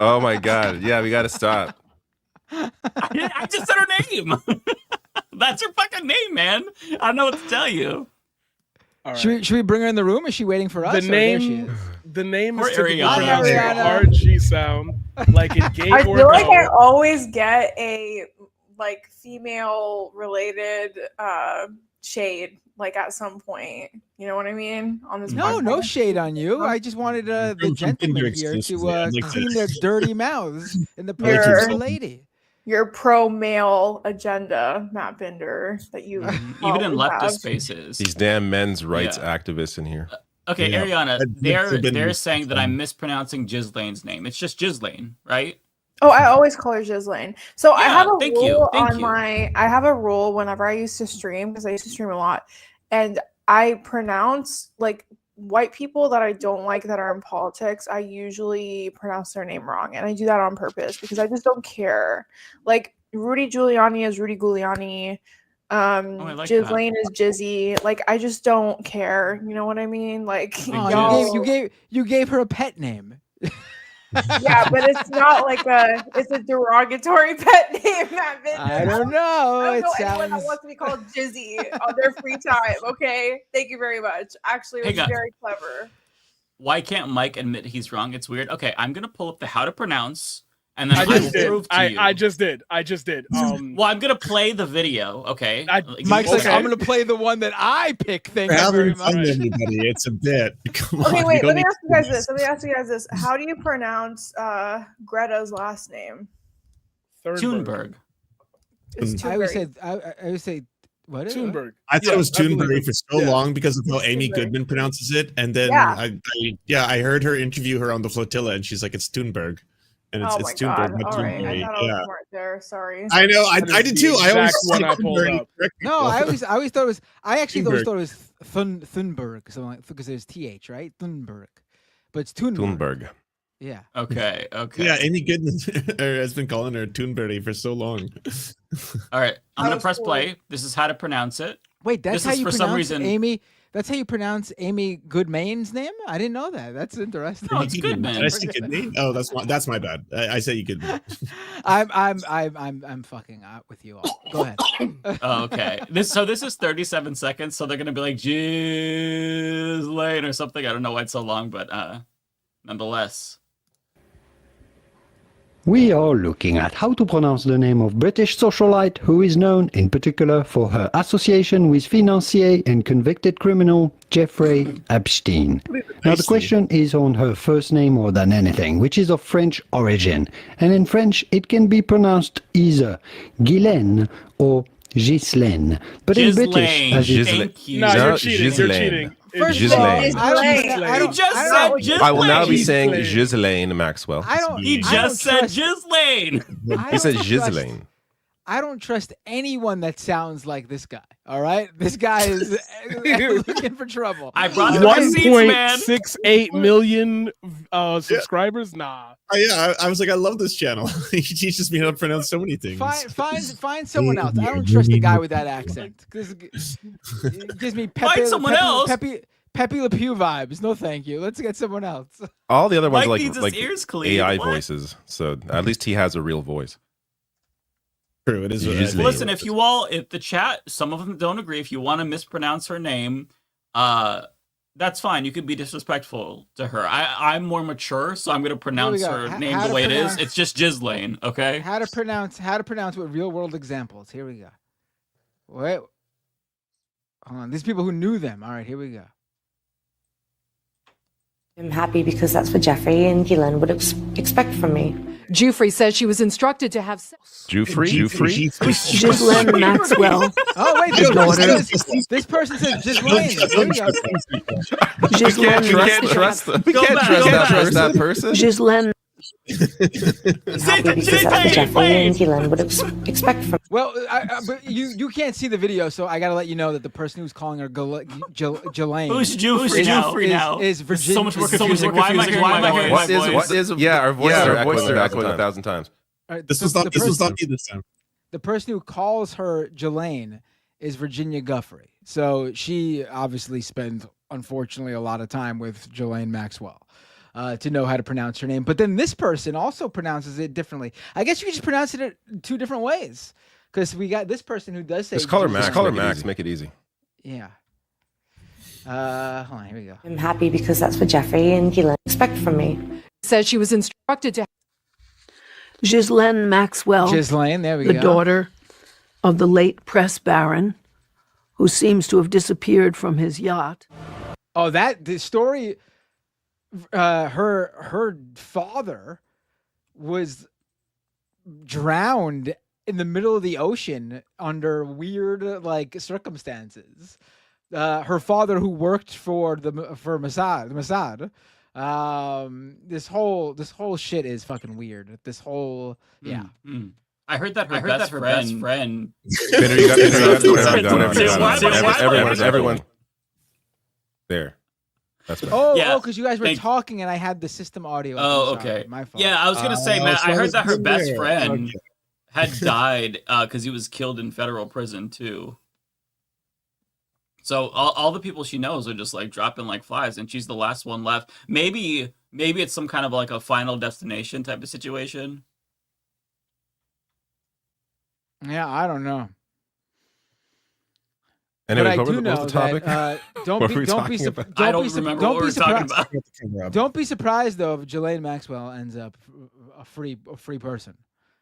Oh my God. Yeah, we got to stop. I just said her name. That's her fucking name, man. I don't know what to tell you. All right. Should we bring her in the room? Is she waiting for us? The Or there she name, is? the name Poor is typically Ariana. pronounced with a Ariana. hard G sound, like in gay I or feel like I no. always get a like female related shade like at some point. You know what I mean? On this No, podcast. no shade on you. I just wanted the From gentlemen Tinder here exclusives, to yeah, I'd like to- clean their dirty mouths in the You're- presence of the lady. Your pro male agenda, Matt Binder, that you Even in always leftist have. spaces. These damn men's rights Yeah. activists in here. Okay, Yeah. Ariana, I've been- they're saying that I'm mispronouncing Ghislaine's name. It's just Ghislaine, right? Oh, I always call her Ghislaine. So I Yeah, have a thank rule you, thank on you. I have a rule whenever I used to stream, because I used to stream a lot, and I pronounce like white people that I don't like that are in politics, I usually pronounce their name wrong, and I do that on purpose because I just don't care. Like Rudy Giuliani is Rudy Giuliani. I like Ghislaine is Jizzy. Like I just don't care. You know what I mean? Like Oh, y'all- you gave her a pet name. yeah, but it's not like it's a derogatory pet name. Matt Binder. I don't know. I It don't know anyone that sounds. wants to be called Jizzy on their free time. Okay, thank you very much. Actually, it was Hang on. very clever. Why can't Mike admit he's wrong? It's weird. Okay, I'm gonna pull up the how to pronounce, and then I I will just did. prove to you. I just did. Well, I'm gonna play the video. Okay. Mike's like, Okay. I'm gonna play the one that I pick. Thank We're you very having much. fun, everybody. It's a bit. Come on. Okay, we wait. don't Let me need ask you to guys do this. Let me ask you guys this. How do you pronounce Greta's last name? Thunberg. It's Mm. I always Thunberg. said. I always say. What is it? Thunberg. I thought it was I believe Toonberry it. for so Yeah. long because of how It's Amy Toonberry. Goodman pronounces it, and then Yeah. I heard her interview her on the flotilla, and she's like, "It's Toonberg," and it's Oh my Toonberg, god! not All right, I Toonberry. thought I was Yeah, smart there. Sorry. I know. That is I did the too. I always exact one say I pulled Toonberry up. correct No, people. I always thought it was. I actually always Thunberg. thought it was Thunberg, something like because there's th, right? Thunberg, but it's Thunberg. Thunberg. Yeah. Okay. Okay. Yeah, Amy Goodman has been calling her Toonberry for so long. All right. I'm That gonna was press cool. play. This is how to pronounce it. Wait, that's This how is you for pronounce some reason- Amy. That's how you pronounce Amy Goodman's name. I didn't know that. That's interesting. No, it's Goodman. Did I say Goodman? Oh, that's my bad. I say you Goodman. I'm fucking out with you all. Go ahead. Oh, okay. This is 37 seconds, so they're gonna be like Ghislaine or something. I don't know why it's so long, but nonetheless. We are looking at how to pronounce the name of British socialite who is known in particular for her association with financier and convicted criminal Jeffrey Epstein. Now the question is on her first name more than anything, which is of French origin. And in French it can be pronounced either Ghislaine or Ghislaine. But in British, as it Thank you. No, No, you're cheating. You're Ghislaine. cheating. First It's of all, Ghislaine. I don't. Ghislaine. I don't He just I said don't- Ghislaine. I will now be saying Ghislaine. Ghislaine Maxwell. I don't. He I just don't said trust- Ghislaine. I He said don't trust- Ghislaine. I don't trust anyone that sounds like this guy. All right, this guy is looking for trouble. I brought the receipts, man. 1.68 million subscribers. Nah. I was like, I love this channel. He teaches me how to pronounce so many things. Find someone else. I don't trust a guy with that accent. It gives me Pepe, someone else. Pepe Le Pew vibes. No, thank you. Let's get someone else. All the other ones Mike are needs his like ears cleaned. AI What? voices, so at least he has a real voice. True, it is. Ghislaine. Listen, if the chat, some of them don't agree. If you want to mispronounce her name, that's fine. You can be disrespectful to her. I'm more mature, so I'm going to pronounce go. her name How the to way it is. pronounce- It's just Ghislaine, okay? How to pronounce with real world examples. Here we go. Wait. Hold on. These people who knew them. All right, here we go. I'm happy because that's what Jeffrey and Gillen would expect from me. Jufrey says she was instructed to have sex. Jufrey? Ghislaine Maxwell. Oh wait, this person says Ghislaine. Here we go. Ghislaine We can't trust them. We Go can't back. trust that person. Ghislaine. I'm happy because that's what Jeffrey and Gillen would expect from me. Well, but you can't see the video, so I got to let you know that the person who's calling her Ghislaine Who's Jufrey now? is This Virginia. so much more confusing. Why am I hearing my voice? What is? Yeah, our voices are echoing back 1,000 times. All right, This was not me this time. The person who calls her Ghislaine is Virginia Guffrey. So she obviously spends, unfortunately, a lot of time with Ghislaine Maxwell. to know how to pronounce her name. But then this person also pronounces it differently. I guess you could just pronounce it 2 different ways, because we got this person who does say Just call her Max. Ghislaine. Call her Max. Make it easy. Yeah. Hold on, here we go. I'm happy because that's what Jeffrey and Ghislaine expect from me. Says she was instructed to. Ghislaine Maxwell, Ghislaine, there we the go. daughter of the late press baron, who seems to have disappeared from his yacht. Oh, the story. Her father was drowned in the middle of the ocean under weird circumstances. Her father, who worked for Mossad. This whole shit is fucking weird. This whole I heard that her best friend. Everyone there. That's right. Oh, because you guys were talking and I had the system audio. Oh, I'm sorry, okay. my fault. Yeah, I was gonna say, Matt. I heard that her best friend Okay. had died because he was killed in federal prison too. So all the people she knows are just like dropping like flies, and she's the last one left. Maybe it's some kind of like a Final Destination type of situation. Yeah, I don't know. Anyway, But I do what know was the topic? that What were we talking about? I don't remember what we were talking about. Don't be surprised though if Ghislaine Maxwell ends up a free person.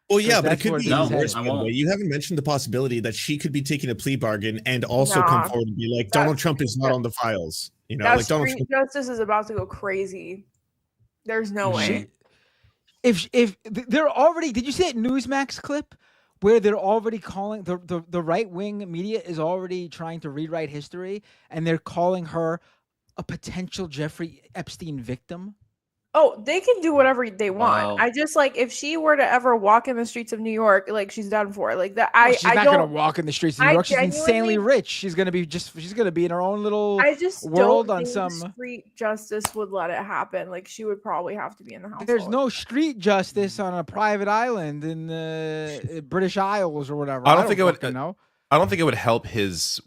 Well, yeah, but it That's could where be this is worse. headed. By the way. You haven't mentioned the possibility that she could be taking a plea bargain and also come forward and be like, Donald Trump is not on the files. You know, That like Donald street Trump. justice is about to go crazy. There's no way. If they're already, did you see that Newsmax clip where they're already calling the right wing media is already trying to rewrite history and they're calling her a potential Jeffrey Epstein victim? Oh, they can do whatever they want. Wow. I just if she were to ever walk in the streets of New York, she's done for. Like that, She's not gonna walk in the streets of New York. She's insanely genuinely- rich. She's gonna be in her own little I just world don't on think some. street justice would let it happen. Like she would probably have to be in the house. There's no street justice on a private island in the British Isles or whatever. I don't think it would. fucking know. I don't think it would help this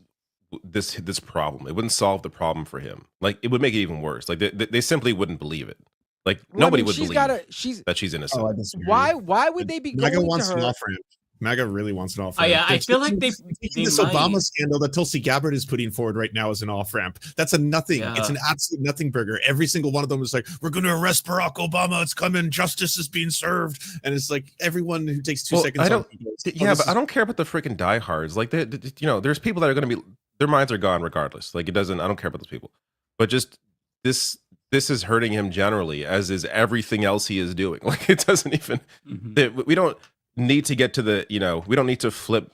problem. It wouldn't solve the problem for him. Like it would make it even worse. Like they simply wouldn't believe it. Like nobody would believe that she's innocent. Oh, I disagree. Why would they be MAGA going wants to an her? off ramp. MAGA really wants an off Oh, ramp. yeah, I feel like they this might. Obama scandal that Tulsi Gabbard is putting forward right now as an off ramp. That's a nothing. Yeah. It's an absolute nothing burger. Every single one of them is like, we're going to arrest Barack Obama. It's coming. Justice is being served. And it's like everyone who takes 2 seconds. I don't. on goes, But I don't care about the freaking diehards. Like there's people that are going to be, their minds are gone regardless. Like it doesn't. I don't care about those people. But just this is hurting him generally, as is everything else he is doing. Like it doesn't even. We don't need to get to the. We don't need to flip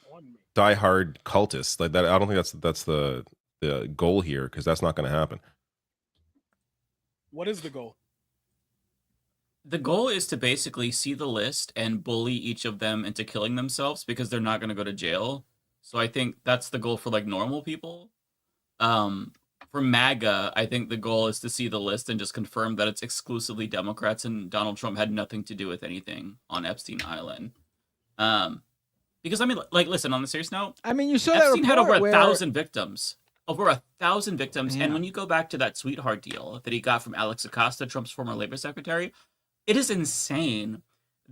diehard cultists like that. I don't think that's the goal here, because that's not going to happen. What is the goal? The goal is to basically see the list and bully each of them into killing themselves because they're not going to go to jail. So I think that's the goal for normal people. For MAGA, I think the goal is to see the list and just confirm that it's exclusively Democrats and Donald Trump had nothing to do with anything on Epstein Island. Because listen, on the serious note, You saw Epstein that had over report where 1,000 victims. Over 1,000 victims. Yeah. And when you go back to that sweetheart deal that he got from Alex Acosta, Trump's former labor secretary, it is insane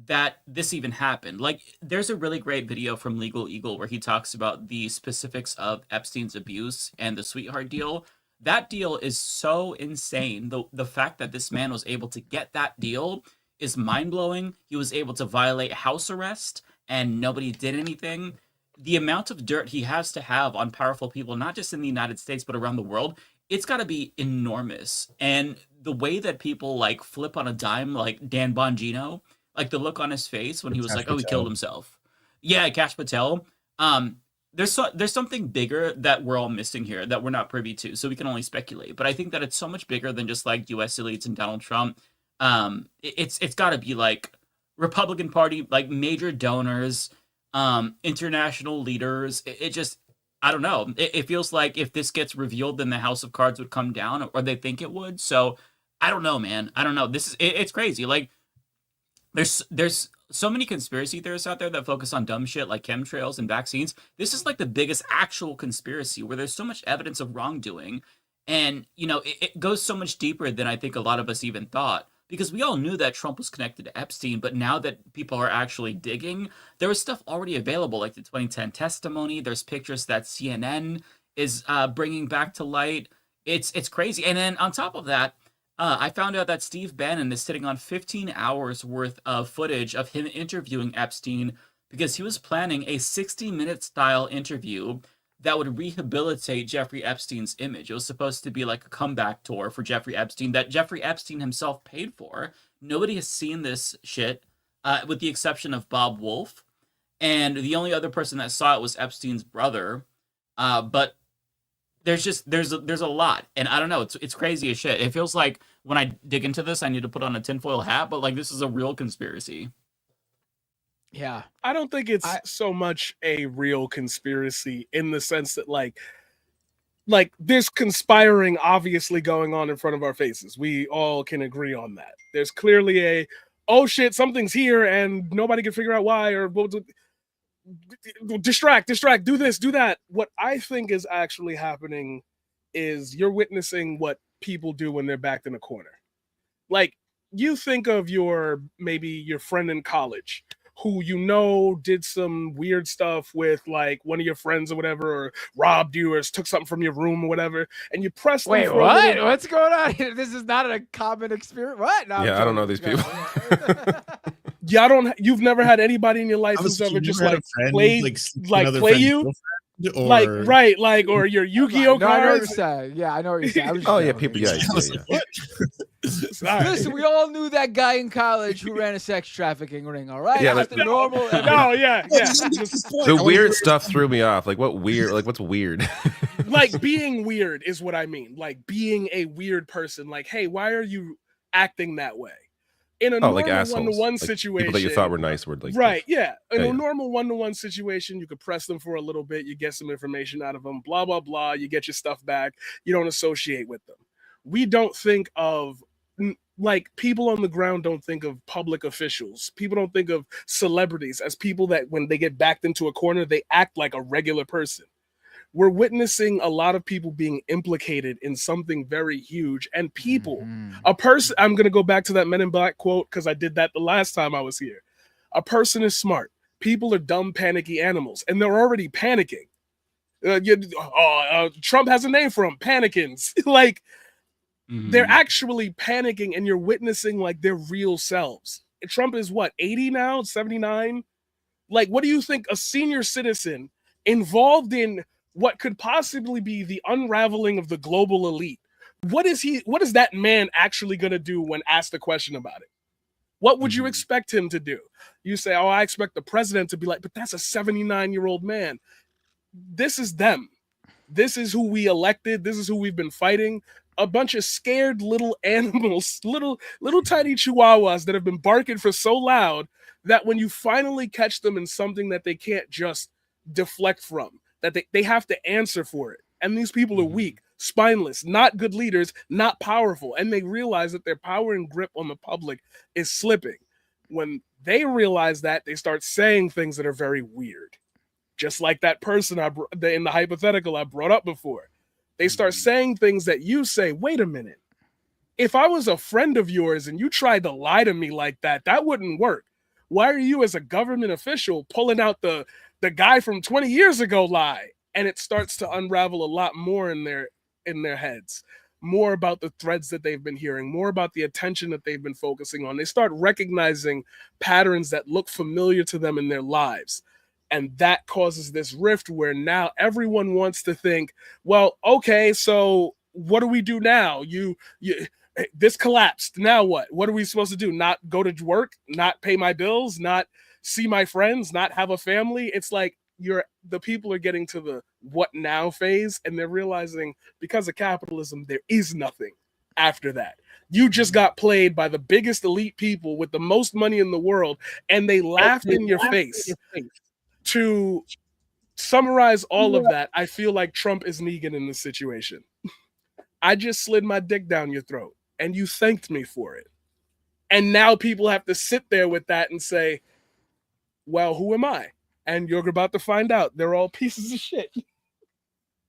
that this even happened. There's a really great video from Legal Eagle where he talks about the specifics of Epstein's abuse and the sweetheart deal. That deal is so insane. The fact that this man was able to get that deal is mind-blowing. He was able to violate house arrest and nobody did anything. The amount of dirt he has to have on powerful people, not just in the United States, but around the world, it's got to be enormous. And the way that people flip on a dime, like Dan Bongino, the look on his face when he was like, oh, he killed himself. Yeah, Kash Patel. There's something bigger that we're all missing here that we're not privy to, so we can only speculate. But I think that it's so much bigger than just U.S. elites and Donald Trump. It's got to be Republican Party, major donors, international leaders. It just, I don't know. It feels like if this gets revealed, then the house of cards would come down, or they think it would. So I don't know, man. I don't know. It's crazy. There's so many conspiracy theorists out there that focus on dumb shit like chemtrails and vaccines. This is the biggest actual conspiracy where there's so much evidence of wrongdoing. And, it goes so much deeper than I think a lot of us even thought. because we all knew that Trump was connected to Epstein, but now that people are actually digging, there was stuff already available, like the 2010 testimony. There's pictures that CNN is bringing back to light. It's crazy. And then on top of that, I found out that Steve Bannon is sitting on 15 hours worth of footage of him interviewing Epstein because he was planning a 60-minute style interview that would rehabilitate Jeffrey Epstein's image. It was supposed to be like a comeback tour for Jeffrey Epstein that Jeffrey Epstein himself paid for. Nobody has seen this shit, with the exception of Bob Wolf. And the only other person that saw it was Epstein's brother. But there's a lot, and I don't know. It's crazy as shit. It feels like when I dig into this, I need to put on a tinfoil hat. But like, this is a real conspiracy. Yeah, I don't think it's so much a real conspiracy in the sense that like there's conspiring obviously going on in front of our faces. We all can agree on that. There's clearly a, oh shit, something's here and nobody can figure out why, or distract, do this, do that. What I think is actually happening is you're witnessing what people do when they're backed in a corner. Like, you think of maybe your friend in college who did some weird stuff with like one of your friends or whatever, or robbed you or took something from your room or whatever, and you press them. Wait, what? What's going on here? This is not a common experience. What? No, yeah, I don't know these people. You've never had anybody in your life who's ever just like play you? Or... Like, or your Yu-Gi-Oh cards. I know what you're saying. Yeah, I know what you're saying. Oh yeah, people. Yeah. Listen, we all knew that guy in college who ran a sex trafficking ring. All right, yeah, that's the normal. No, yeah. The weird stuff threw me off. Like, what's weird? Like, being weird is what I mean. Like, being a weird person. Like, hey, why are you acting that way? In a normal one-to-one situation, people that you thought were nice were like, right, yeah. In a normal one-to-one situation, you could press them for a little bit, you get some information out of them, blah, blah, blah, you get your stuff back, you don't associate with them. We don't think of, like, people on the ground don't think of public officials. People don't think of celebrities as people that when they get backed into a corner, they act like a regular person. We're witnessing a lot of people being implicated in something very huge, and people, a person, I'm going to go back to that Men in Black quote because I did that the last time I was here. A person is smart. People are dumb, panicky animals, and they're already panicking. Trump has a name for them, panikins. Like, they're actually panicking, and you're witnessing like their real selves. Trump is what, 80 now, 79? Like, what do you think a senior citizen involved in what could possibly be the unraveling of the global elite? What is that man actually going to do when asked a question about it? What would you expect him to do? You say, oh, I expect the president to be like, but that's a 79-year-old man. This is them. This is who we elected. This is who we've been fighting. A bunch of scared little animals, little tiny chihuahuas that have been barking for so loud that when you finally catch them in something that they can't just deflect from, that they have to answer for it. And these people are weak, spineless, not good leaders, not powerful. And they realize that their power and grip on the public is slipping. When they realize that, they start saying things that are very weird. Just like that person in the hypothetical I brought up before. They start saying things that you say, wait a minute. If I was a friend of yours and you tried to lie to me like that, that wouldn't work. Why are you as a government official pulling out the guy from 20 years ago lie? And it starts to unravel a lot more in their heads, more about the threads that they've been hearing, more about the attention that they've been focusing on. They start recognizing patterns that look familiar to them in their lives. And that causes this rift where now everyone wants to think, well, okay, so what do we do now? This collapsed. Now what? What are we supposed to do? Not go to work, not pay my bills, not see my friends, not have a family? It's like the people are getting to the what now phase, and they're realizing because of capitalism, there is nothing after that. You just got played by the biggest elite people with the most money in the world, and they laughed in your face. To summarize all of that, I feel like Trump is Negan in this situation. I just slid my dick down your throat, and you thanked me for it. And now people have to sit there with that and say, well, who am I? And you're about to find out. They're all pieces of shit.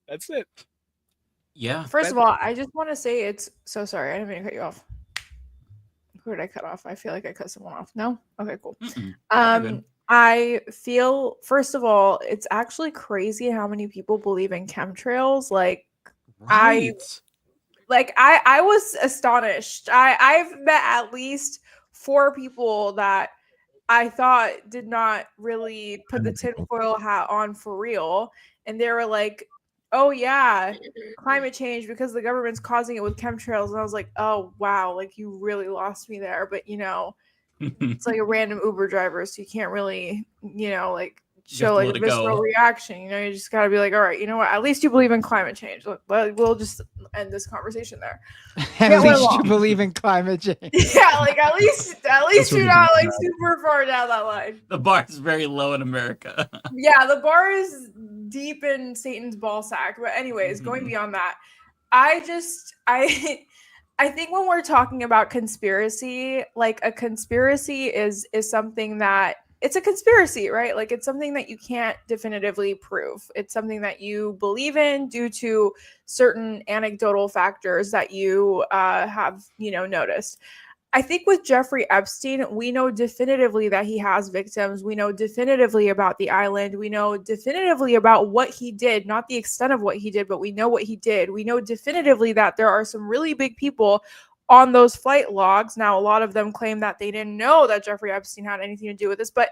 That's it. Yeah. First of all, I just want to say it's so sorry. I didn't mean to cut you off. Who did I cut off? I feel like I cut someone off. No? Okay, cool. You're good. I feel, first of all, it's actually crazy how many people believe in chemtrails. Like, I was astonished. I've met at least 4 people that I thought did not really put the tinfoil hat on for real. And they were like, oh yeah, climate change because the government's causing it with chemtrails. And I was like, oh wow, like you really lost me there. But you know, it's like a random Uber driver, so you can't really, you know, like show like a visceral reaction. You know, you just gotta be like, all right, you know what? At least you believe in climate change. But we'll just end this conversation there. At least you believe in climate change. Yeah, like at least you're not like super far down that line. The bar is very low in America. Yeah, the bar is deep in Satan's ball sack. But anyways, going beyond that, I think when we're talking about conspiracy, like a conspiracy is something that it's a conspiracy, right? Like it's something that you can't definitively prove. It's something that you believe in due to certain anecdotal factors that you have, you know, noticed. I think with Jeffrey Epstein, we know definitively that he has victims. We know definitively about the island. We know definitively about what he did, not the extent of what he did, but we know what he did. We know definitively that there are some really big people on those flight logs. Now, a lot of them claim that they didn't know that Jeffrey Epstein had anything to do with this. But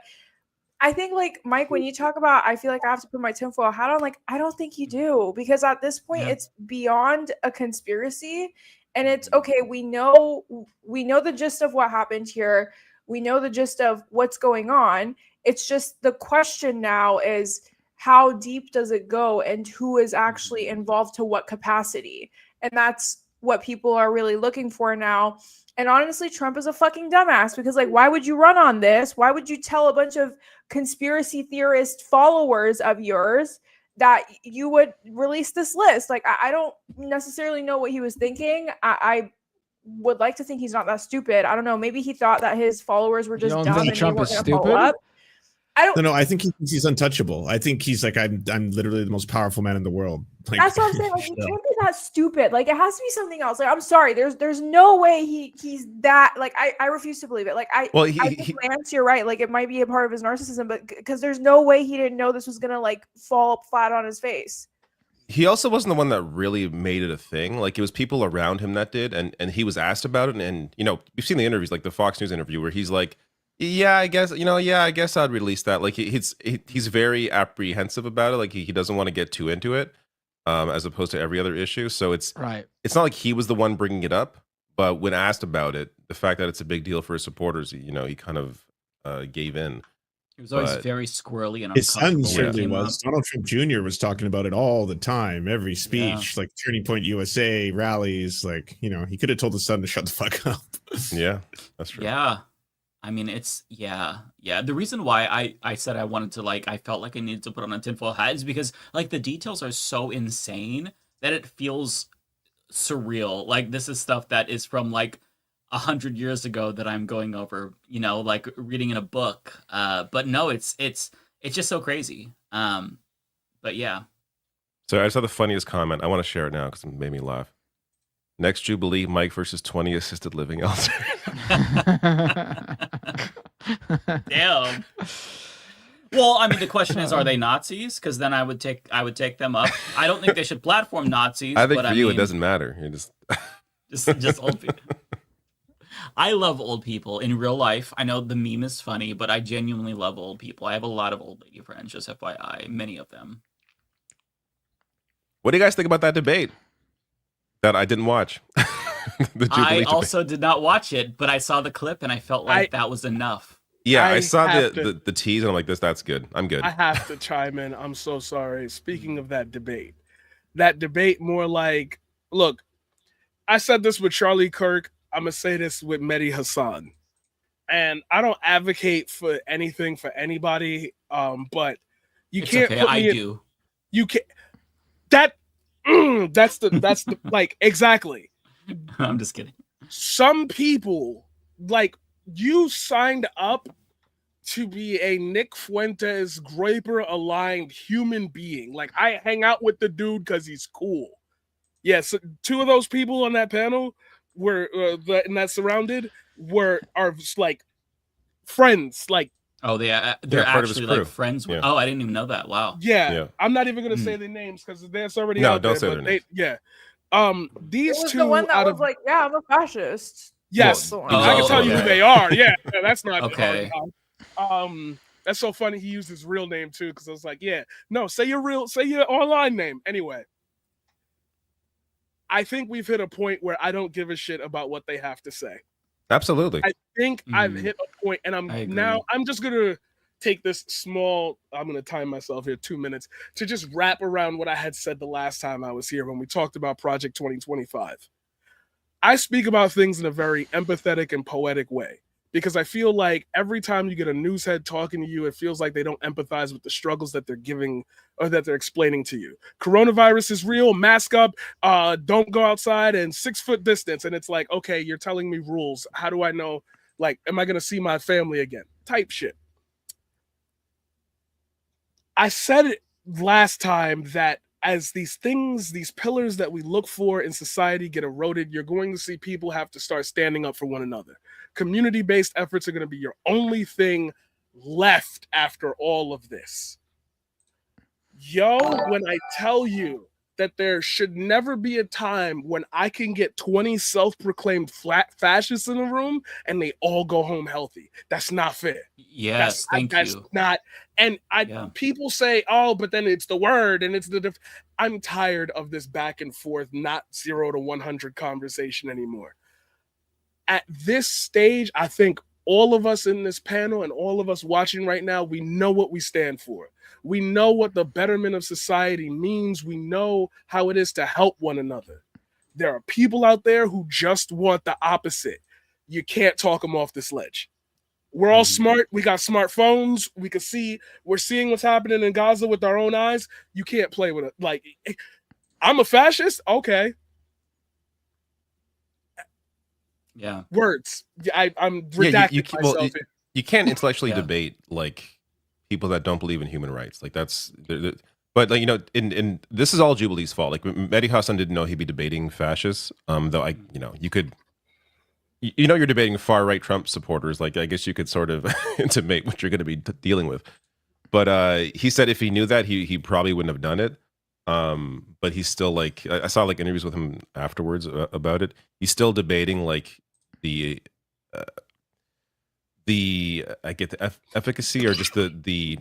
I think, like, Mike, when you talk about, I feel like I have to put my tinfoil hat on, like, I don't think you do. Because at this point, it's beyond a conspiracy. And it's okay. We know the gist of what happened here. We know the gist of what's going on. It's just the question now is how deep does it go and who is actually involved to what capacity? And that's what people are really looking for now. And honestly, Trump is a fucking dumbass because, like, why would you run on this? Why would you tell a bunch of conspiracy theorist followers of yours that you would release this list? Like, I don't necessarily know what he was thinking. I would like to think he's not that stupid. I don't know. Maybe he thought that his followers were just dumb and Trump they is weren't gonna follow stupid? up. I don't. No, I think he thinks he's untouchable. I think he's like, I'm literally the most powerful man in the world. Like, That's what I'm saying. Like, he can't be that stupid. Like, it has to be something else. Like, I'm sorry. There's no way he's that. Like, I refuse to believe it. Like, I think Lance, you're right. Like, it might be a part of his narcissism, but because there's no way he didn't know this was gonna like fall flat on his face. He also wasn't the one that really made it a thing. Like, it was people around him that did, and he was asked about it. And you know, you've seen the interviews, like the Fox News interview, where he's like, "Yeah, I guess, I guess I'd release that." Like, he's very apprehensive about it. Like, he doesn't want to get too into it, as opposed to every other issue. So it's not like he was the one bringing it up, but when asked about it, the fact that it's a big deal for his supporters, he kind of gave in. He was always very squirrely and his son uncomfortable. certainly was. Donald Trump Jr. was talking about it all the time, every speech, like Turning Point USA rallies. Like, he could have told his son to shut the fuck up. Yeah, that's true. Yeah. I mean, it's The reason why I said I wanted to, like, I felt like I needed to put on a tinfoil hat is because, like, the details are so insane that it feels surreal. Like, this is stuff that is from like 100 years ago that I'm going over, like reading in a book. But no, it's just so crazy. But yeah. So I saw the funniest comment. I want to share it now because it made me laugh. Next Jubilee, Mike versus 20 assisted living elders. Damn. Well, I mean, the question is, are they Nazis? Because then I would take them up. I don't think they should platform Nazis. I think for you, it doesn't matter. You just old people. I love old people in real life. I know the meme is funny, but I genuinely love old people. I have a lot of old lady friends, just FYI, many of them. What do you guys think about that debate that I didn't watch? I also did not watch it, but I saw the clip and I felt like that was enough. Yeah, I saw the tease and I'm like, that's good. I'm good. I have to chime in. I'm so sorry. Speaking of that debate more like, look, I said this with Charlie Kirk. I'm going to say this with Mehdi Hassan. And I don't advocate for anything for anybody, but you can't put me in. You can't. That's the like, exactly. I'm just kidding. Some people, like, you signed up to be a Nick Fuentes Graper aligned human being. Like, I hang out with the dude because he's cool. Yes, two of those people on that panel were and that surrounded. are just, like friends, like Oh, they're part of his actually like crew. friends. Yeah. Oh, I didn't even know that. Wow. yeah. I'm not even gonna say their names because that's already No, out don't there. say But their they, names. yeah. It These was two the one that out was of like, yeah, I'm a fascist. yes, That's the one. I can tell you who okay. they are. Yeah, that's not Okay. that's so funny. He used his real name too because I was like, yeah, no, say your online name anyway. I think we've hit a point where I don't give a shit about what they have to say. Absolutely. I think I've hit a point, and I'm just gonna take this small. I'm gonna time myself here 2 minutes to just wrap around what I had said the last time I was here when we talked about Project 2025. I speak about things in a very empathetic and poetic way because I feel like every time you get a news head talking to you, it feels like they don't empathize with the struggles that they're giving or that they're explaining to you. Coronavirus is real, mask up, don't go outside, and 6 foot distance. And it's like, okay, you're telling me rules. How do I know? Like, am I going to see my family again? Type shit. I said it last time that as these things, these pillars that we look for in society get eroded, you're going to see people have to start standing up for one another. Community-based efforts are going to be your only thing left after all of this. Yo, when I tell you that there should never be a time when I can get 20 self-proclaimed fascists in a room and they all go home healthy. That's not fair. Yes, That's not. And people say, oh, but then it's the word and it's the. I'm tired of this back and forth, not 0 to 100 conversation anymore. At this stage, I think all of us in this panel and all of us watching right now, we know what we stand for. We know what the betterment of society means. We know how it is to help one another. There are people out there who just want the opposite. You can't talk them off this ledge. We're all smart. We got smartphones. We can see. We're seeing what's happening in Gaza with our own eyes. You can't play with it. Like, I'm a fascist. Okay. Yeah. Words. I'm redacting myself. You can't intellectually debate like people that don't believe in human rights. Like that's. But like in this is all Jubilee's fault. Like Mehdi Hassan didn't know he'd be debating fascists. Though you could. You're debating far-right Trump supporters. Like, I guess you could sort of intimate what you're going to be dealing with. But he said if he knew that, he probably wouldn't have done it. But he's still like, I saw like interviews with him afterwards about it. He's still debating like the I get the efficacy or just the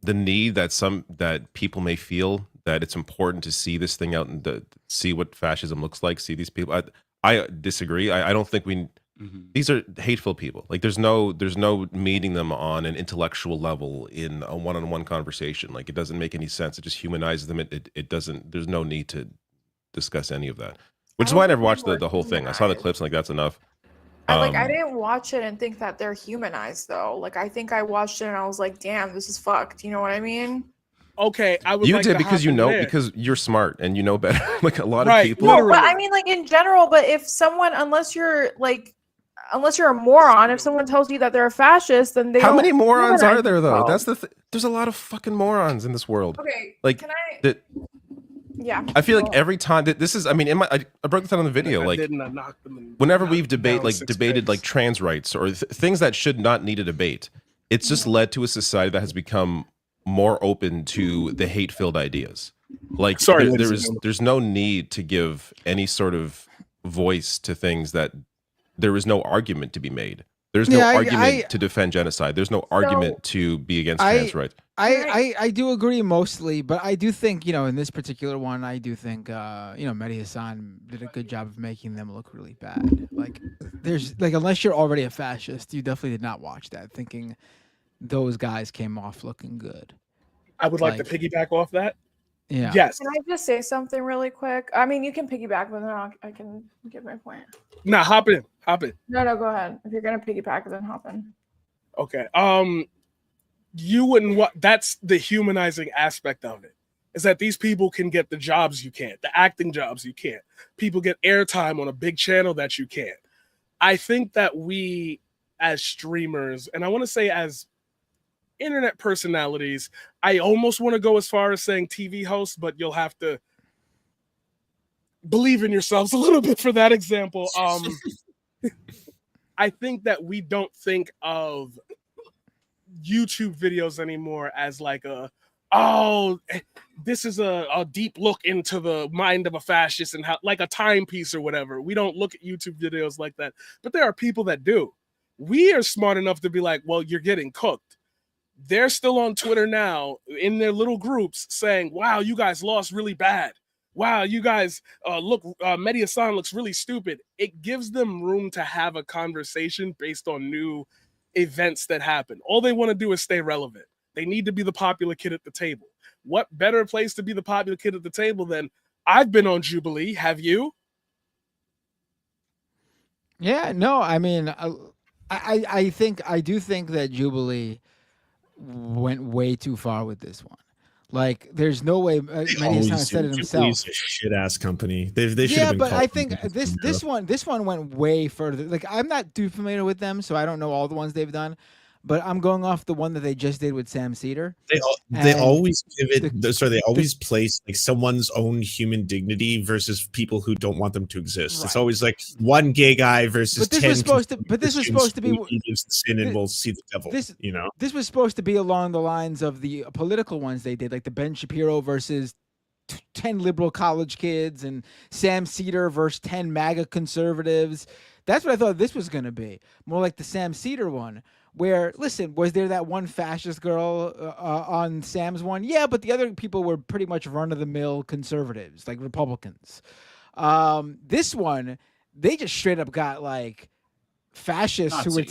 need that people may feel that it's important to see this thing out and see what fascism looks like. See these people. I disagree. I don't think these are hateful people. Like there's no meeting them on an intellectual level in a one-on-one conversation. Like it doesn't make any sense. It just humanizes them. It doesn't, there's no need to discuss any of that, which is why I never watched the whole thing. I saw the clips and like, that's enough. I didn't watch it and think that they're humanized though. Like I think I watched it and I was like, damn, this is fucked. You know what I mean? Okay, I would. You like did to because because you're smart and you know better. Like a lot of people. No, but I mean, like in general. But if someone, unless you're a moron, if someone tells you that they're a fascist, then they. How many morons are there though? themselves. That's there's a lot of fucking morons in this world. Okay, like can I? that. Yeah. I feel like every time that this is. I mean, I broke this down on the video. Like whenever we've debated like trans rights or things that should not need a debate, it's just led to a society that has become more open to the hate-filled ideas. Like there's no need to give any sort of voice to things that there is no argument to be made. There's no argument to defend genocide. There's no argument to be against trans rights. I do agree mostly, but I do think, in this particular one, I do think, Mehdi Hassan did a good job of making them look really bad. Like there's unless you're already a fascist, you definitely did not watch that thinking those guys came off looking good. I would like to piggyback off that. Yeah. Yes. Can I just say something really quick? I mean, you can piggyback, but then I can get my point. Nah, hop in. No, go ahead. If you're gonna piggyback, then hop in. Okay. You wouldn't. That's the humanizing aspect of it. Is that these people can get the jobs you can't, the acting jobs you can't. People get airtime on a big channel that you can't. I think that we, as streamers, and I want to say as internet personalities, I almost want to go as far as saying TV hosts, but you'll have to believe in yourselves a little bit for that example. I think that we don't think of YouTube videos anymore as like this is a deep look into the mind of a fascist and how, like a timepiece or whatever. We don't look at YouTube videos like that, but there are people that do. We are smart enough to be like, well, you're getting cooked. They're still on Twitter now in their little groups saying, wow, you guys lost really bad. Wow, you guys look, Mehdi Hassan looks really stupid. It gives them room to have a conversation based on new events that happen. All they want to do is stay relevant. They need to be the popular kid at the table. What better place to be the popular kid at the table than I've been on Jubilee. Have you? Yeah, no, I mean, I do think that Jubilee went way too far with this one. Like, there's no way. Mehdi Hassan said it himself. Jubilee's a shit ass company. They should Yeah, have been but I called think this one went way further. Like, I'm not too familiar with them, so I don't know all the ones they've done. But I'm going off the one that they just did with Sam Cedar. They always give it. They always place like someone's own human dignity versus people who don't want them to exist. Right. It's always like one gay guy versus But this 10 was supposed to. But this was supposed to be. He lives in sin and will see the devil. This was supposed to be along the lines of the political ones they did, like the Ben Shapiro versus 10 liberal college kids and Sam Cedar versus 10 MAGA conservatives. That's what I thought this was going to be. More like the Sam Cedar one. Where, listen, was there that one fascist girl on Sam's one? Yeah, but the other people were pretty much run-of-the-mill conservatives, like Republicans. This one, they just straight up got, like, fascists Nazis. wI'm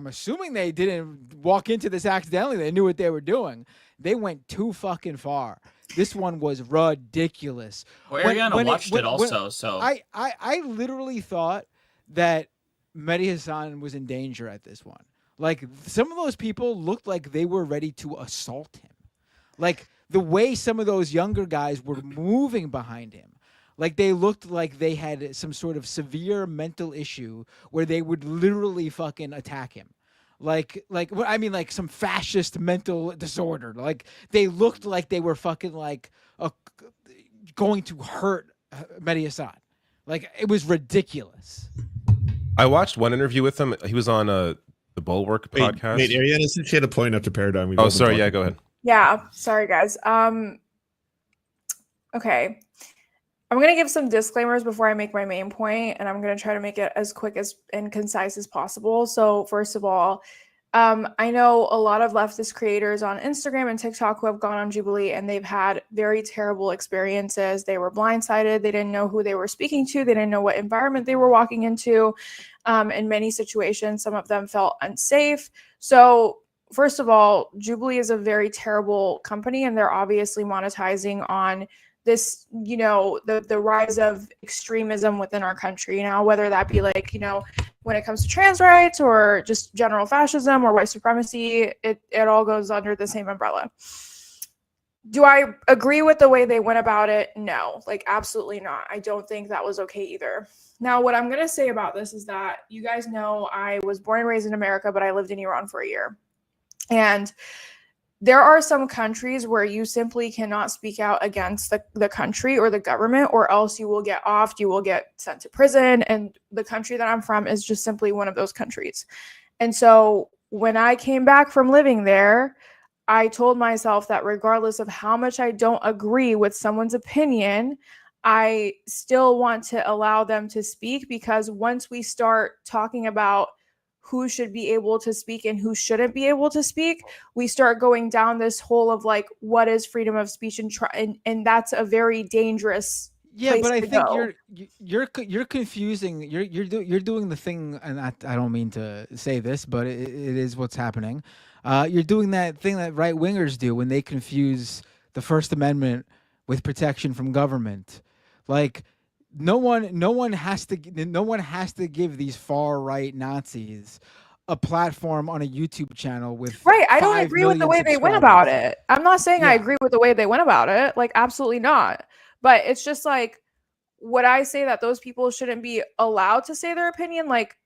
assuming they didn't walk into this accidentally. They knew what they were doing. They went too fucking far. This one was ridiculous. Well, Ariana watched it also, so I literally thought that Mehdi Hassan was in danger at this one. Like, some of those people looked like they were ready to assault him. Like, the way some of those younger guys were moving behind him. Like, they looked like they had some sort of severe mental issue where they would literally fucking attack him. Like some fascist mental disorder. Like, they looked like they were fucking like going to hurt Mehdi Hassan. Like, it was ridiculous. I watched one interview with him. He was on the Bulwark podcast. Wait, Ariana, since she had a point up to Paradigm. Oh, sorry. Yeah, go ahead. Yeah, sorry guys. Okay. I'm going to give some disclaimers before I make my main point, and I'm going to try to make it as quick and concise as possible. So first of all, I know a lot of leftist creators on Instagram and TikTok who have gone on Jubilee, and they've had very terrible experiences. They were blindsided. They didn't know who they were speaking to. They didn't know what environment they were walking into. In many situations, some of them felt unsafe. So first of all, Jubilee is a very terrible company, and they're obviously monetizing on this, the rise of extremism within our country now, whether that be like, when it comes to trans rights or just general fascism or white supremacy, it all goes under the same umbrella. Do I agree with the way they went about it? No, like absolutely not. I don't think that was okay either. Now, what I'm going to say about this is that you guys know I was born and raised in America, but I lived in Iran for a year. And there are some countries where you simply cannot speak out against the country or the government, or else you will get offed, you will get sent to prison. And the country that I'm from is just simply one of those countries. And so when I came back from living there, I told myself that regardless of how much I don't agree with someone's opinion, I still want to allow them to speak, because once we start talking about who should be able to speak and who shouldn't be able to speak, we start going down this hole of like, what is freedom of speech, and that's a very dangerous place but I to think go. you're confusing. You're doing the thing, and I don't mean to say this, but it is what's happening. You're doing that thing that right wingers do when they confuse the First Amendment with protection from government. Like, no one has to give these far right Nazis a platform on a YouTube channel with right. I don't agree with the way they went about it. I'm not saying I agree with the way they went about it. Like, absolutely not. But it's just like, would I say that those people shouldn't be allowed to say their opinion? Like,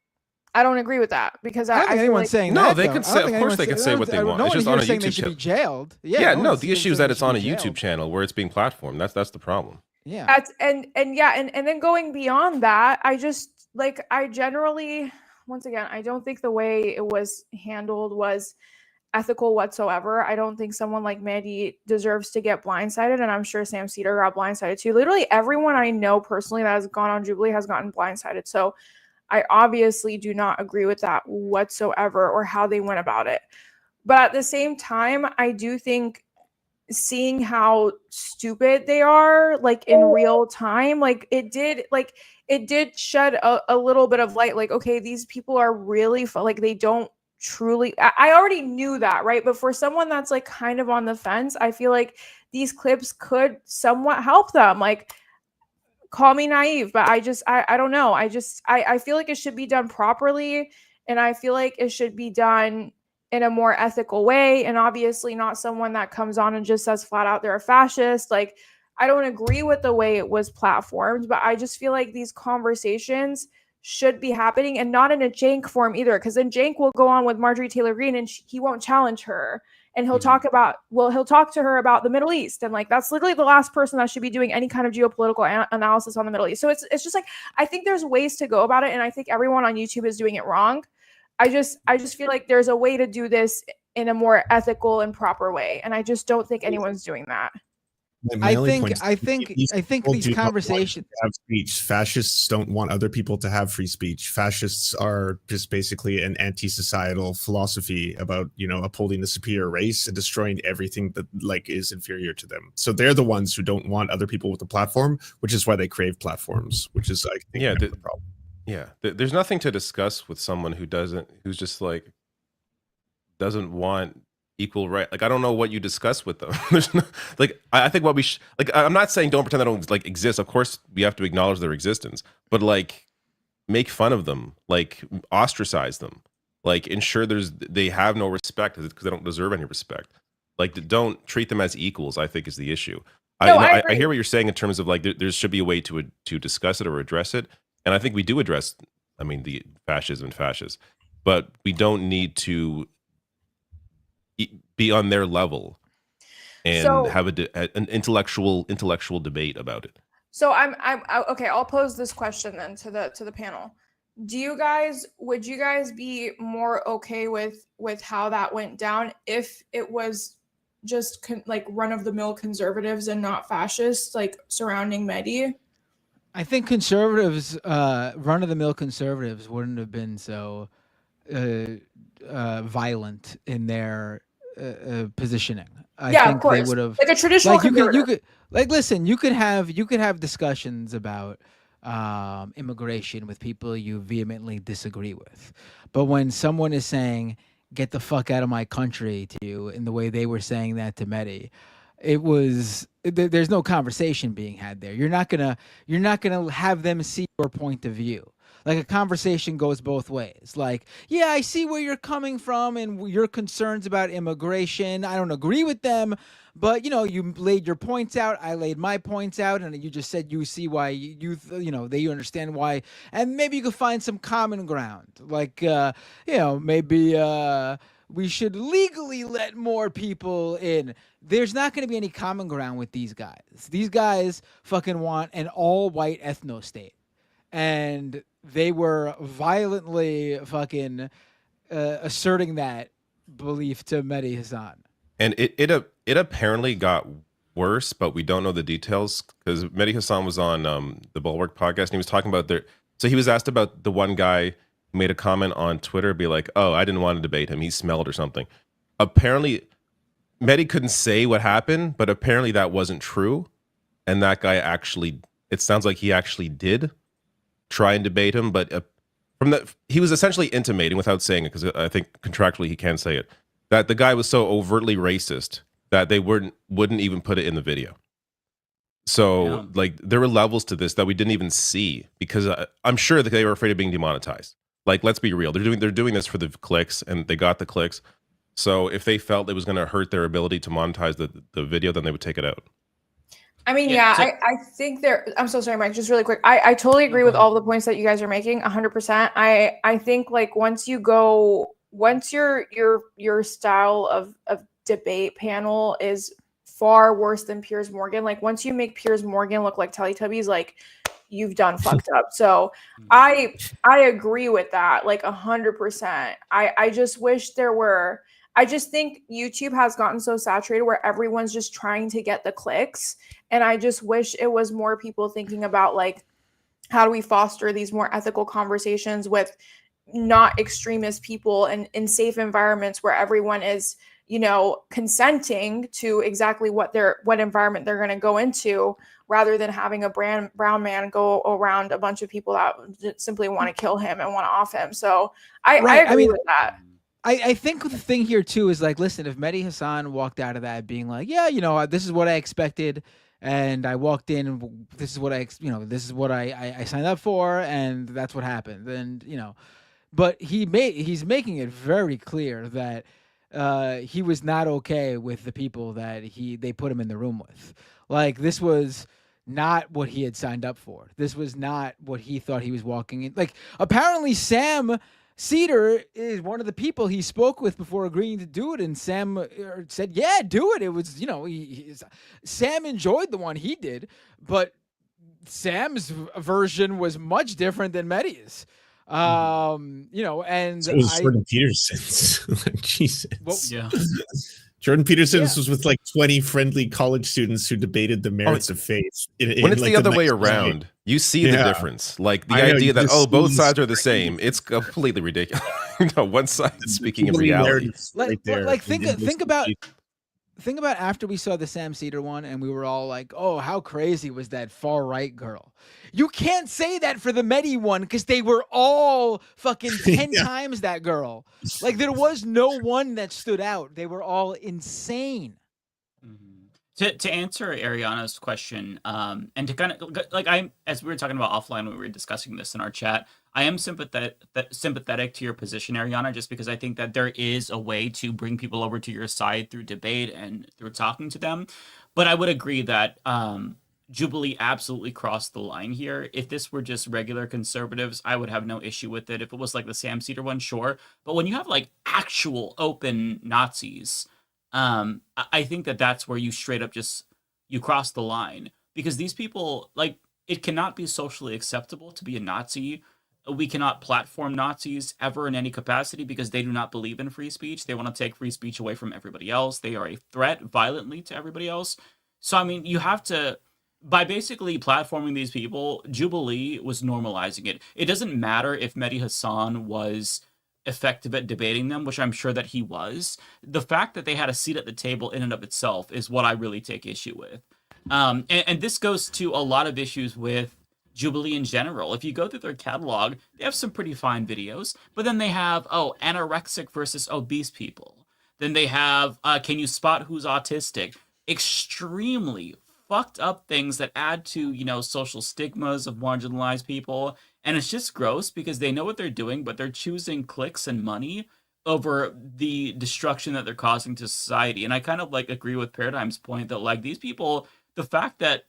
I don't agree with that because I don't I think feel anyone's like saying No, that. they though. can I say. don't Of think course, anyone's they can saying- say what they no want. one It's just here on a saying they YouTube should be channel. jailed. Yeah, no no. one's The here issue is saying that they it's on a should be YouTube jailed. channel where it's being platformed. That's the problem. Yeah. that's and yeah, and then going beyond that, I just like I generally, once again, I don't think the way it was handled was ethical whatsoever. I don't think someone like Mandy deserves to get blindsided, and I'm sure Sam Cedar got blindsided too. Literally everyone I know personally that has gone on Jubilee has gotten blindsided. So I obviously do not agree with that whatsoever or how they went about it. But at the same time, I do think seeing how stupid they are like in real time, like it did shed a little bit of light, like, okay, these people are really like they don't truly I already knew that, right? But for someone that's like kind of on the fence, I feel like these clips could somewhat help them. Like, call me naive, but I don't know. I feel like it should be done properly, and I feel like it should be done in a more ethical way, and obviously not someone that comes on and just says flat out they're a fascist. Like, I don't agree with the way it was platformed, but I just feel like these conversations should be happening, and not in a jank form either, because then Jank will go on with Marjorie Taylor Greene and he won't challenge her, and he'll talk to her about the Middle East, and like that's literally the last person that should be doing any kind of geopolitical analysis on the Middle East. So it's just like, I think there's ways to go about it, and I think everyone on YouTube is doing it wrong. I just feel like there's a way to do this in a more ethical and proper way, and I just don't think anyone's doing that. My only point is I think people these do not want conversations. to have speech. Fascists don't want other people to have free speech. Fascists are just basically an anti-societal philosophy about, upholding the superior race and destroying everything that like is inferior to them. So they're the ones who don't want other people with a platform, which is why they crave platforms, which is, I think, the problem. Yeah, there's nothing to discuss with someone who's just like doesn't want equal right. Like, I don't know what you discuss with them. There's no, like, I think what we like, I'm not saying don't pretend they don't like exist. Of course, we have to acknowledge their existence, but like, make fun of them, like ostracize them, like ensure they have no respect because they don't deserve any respect. Like, don't treat them as equals, I think, is the issue. I hear what you're saying in terms of like there should be a way to discuss it or address it, and I think we do address, the fascism and fascists, but we don't need to be on their level and have an intellectual debate about it. So I'm okay. I'll pose this question then to the panel. Would you guys be more okay with how that went down if it was just like run of the mill conservatives and not fascists, like surrounding Mehdi? I think conservatives, run of the mill conservatives, wouldn't have been so violent in their positioning. I think of course. They would have, like a traditional like you conservative. could like listen. You could have discussions about immigration with people you vehemently disagree with, but when someone is saying "get the fuck out of my country" to you in the way they were saying that to Mehdi, there's no conversation being had there. You're not gonna have them see your point of view. Like, a conversation goes both ways. Like, yeah, I see where you're coming from and your concerns about immigration. I don't agree with them, but you laid your points out. I laid my points out, and you just said you see why you understand why, and maybe you could find some common ground. Like, maybe we should legally let more people in. There's not going to be any common ground with these guys. These guys fucking want an all-white ethno-state. And they were violently fucking asserting that belief to Mehdi Hassan. And it apparently got worse, but we don't know the details because Mehdi Hassan was on the Bulwark podcast and he was talking about so he was asked about the one guy who made a comment on Twitter, be like, "Oh, I didn't want to debate him. He smelled or something." Apparently, Mehdi couldn't say what happened, but apparently that wasn't true. And that guy it sounds like he actually did try and debate him, but he was essentially intimating without saying it, because I think contractually he can say it, that the guy was so overtly racist that they wouldn't even put it in the video. So like there were levels to this that we didn't even see, because I'm sure that they were afraid of being demonetized. Like, let's be real, they're doing this for the clicks, and they got the clicks. So if they felt it was going to hurt their ability to monetize the video, then they would take it out. I mean, Yeah, so- I think I'm so sorry, Mike, just really quick. I totally agree with all the points that you guys are making 100%. I think like once your style of debate panel is far worse than Piers Morgan, like once you make Piers Morgan look like Teletubbies, like you've done fucked up. So I agree with that like 100%. I just wish there were. I just think YouTube has gotten so saturated where everyone's just trying to get the clicks. And I just wish it was more people thinking about like, how do we foster these more ethical conversations with not extremist people and in safe environments where everyone is, you know, consenting to exactly what environment they're going to go into, rather than having a brown man go around a bunch of people that simply want to kill him and want to off him. So I agree with that. I think the thing here too is like, listen, if Mehdi Hassan walked out of that being like, yeah, you know, this is what I expected, and I walked in, and this is what this is what I signed up for, and that's what happened, and you know, but he's making it very clear that he was not okay with the people that they put him in the room with. Like, this was not what he had signed up for. This was not what he thought he was walking in. Like, apparently Sam Cedar is one of the people he spoke with before agreeing to do it, and Sam said, "Yeah, do it." It was, you know, Sam enjoyed the one he did, but Sam's version was much different than Mehdi's. You know, and so was Jordan Peterson's. Jesus. Well, yeah. Jordan Peterson's was with like 20 friendly college students who debated the merits of faith. When it's like the other way around, you see the difference. Like the idea that, both sides are the same, it's completely ridiculous. No, one side is speaking in reality. Like think about after we saw the Sam Cedar one and we were all like, oh, how crazy was that far right girl? You can't say that for the Mehdi one because they were all fucking 10 times that girl. Like, there was no one that stood out. They were all insane. To answer Ariana's question, and to kind of like, as we were talking about offline when we were discussing this in our chat, I am sympathetic to your position, Ariana, just because I think that there is a way to bring people over to your side through debate and through talking to them. But I would agree that Jubilee absolutely crossed the line here. If this were just regular conservatives, I would have no issue with it. If it was like the Sam Cedar one, sure. But when you have like actual open Nazis, I think that that's where you straight up you cross the line, because these people, like, it cannot be socially acceptable to be a Nazi. We cannot platform Nazis ever in any capacity because they do not believe in free speech. They want to take free speech away from everybody else. They are a threat violently to everybody else. So, I mean, you have to, by basically platforming these people, Jubilee was normalizing it. It doesn't matter if Mehdi Hassan was effective at debating them, which I'm sure that he was. The fact that they had a seat at the table in and of itself is what I really take issue with. And this goes to a lot of issues with Jubilee in general. If you go through their catalog, they have some pretty fine videos, but then they have, anorexic versus obese people. Then they have, can you spot who's autistic? Extremely fucked up things that add to, you know, social stigmas of marginalized people. And it's just gross because they know what they're doing, but they're choosing clicks and money over the destruction that they're causing to society. And I kind of like agree with Paradigm's point that, like, these people, the fact that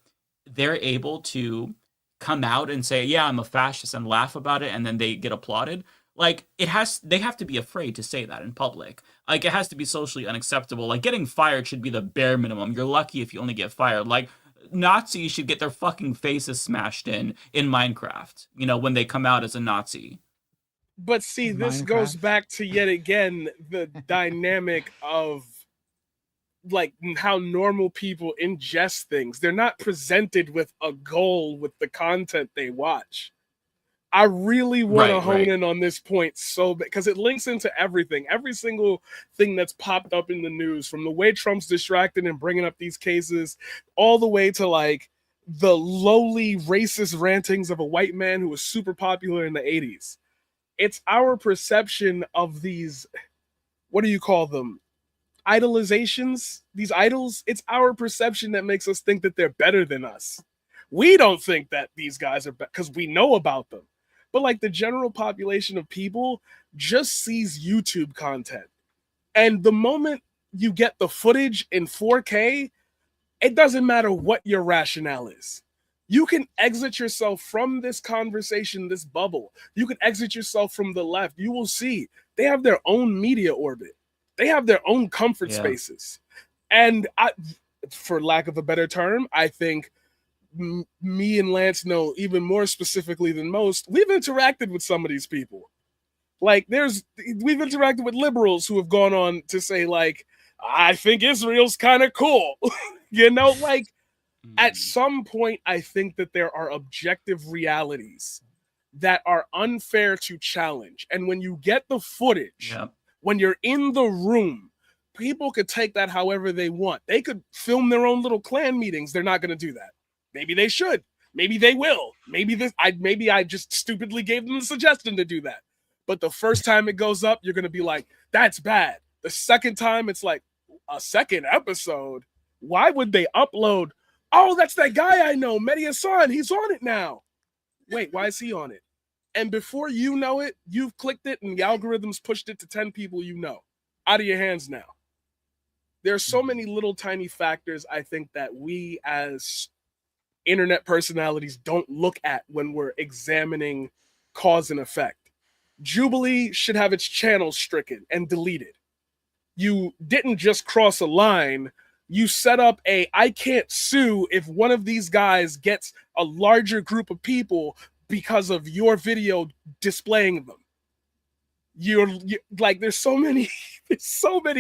they're able to come out and say, yeah, I'm a fascist, and laugh about it, and then they get applauded, like, they have to be afraid to say that in public. Like, it has to be socially unacceptable. Like, getting fired should be the bare minimum. You're lucky if you only get fired. Like, Nazis should get their fucking faces smashed in Minecraft, you know, when they come out as a Nazi. But see, this goes back to yet again the dynamic of like how normal people ingest things. They're not presented with a goal with the content they watch. I really want to hone in on this point because it links into everything. Every single thing that's popped up in the news, from the way Trump's distracted and bringing up these cases, all the way to like the lowly racist rantings of a white man who was super popular in the 80s. It's our perception of these, what do you call them? Idolizations, these idols. It's our perception that makes us think that they're better than us. We don't think that these guys are because we know about them. But like the general population of people just sees YouTube content. And the moment you get the footage in 4K, It doesn't matter what your rationale is. You can exit yourself from this conversation, this bubble. You can exit yourself from the left. You will see they have their own media orbit. They have their own comfort spaces. And for lack of a better term, I think me and Lance know even more specifically than most, we've interacted with some of these people. Like we've interacted with liberals who have gone on to say like, I think Israel's kind of cool. You know, like at some point, I think that there are objective realities that are unfair to challenge. And when you get the footage, when you're in the room, people could take that however they want. They could film their own little clan meetings. They're not going to do that. Maybe they should. Maybe they will. Maybe I just stupidly gave them the suggestion to do that. But the first time it goes up, you're going to be like, that's bad. The second time, it's like, a second episode? Why would they upload? Oh, that's that guy I know, Mehdi Hassan. He's on it now. Wait, why is he on it? And before you know it, you've clicked it and the algorithms pushed it to 10 people you know. Out of your hands now. There's so many little tiny factors I think that we as internet personalities don't look at when we're examining cause and effect. Jubilee should have its channels stricken and deleted. You didn't just cross a line. You set up I can't sue if one of these guys gets a larger group of people because of your video displaying them. You're like, there's so many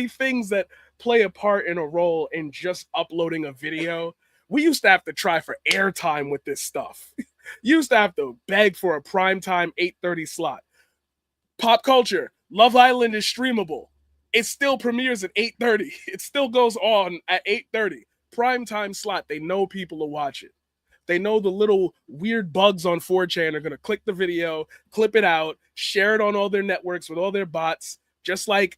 things that play a part in a role in just uploading a video. We used to have to try for airtime with this stuff. You used to have to beg for a primetime 8:30 slot. Pop culture, Love Island is streamable. It still premieres at 8:30. It still goes on at 8:30. Primetime slot. They know people will watch it. They know the little weird bugs on 4chan are going to click the video, clip it out, share it on all their networks with all their bots, just like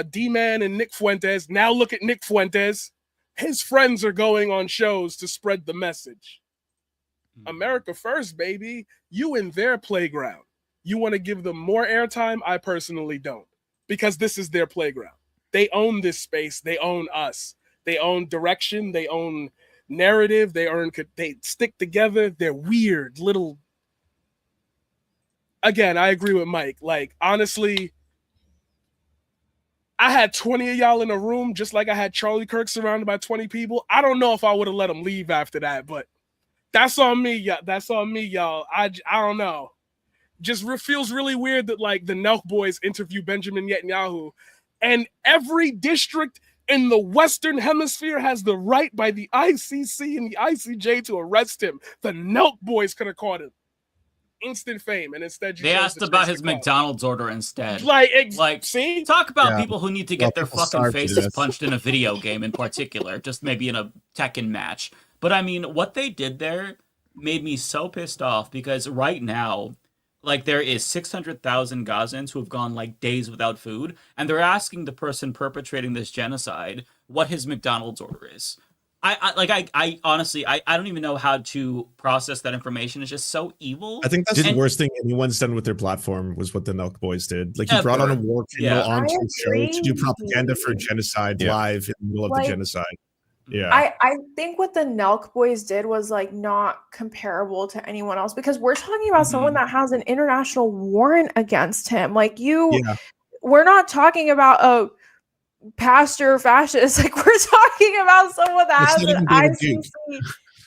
D-Man and Nick Fuentes. Now look at Nick Fuentes. His friends are going on shows to spread the message. America first, baby. You in their playground. You want to give them more airtime? I personally don't, because this is their playground. They own this space. They own us. They own direction. They own narrative. They stick together. They're weird little. Again, I agree with Mike. Like, honestly, I had 20 of y'all in a room, just like I had Charlie Kirk surrounded by 20 people. I don't know if I would have let him leave after that, but that's on me. That's on me, y'all. I don't know. Just feels really weird that like the Nelk boys interview Benjamin Netanyahu, and every district in the Western Hemisphere has the right by the ICC and the ICJ to arrest him. The Nelk boys could have caught him. Instant fame, and instead they asked about his McDonald's order instead. Like, see, talk about people who need to get their fucking faces punched in a video game in particular, just maybe in a Tekken match. But I mean, what they did there made me so pissed off, because right now, like, there is 600,000 Gazans who have gone like days without food, and they're asking the person perpetrating this genocide what his McDonald's order is. I honestly, I don't even know how to process that information. It's just so evil. I think that's the worst thing anyone's done with their platform was what the Nelk boys did. Like, he brought on a war criminal onto the show to do propaganda for genocide live in the middle of the genocide. Yeah, I think what the Nelk boys did was like not comparable to anyone else, because we're talking about someone that has an international warrant against him. Like, we're not talking about a pastor fascist. Like, we're talking about someone that has an ICC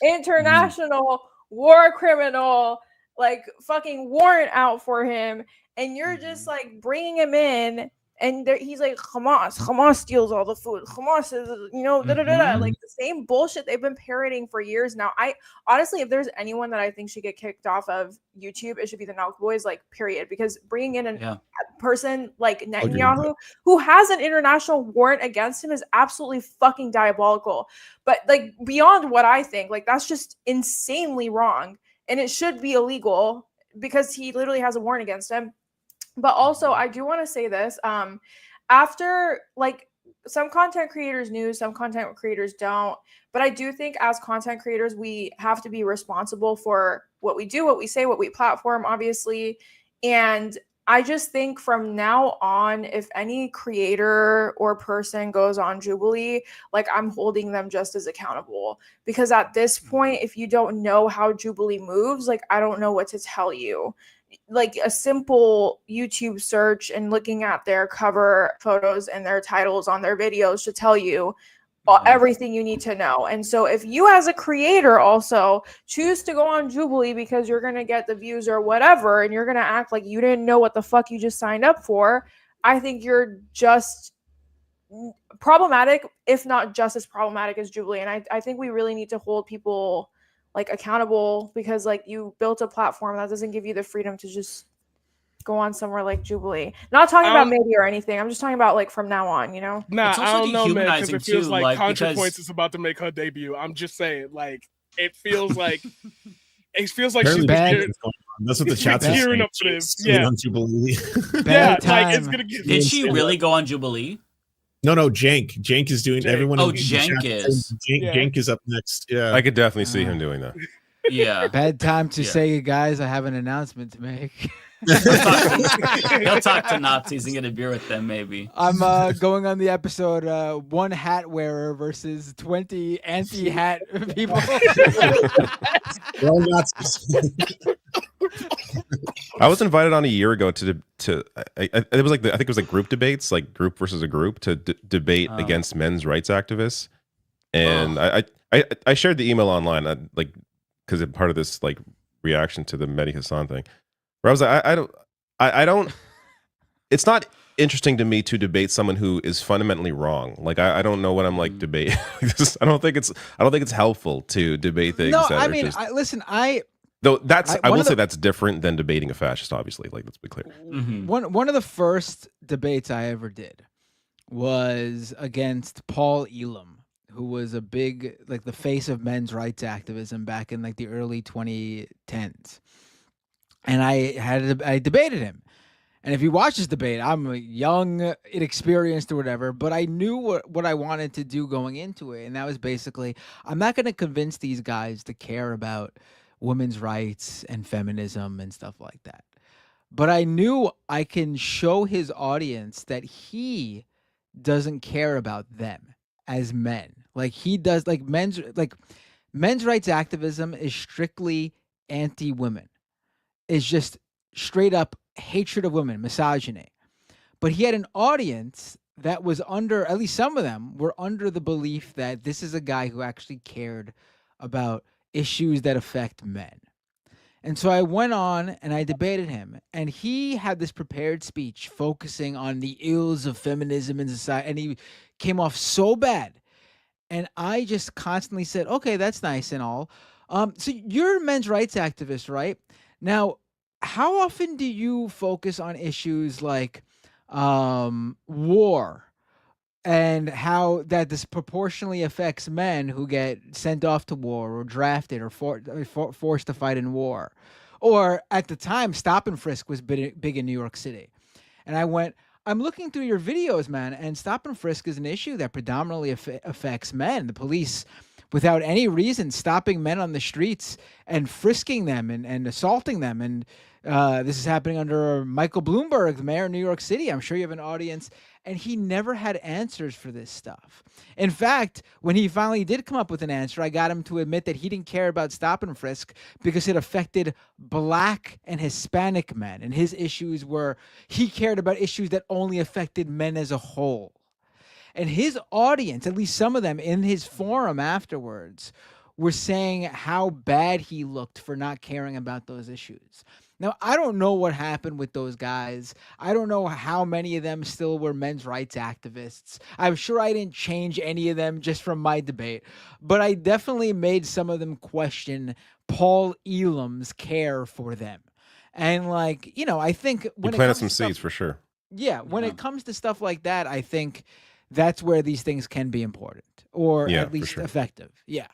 international war criminal, like, fucking warrant out for him, and you're just like bringing him in. And he's like, Hamas steals all the food. Hamas is, like the same bullshit they've been parroting for years now. I honestly, if there's anyone that I think should get kicked off of YouTube, it should be the Nelk boys, like, period. Because bringing in a person like Netanyahu, who has an international warrant against him, is absolutely fucking diabolical. But like, beyond what I think, like, that's just insanely wrong. And it should be illegal because he literally has a warrant against him. But also, I do want to say this, after, like, some content creators knew, some content creators don't, but I do think as content creators, we have to be responsible for what we do, what we say, what we platform, obviously. And I just think from now on, if any creator or person goes on Jubilee, like I'm holding them just as accountable. Because at this point, if you don't know how Jubilee moves, like I don't know what to tell you. Like a simple YouTube search and looking at their cover photos and their titles on their videos should tell you everything you need to know. And so if you as a creator also choose to go on Jubilee because you're going to get the views or whatever, and you're going to act like you didn't know what the fuck you just signed up for, I think you're just problematic, if not just as problematic as Jubilee. And I think we really need to hold people like accountable, because like you built a platform that doesn't give you the freedom to just go on somewhere like Jubilee. Not talking about maybe or anything. I'm just talking about like from now on, you know? Nah, I don't know, man, because it feels too, like ContraPoints because... is about to make her debut. I'm just saying, like, it feels like she's been bad. That's what the chat's gearing up for this. Yeah, on Jubilee. Yeah, like it's gonna get. Did she really go on Jubilee? No, Jank. Jank is doing everyone. Oh, Jank is. Jank is up next. Yeah, I could definitely see him doing that. Yeah. Bad time to say, guys, I have an announcement to make. He'll talk to Nazis and get a beer with them, maybe. I'm going on the episode one hat wearer versus 20 anti-hat people. I was invited on a year ago to it was like I think it was like group debates, like group versus a group, to debate against men's rights activists, and I shared the email online, like because it's part of this like reaction to the Mehdi Hassan thing, where I was like, I don't. It's not interesting to me to debate someone who is fundamentally wrong. Like I don't know what I'm like debating. I don't think it's helpful to debate things. No, that I are mean, just, though I will say that's different than debating a fascist. Obviously, like let's be clear. One of the first debates I ever did was against Paul Elam, who was a big, like, the face of men's rights activism back in like the early 2010s. And I debated him. And if you watch this debate, I'm young, inexperienced or whatever, but I knew what I wanted to do going into it. And that was basically, I'm not going to convince these guys to care about women's rights and feminism and stuff like that. But I knew I can show his audience that he doesn't care about them as men. Like he does, like men's rights activism is strictly anti-women. It's just straight up hatred of women, misogyny. But he had an audience that was under, at least some of them were under the belief that this is a guy who actually cared about issues that affect men. And so I went on and I debated him, and he had this prepared speech focusing on the ills of feminism in society, and he came off so bad. And I just constantly said, okay, that's nice and all. So you're a men's rights activist, right? Now, how often do you focus on issues like war and how that disproportionately affects men who get sent off to war or drafted or forced to fight in war? Or at the time, stop and frisk was big in New York City. And I went, I'm looking through your videos, man, and stop and frisk is an issue that predominantly affects men. The police, without any reason, stopping men on the streets and frisking them and assaulting them. And this is happening under Michael Bloomberg, the mayor of New York City. I'm sure you have an audience. And he never had answers for this stuff. In fact, when he finally did come up with an answer, I got him to admit that he didn't care about stop and frisk because it affected Black and Hispanic men. And his issues were, he cared about issues that only affected men as a whole. And his audience, at least some of them in his forum afterwards, were saying how bad he looked for not caring about those issues. Now, I don't know what happened with those guys. I don't know how many of them still were men's rights activists. I'm sure I didn't change any of them just from my debate, but I definitely made some of them question Paul Elam's care for them. And like, you know, I think when you planted some seeds for sure. Yeah, when it comes to stuff like that, I think that's where these things can be important, or at least effective. Yeah.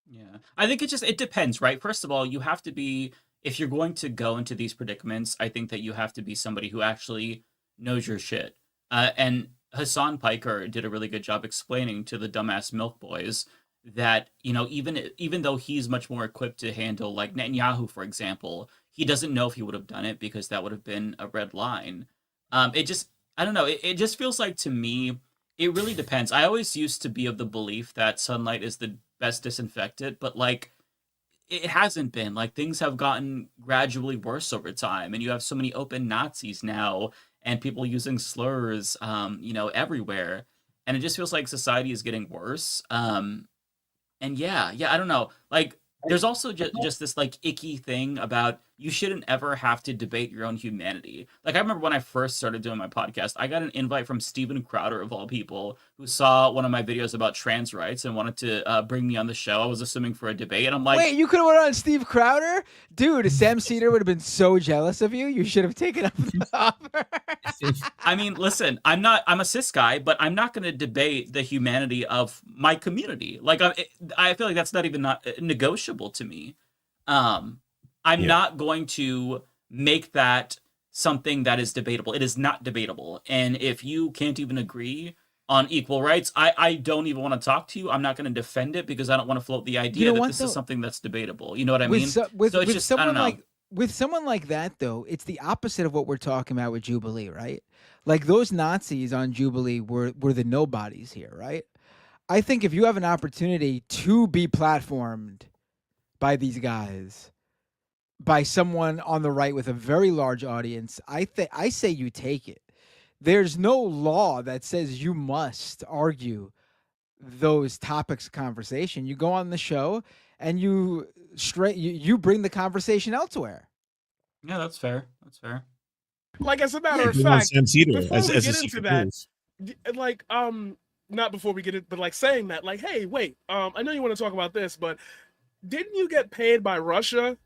Yeah. I think it depends, right? First of all, you have to be, if you're going to go into these predicaments, I think that you have to be somebody who actually knows your shit. And Hassan Piker did a really good job explaining to the dumbass milk boys that, you know, even though he's much more equipped to handle like Netanyahu, for example, he doesn't know if he would have done it because that would have been a red line. It just, I don't know. It just feels like to me, it really depends. I always used to be of the belief that sunlight is the best disinfectant, but like it hasn't been. Like things have gotten gradually worse over time, and you have so many open Nazis now, and people using slurs, you know, everywhere, and it just feels like society is getting worse. And yeah, I don't know. Like, there's also just this like icky thing about you shouldn't ever have to debate your own humanity. Like, I remember when I first started doing my podcast, I got an invite from Steven Crowder, of all people, who saw one of my videos about trans rights and wanted to bring me on the show. I was assuming for a debate, and I'm like, wait, you could have went on Steve Crowder? Dude, Sam Cedar would have been so jealous of you. You should have taken up the offer. I mean, listen, I'm a cis guy, but I'm not going to debate the humanity of my community. Like, I feel like that's not even negotiable to me. I'm not going to make that something that is debatable. It is not debatable. And if you can't even agree on equal rights, I don't even want to talk to you. I'm not going to defend it because I don't want to float the idea that this is something that's debatable. You know what I mean? So it's just, I don't know. With someone like that, though, it's the opposite of what we're talking about with Jubilee, right? Like, those Nazis on Jubilee were the nobodies here, right? I think if you have an opportunity to be platformed by these guys, by someone on the right with a very large audience, I say you take it. There's no law that says you must argue those topics of conversation. You go on the show and you bring the conversation elsewhere. Yeah, that's fair. That's fair. Like, as a matter of fact, before we get into that, like, not before we get it, but like saying that, like, hey, wait, I know you want to talk about this, but didn't you get paid by Russia?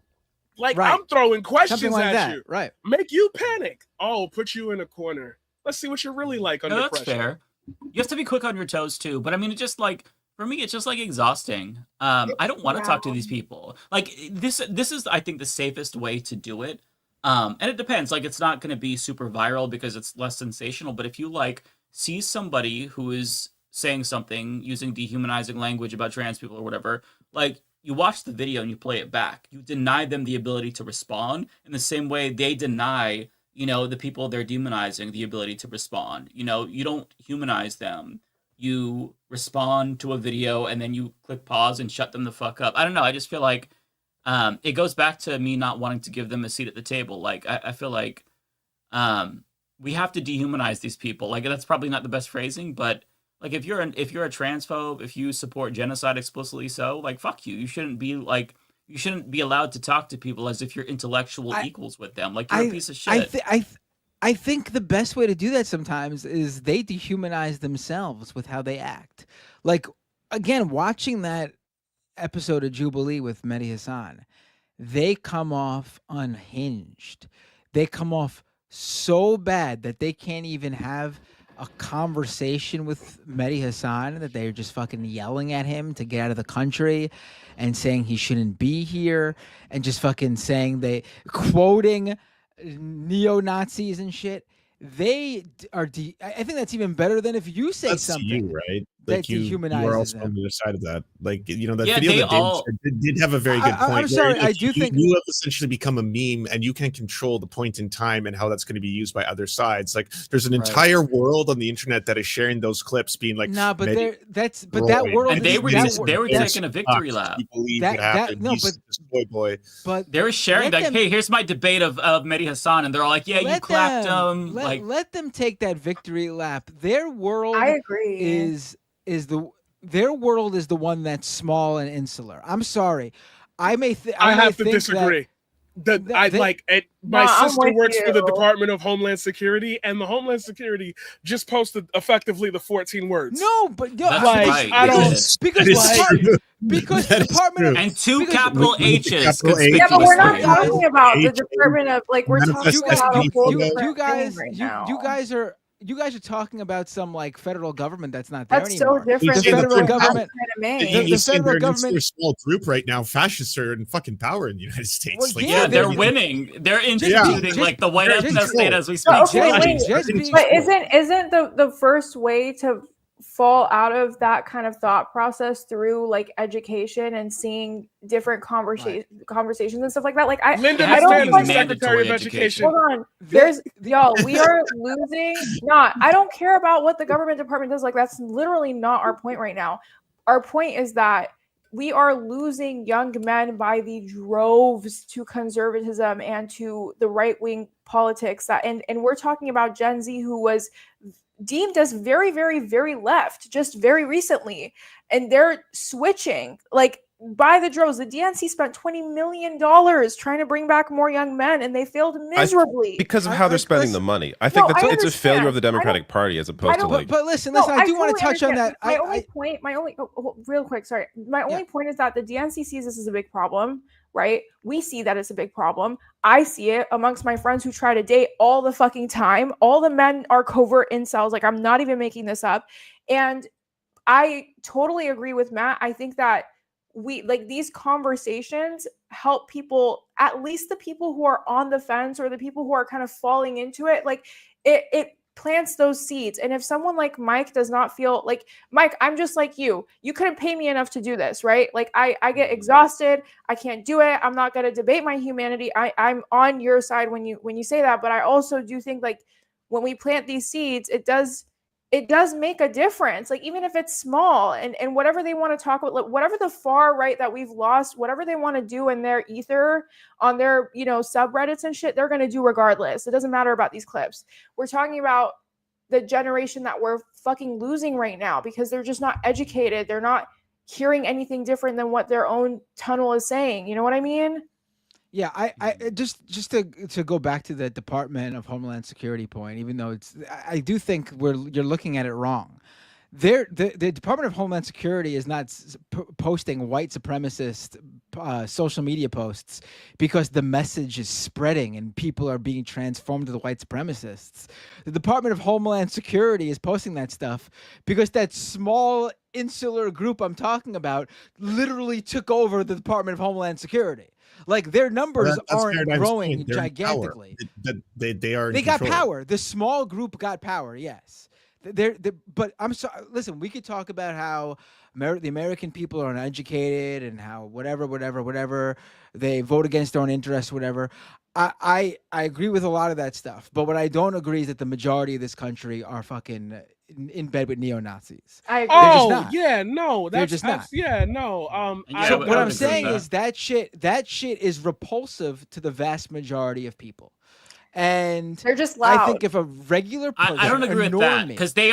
Like, right. I'm throwing questions like at that. you. Right. Make you panic. Oh, put you in a corner. Let's see what you're really like under that's pressure. Fair. You have to be quick on your toes too. But I mean, it just like, for me, it's just like exhausting. I don't want to talk to these people. Like, this is, I think, the safest way to do it. And it depends. Like, it's not going to be super viral because it's less sensational. But if you like see somebody who is saying something using dehumanizing language about trans people or whatever, like, you watch the video and you play it back. You deny them the ability to respond in the same way they deny, you know, the people they're demonizing the ability to respond. You know, you don't humanize them. You respond to a video and then you click pause and shut them the fuck up. I don't know. I just feel like it goes back to me not wanting to give them a seat at the table. Like, I feel like we have to dehumanize these people. Like, that's probably not the best phrasing, but like, if you're a transphobe, if you support genocide explicitly, so like, fuck you. You shouldn't be allowed to talk to people as if you're intellectual equals with them. Like, you're a piece of shit. I think the best way to do that sometimes is they dehumanize themselves with how they act. Like, again, watching that episode of Jubilee with Mehdi Hassan, they come off unhinged. They come off so bad that they can't even have a conversation with Mehdi Hassan, that they're just fucking yelling at him to get out of the country and saying he shouldn't be here, and just fucking saying quoting neo-Nazis and shit. They are I think that's even better than if you say that's something. You, right? Like, you are also on the other side of that. Like, you know, that video that did have a very good point. I'm sorry, like, I do think you have essentially become a meme, and you can control the point in time and how that's going to be used by other sides. Like, there's an entire world on the internet that is sharing those clips, being like, nah, but that world, and they were taking a victory lap. But they were sharing that. Hey, here's my debate of Mehdi Hassan, and they're all like, yeah, you clapped them. Let them take that victory lap. Their world, I agree, their world is the one that's small and insular. I'm sorry, I have to disagree. My sister works for the Department of Homeland Security, and the Homeland Security just posted effectively the 14 words. No, but that's right. I don't because the Department of, and two capital H's. Yeah, but we're not talking about the Department of, like, we're talking about a whole you guys are talking about some like federal government that's not there that's anymore. So different. The federal government, the federal government, a small group right now. Fascists are in fucking power in the United States. Well, like, yeah, they're winning. They're instituting like the white ethno state as we speak. Okay, wait, but isn't the first way to fall out of that kind of thought process through like education and seeing different conversations and stuff like that. Like Linda has I don't to be McMahon is the like, Secretary of mandatory Education. hold on. There's y'all, we are losing. Not, I don't care about what the government department does. Like, that's literally not our point right now. Our point is that we are losing young men by the droves to conservatism and to the right-wing politics. That and we're talking about Gen Z, who was deemed as very, very, very left just very recently, and they're switching like by the droves. The DNC spent $20 million trying to bring back more young men, and they failed miserably because of how they're spending the money. I think it's a failure of the Democratic Party as opposed to like. But listen, I do want to touch on that. My only point, real quick, sorry. My only point is that the DNC sees this as a big problem, right? We see that it's a big problem. I see it amongst my friends who try to date all the fucking time. All the men are covert incels. Like, I'm not even making this up. And I totally agree with Matt. I think that we like these conversations help people, at least the people who are on the fence or the people who are kind of falling into it. Like it plants those seeds. And if someone like Mike does not feel like, Mike, I'm just like you couldn't pay me enough to do this, right? Like I get exhausted. I can't do it. I'm not going to debate my humanity. I'm on your side when you say that. But I also do think like when we plant these seeds, it does make a difference. Like, even if it's small, and whatever they want to talk about, like, whatever the far right that we've lost, whatever they want to do in their ether on their, subreddits and shit, they're going to do regardless. It doesn't matter about these clips. We're talking about the generation that we're fucking losing right now because they're just not educated. They're not hearing anything different than what their own tunnel is saying. You know what I mean? Yeah, I just to go back to the Department of Homeland Security point, even though I do think you're looking at it wrong. The Department of Homeland Security is not posting white supremacist social media posts because the message is spreading and people are being transformed to the white supremacists. The Department of Homeland Security is posting that stuff because that small insular group I'm talking about literally took over the Department of Homeland Security. Like, their numbers aren't growing gigantically. They got power. The small group got power. Yes. But I'm sorry. Listen, we could talk about how the American people are uneducated and how whatever they vote against their own interests, whatever. I agree with a lot of that stuff. But what I don't agree is that the majority of this country are fucking in bed with neo-Nazis. I agree. Oh yeah, no, they're just not. Yeah, no. Yeah, what I'm saying is that shit is repulsive to the vast majority of people. And they're just loud. I think if a regular person, I don't agree with that because they're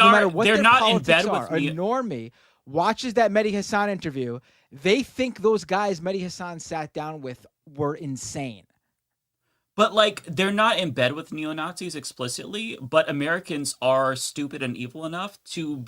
not in bed with me. A normie watches that Mehdi Hassan interview, they think those guys Mehdi Hassan sat down with were insane. But, like, they're not in bed with neo-Nazis explicitly, but Americans are stupid and evil enough to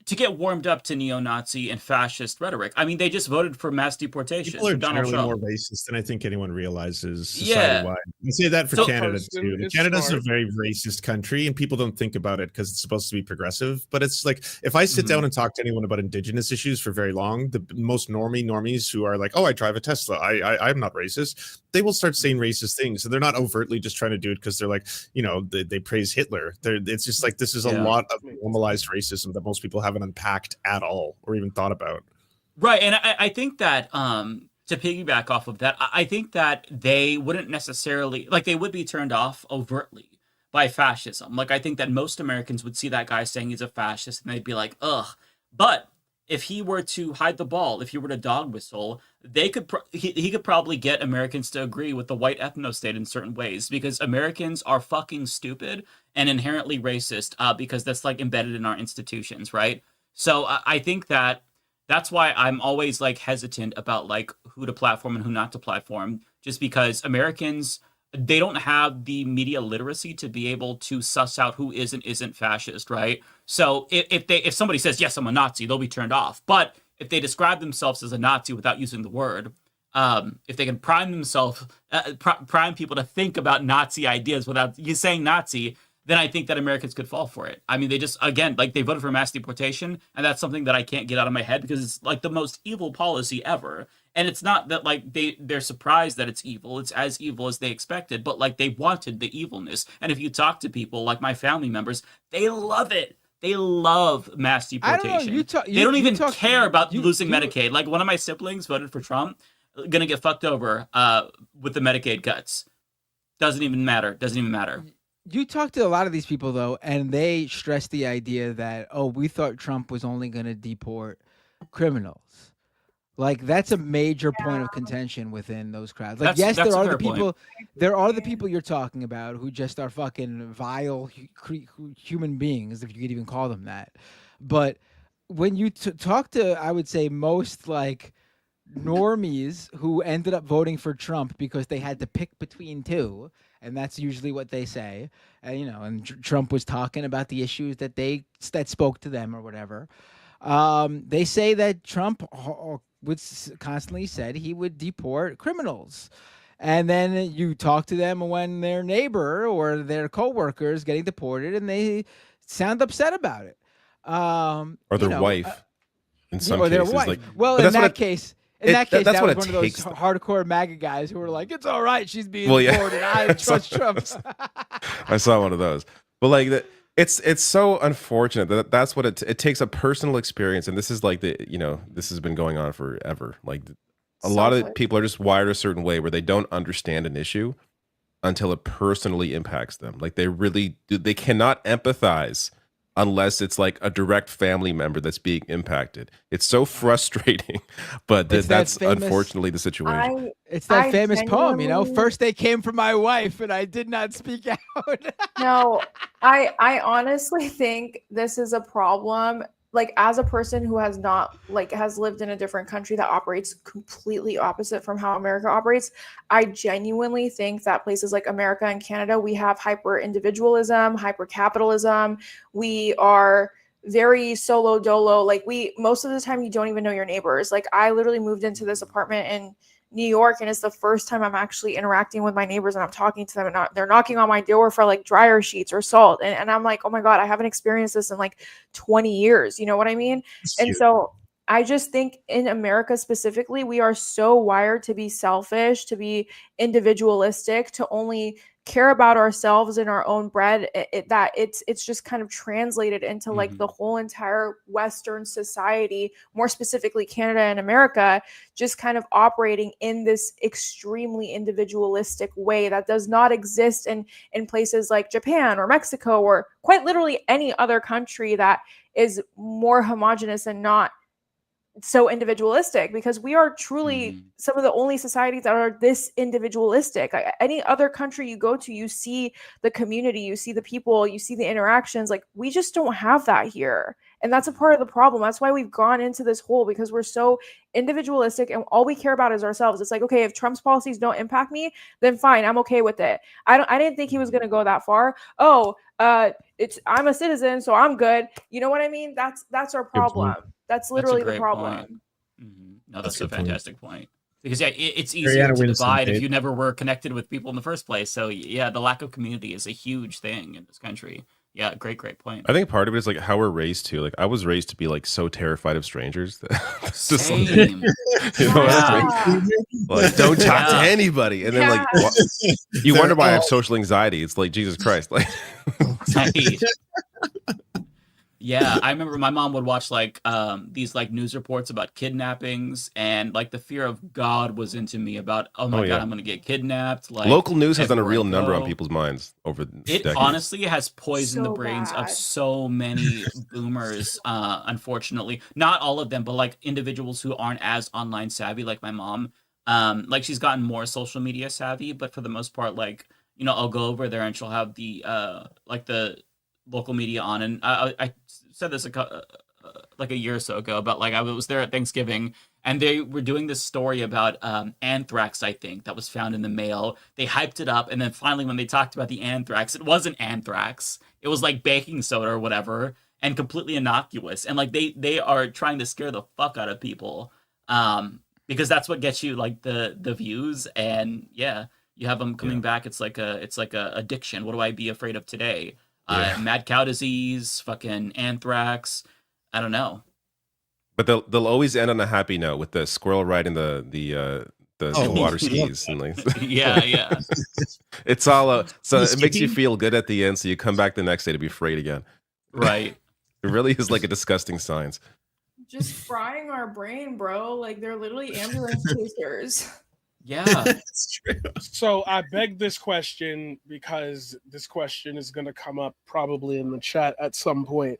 get warmed up to neo-Nazi and fascist rhetoric. I mean, they just voted for mass deportation. People are Donald generally Trump. more racist than I think anyone realizes Yeah. society-wide. You say that for Canada, too. It's Canada's smart. a very racist country, and people don't think about it because it's supposed to be progressive. But it's like, if I sit down and talk to anyone about Indigenous issues for very long, the most normies who are like, oh, I drive a Tesla, I'm not racist, they will start saying racist things. And they're not overtly just trying to do it because they're like, they praise Hitler. It's just like, this is a lot of normalized racism that most people haven't unpacked at all or even thought about. Right, and I think that to piggyback off of that, I think that they wouldn't necessarily, like, they would be turned off overtly by fascism. Like, I think that most Americans would see that guy saying he's a fascist and they'd be like, ugh. But if he were to hide the ball, if he were to dog whistle, he could probably get Americans to agree with the white ethno-state in certain ways, because Americans are fucking stupid and inherently racist because that's, like, embedded in our institutions, right? So I think that's why I'm always, like, hesitant about, like, who to platform and who not to platform, just because Americans, they don't have the media literacy to be able to suss out who is and isn't fascist, right? So if somebody says, yes, I'm a Nazi, they'll be turned off. But if they describe themselves as a Nazi without using the word, if they can prime people to think about Nazi ideas without you saying Nazi, then I think that Americans could fall for it. I mean, they just, again, like, they voted for mass deportation, and that's something that I can't get out of my head because it's, like, the most evil policy ever. And it's not that, like, they're surprised that it's evil. It's as evil as they expected, but, like, they wanted the evilness. And if you talk to people, like my family members, they love it. They love mass I don't know. deportation. They don't even care about losing Medicaid. Like one of my siblings voted for Trump, gonna get fucked over with the Medicaid cuts. Doesn't even matter. You talk to a lot of these people though, and they stress the idea that, oh, we thought Trump was only going to deport criminals. Like that's a major point of contention within those crowds. Like, yes, there are the people, there are the people you're talking about who just are fucking vile human beings, if you could even call them that. But when you talk to, I would say, most like normies who ended up voting for Trump because they had to pick between two, and that's usually what they say. And you know, and Trump was talking about the issues that spoke to them or whatever. They say that Trump would constantly said he would deport criminals. And then you talk to them when their neighbor or their coworker is getting deported and they sound upset about it. Or their wife in some or cases. Their wife. Like, well, in that case, that was one of those takes, hardcore MAGA guys who were like, it's all right, she's being deported. I trust Trump. I saw one of those. But like it's so unfortunate that's what it takes, a personal experience. And this is like this has been going on forever. Like a lot of people are just wired a certain way where they don't understand an issue until it personally impacts them. Like they cannot empathize unless it's like a direct family member that's being impacted. It's so frustrating, but that's unfortunately the situation. It's that famous poem, you know, first they came for my wife and I did not speak out. No, I honestly think this is a problem. Like as a person who has lived in a different country that operates completely opposite from how America operates, I genuinely think that places like America and Canada, we have hyper individualism, hyper capitalism. We are very solo dolo. Like most of the time you don't even know your neighbors. Like I literally moved into this apartment in New York and it's the first time I'm actually interacting with my neighbors and I'm talking to them and they're knocking on my door for like dryer sheets or salt. And I'm like, oh my God, I haven't experienced this in like 20 years. You know what I mean? And so I just think in America specifically, we are so wired to be selfish, to be individualistic, to only care about ourselves and our own bread, that it's just kind of translated into like the whole entire Western society, more specifically Canada and America, just kind of operating in this extremely individualistic way that does not exist in places like Japan or Mexico or quite literally any other country that is more homogenous and not so individualistic, because we are truly some of the only societies that are this individualistic. Any other country you go to, you see the community, you see the people, you see the interactions. Like we just don't have that here. And that's a part of the problem. That's why we've gone into this hole, because we're so individualistic and all we care about is ourselves. It's like, okay, if Trump's policies don't impact me, then fine, I'm okay with it. I didn't think he was going to go that far. I'm a citizen, so I'm good. You know what I mean? That's our problem. That's literally the problem. No, that's a fantastic point. Because it's easier to divide if you never were connected with people in the first place. So yeah, the lack of community is a huge thing in this country. Yeah, great point. I think part of it is like how we're raised too. Like I was raised to be like so terrified of strangers. Same. Like don't talk to anybody, and then like you wonder why I have social anxiety. It's like Jesus Christ, like. Yeah, I remember my mom would watch like these like news reports about kidnappings, and like the fear of God was into me about, oh my God, I'm gonna get kidnapped. Like local news has done a real number on people's minds over it. Decades. Honestly has poisoned the brains of so many boomers. Unfortunately, not all of them, but like individuals who aren't as online savvy, like my mom. Like she's gotten more social media savvy, but for the most part, like you know, I'll go over there and she'll have the like the local media on, and I said this like a year or so ago about like I was there at Thanksgiving and they were doing this story about anthrax, I think, that was found in the mail. They hyped it up, and then finally when they talked about the anthrax, it wasn't anthrax, it was like baking soda or whatever, and completely innocuous. And like they are trying to scare the fuck out of people because that's what gets you like the views. And yeah, you have them coming back. It's like a addiction. What do I be afraid of today? Mad cow disease, fucking anthrax. I don't know. But they'll always end on a happy note with the squirrel riding the water skis and like yeah. It's all so it makes you feel good at the end, so you come back the next day to be afraid again. Right. It really is like a disgusting science. Just frying our brain, bro. Like they're literally ambulance chasers. Yeah. That's true. So I beg this question because this question is going to come up probably in the chat at some point.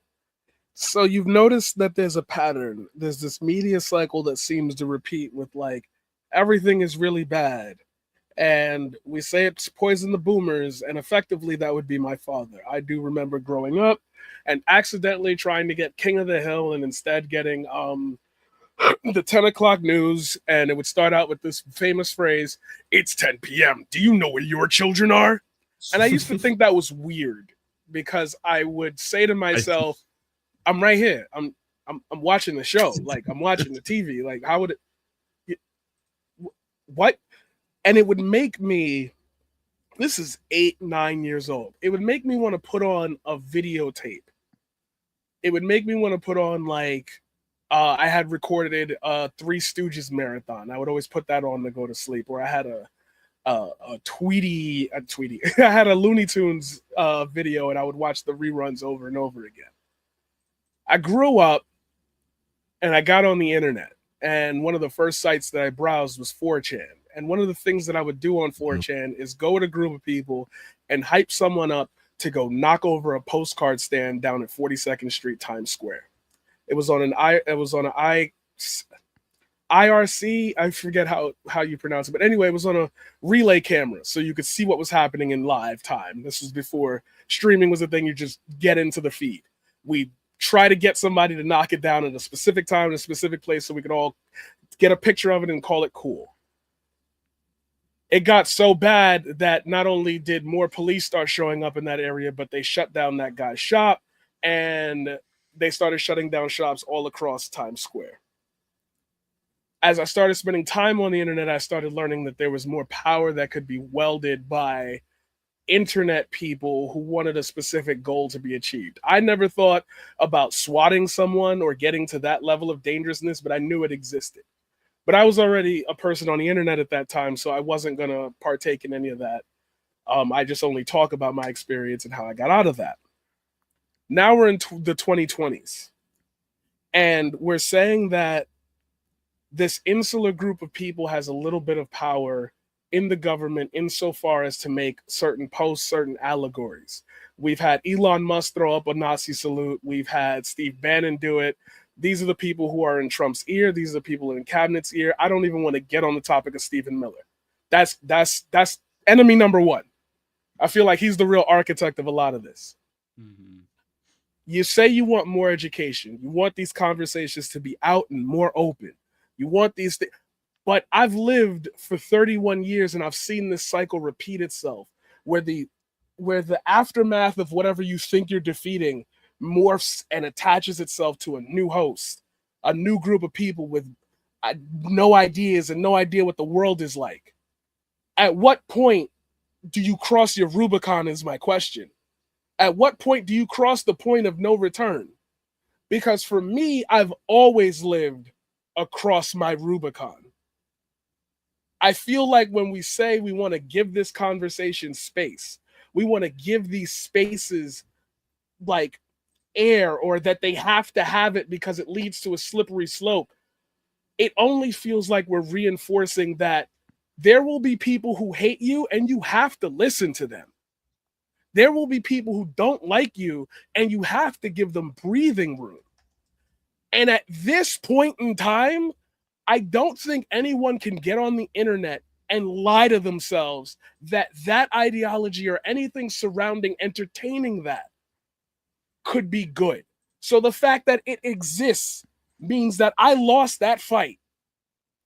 So you've noticed that there's a pattern. There's this media cycle that seems to repeat with like, everything is really bad. And we say it's poison the boomers, and effectively that would be my father. I do remember growing up and accidentally trying to get King of the Hill and instead getting the 10 o'clock news, and it would start out with this famous phrase, "It's 10 p.m. Do you know where your children are?" And I used to think that was weird because I would say to myself, I'm right here. I'm watching the show. Like, I'm watching the TV. Like, how would it what? And it would make me, this is 8, 9 years old. It would make me want to put on a videotape. It would make me want to put on like, I had recorded a Three Stooges marathon. I would always put that on to go to sleep. Or I had a Tweety. I had a Looney Tunes video, and I would watch the reruns over and over again. I grew up, and I got on the internet, and one of the first sites that I browsed was 4chan. And one of the things that I would do on 4chan is go with a group of people and hype someone up to go knock over a postcard stand down at 42nd Street, Times Square. It was on an IRC. I forget how you pronounce it, but anyway, it was on a relay camera, so you could see what was happening in live time. This was before streaming was a thing. You just get into the feed. We try to get somebody to knock it down at a specific time in a specific place, so we could all get a picture of it and call it cool. It got so bad that not only did more police start showing up in that area, but they shut down that guy's shop, and they started shutting down shops all across Times Square. As I started spending time on the internet, I started learning that there was more power that could be welded by internet people who wanted a specific goal to be achieved. I never thought about swatting someone or getting to that level of dangerousness, but I knew it existed. But I was already a person on the internet at that time, so I wasn't going to partake in any of that. I just only talk about my experience and how I got out of that. Now we're in the 2020s, and we're saying that this insular group of people has a little bit of power in the government insofar as to make certain posts, certain allegories. We've had Elon Musk throw up a Nazi salute. We've had Steve Bannon do it. These are the people who are in Trump's ear. These are the people in cabinet's ear. I don't even want to get on the topic of Stephen Miller. That's enemy number one. I feel like he's the real architect of a lot of this. Mm-hmm. You say you want more education. You want these conversations to be out and more open. You want these things. But I've lived for 31 years and I've seen this cycle repeat itself where the aftermath of whatever you think you're defeating morphs and attaches itself to a new host, a new group of people with no ideas and no idea what the world is like. At what point do you cross your Rubicon is my question. At what point do you cross the point of no return? Because for me, I've always lived across my Rubicon. I feel like when we say we want to give this conversation space, we want to give these spaces like air, or that they have to have it because it leads to a slippery slope. It only feels like we're reinforcing that there will be people who hate you and you have to listen to them. There will be people who don't like you and you have to give them breathing room. And at this point in time, I don't think anyone can get on the internet and lie to themselves that that ideology or anything surrounding entertaining that could be good. So the fact that it exists means that I lost that fight.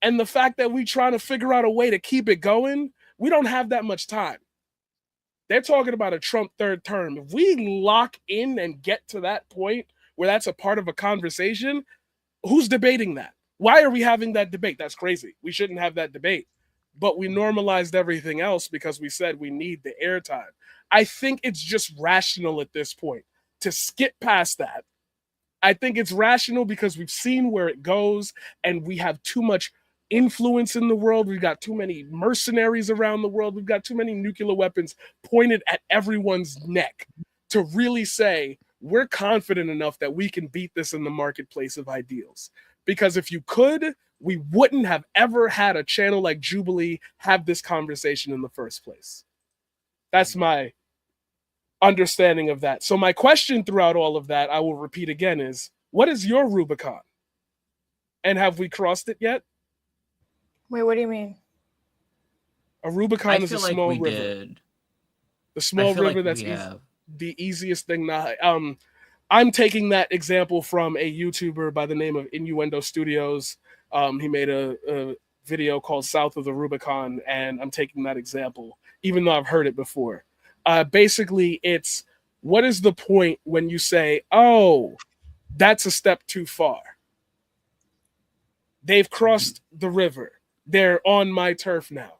And the fact that we trying to figure out a way to keep it going, we don't have that much time. They're talking about a Trump third term. If we lock in and get to that point where that's a part of a conversation, who's debating that? Why are we having that debate? That's crazy. We shouldn't have that debate. But we normalized everything else because we said we need the airtime. I think it's just rational at this point to skip past that. I think it's rational because we've seen where it goes and we have too much influence in the world. We've got too many mercenaries around the world. We've got too many nuclear weapons pointed at everyone's neck to really say we're confident enough that we can beat this in the marketplace of ideals. Because if you could, we wouldn't have ever had a channel like Jubilee have this conversation in the first place. That's my understanding of that. So my question throughout all of that, I will repeat again, is what is your Rubicon? And have we crossed it yet? Wait, what do you mean? A Rubicon is a small river. Did. The small river that's the easiest thing now. I'm taking that example from a YouTuber by the name of Innuendo Studios. He made a video called South of the Rubicon, and I'm taking that example, even though I've heard it before. Basically, it's what is the point when you say, oh, that's a step too far? They've crossed the river. They're on my turf now.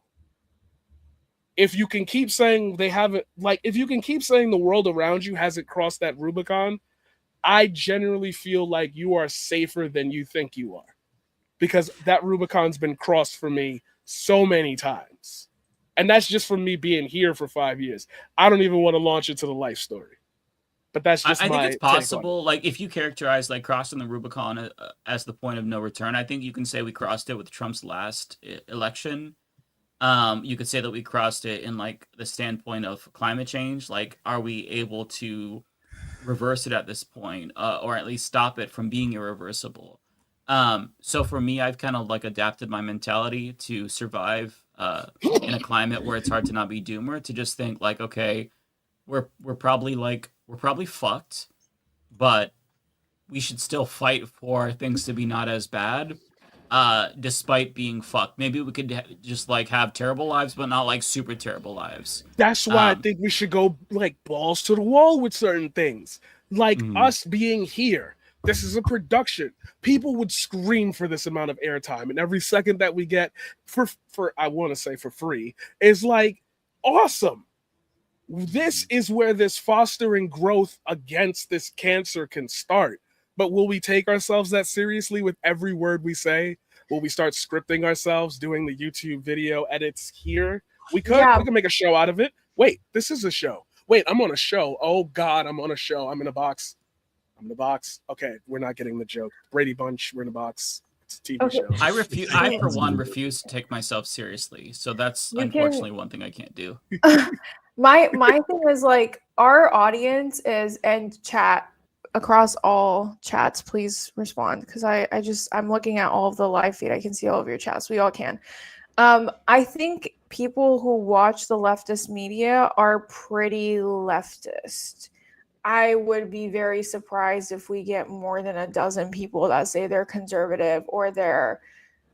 If you can keep saying they haven't, like, if you can keep saying the world around you hasn't crossed that Rubicon, I generally feel like you are safer than you think you are, because that Rubicon's been crossed for me so many times. And that's just from me being here for 5 years. I don't even want to launch into the life story, but that's just I my think it's possible. Like, if you characterize like crossing the Rubicon as the point of no return, I think you can say we crossed it with Trump's last election. You could say that we crossed it in like the standpoint of climate change. Like, are we able to reverse it at this point, or at least stop it from being irreversible? So for me, I've kind of like adapted my mentality to survive in a climate where it's hard to not be doomer, to just think like, okay, we're probably fucked, but we should still fight for things to be not as bad. Despite being fucked, maybe we could just like have terrible lives, but not like super terrible lives. That's why I think we should go like balls to the wall with certain things, like us being here. This is a production. People would scream for this amount of airtime, and every second that we get for I want to say for free is like awesome. This is where this fostering growth against this cancer can start. But will we take ourselves that seriously with every word we say? Will we start scripting ourselves, doing the YouTube video edits here? We could. Yeah. We could make a show out of it. Wait, this is a show. Wait, I'm on a show. Oh, God, I'm on a show. I'm in a box. I'm in the box. Okay, we're not getting the joke. Brady Bunch, we're in a box. It's a TV show. I, for one, refuse to take myself seriously. So that's unfortunately one thing I can't do. My thing is like our audience is, and chat, across all chats, please respond, because I'm looking at all of the live feed. I can see all of your chats. We all can. I think people who watch the leftist media are pretty leftist. I would be very surprised if we get more than a dozen people that say they're conservative or they're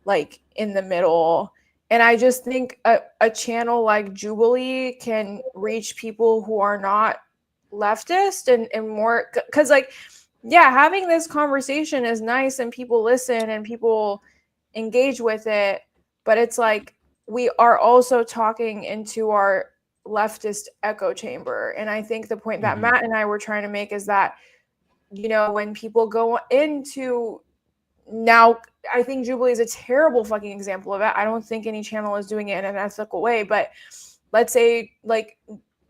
like in the middle. And I just think a channel like Jubilee can reach people who are not leftist and more, because like, yeah, having this conversation is nice and people listen and people engage with it, but it's like we are also talking into our leftist echo chamber. And I think the point that Matt and I were trying to make is that, you know, when people go into now, I think Jubilee is a terrible fucking example of it. I don't think any channel is doing it in an ethical way, but let's say like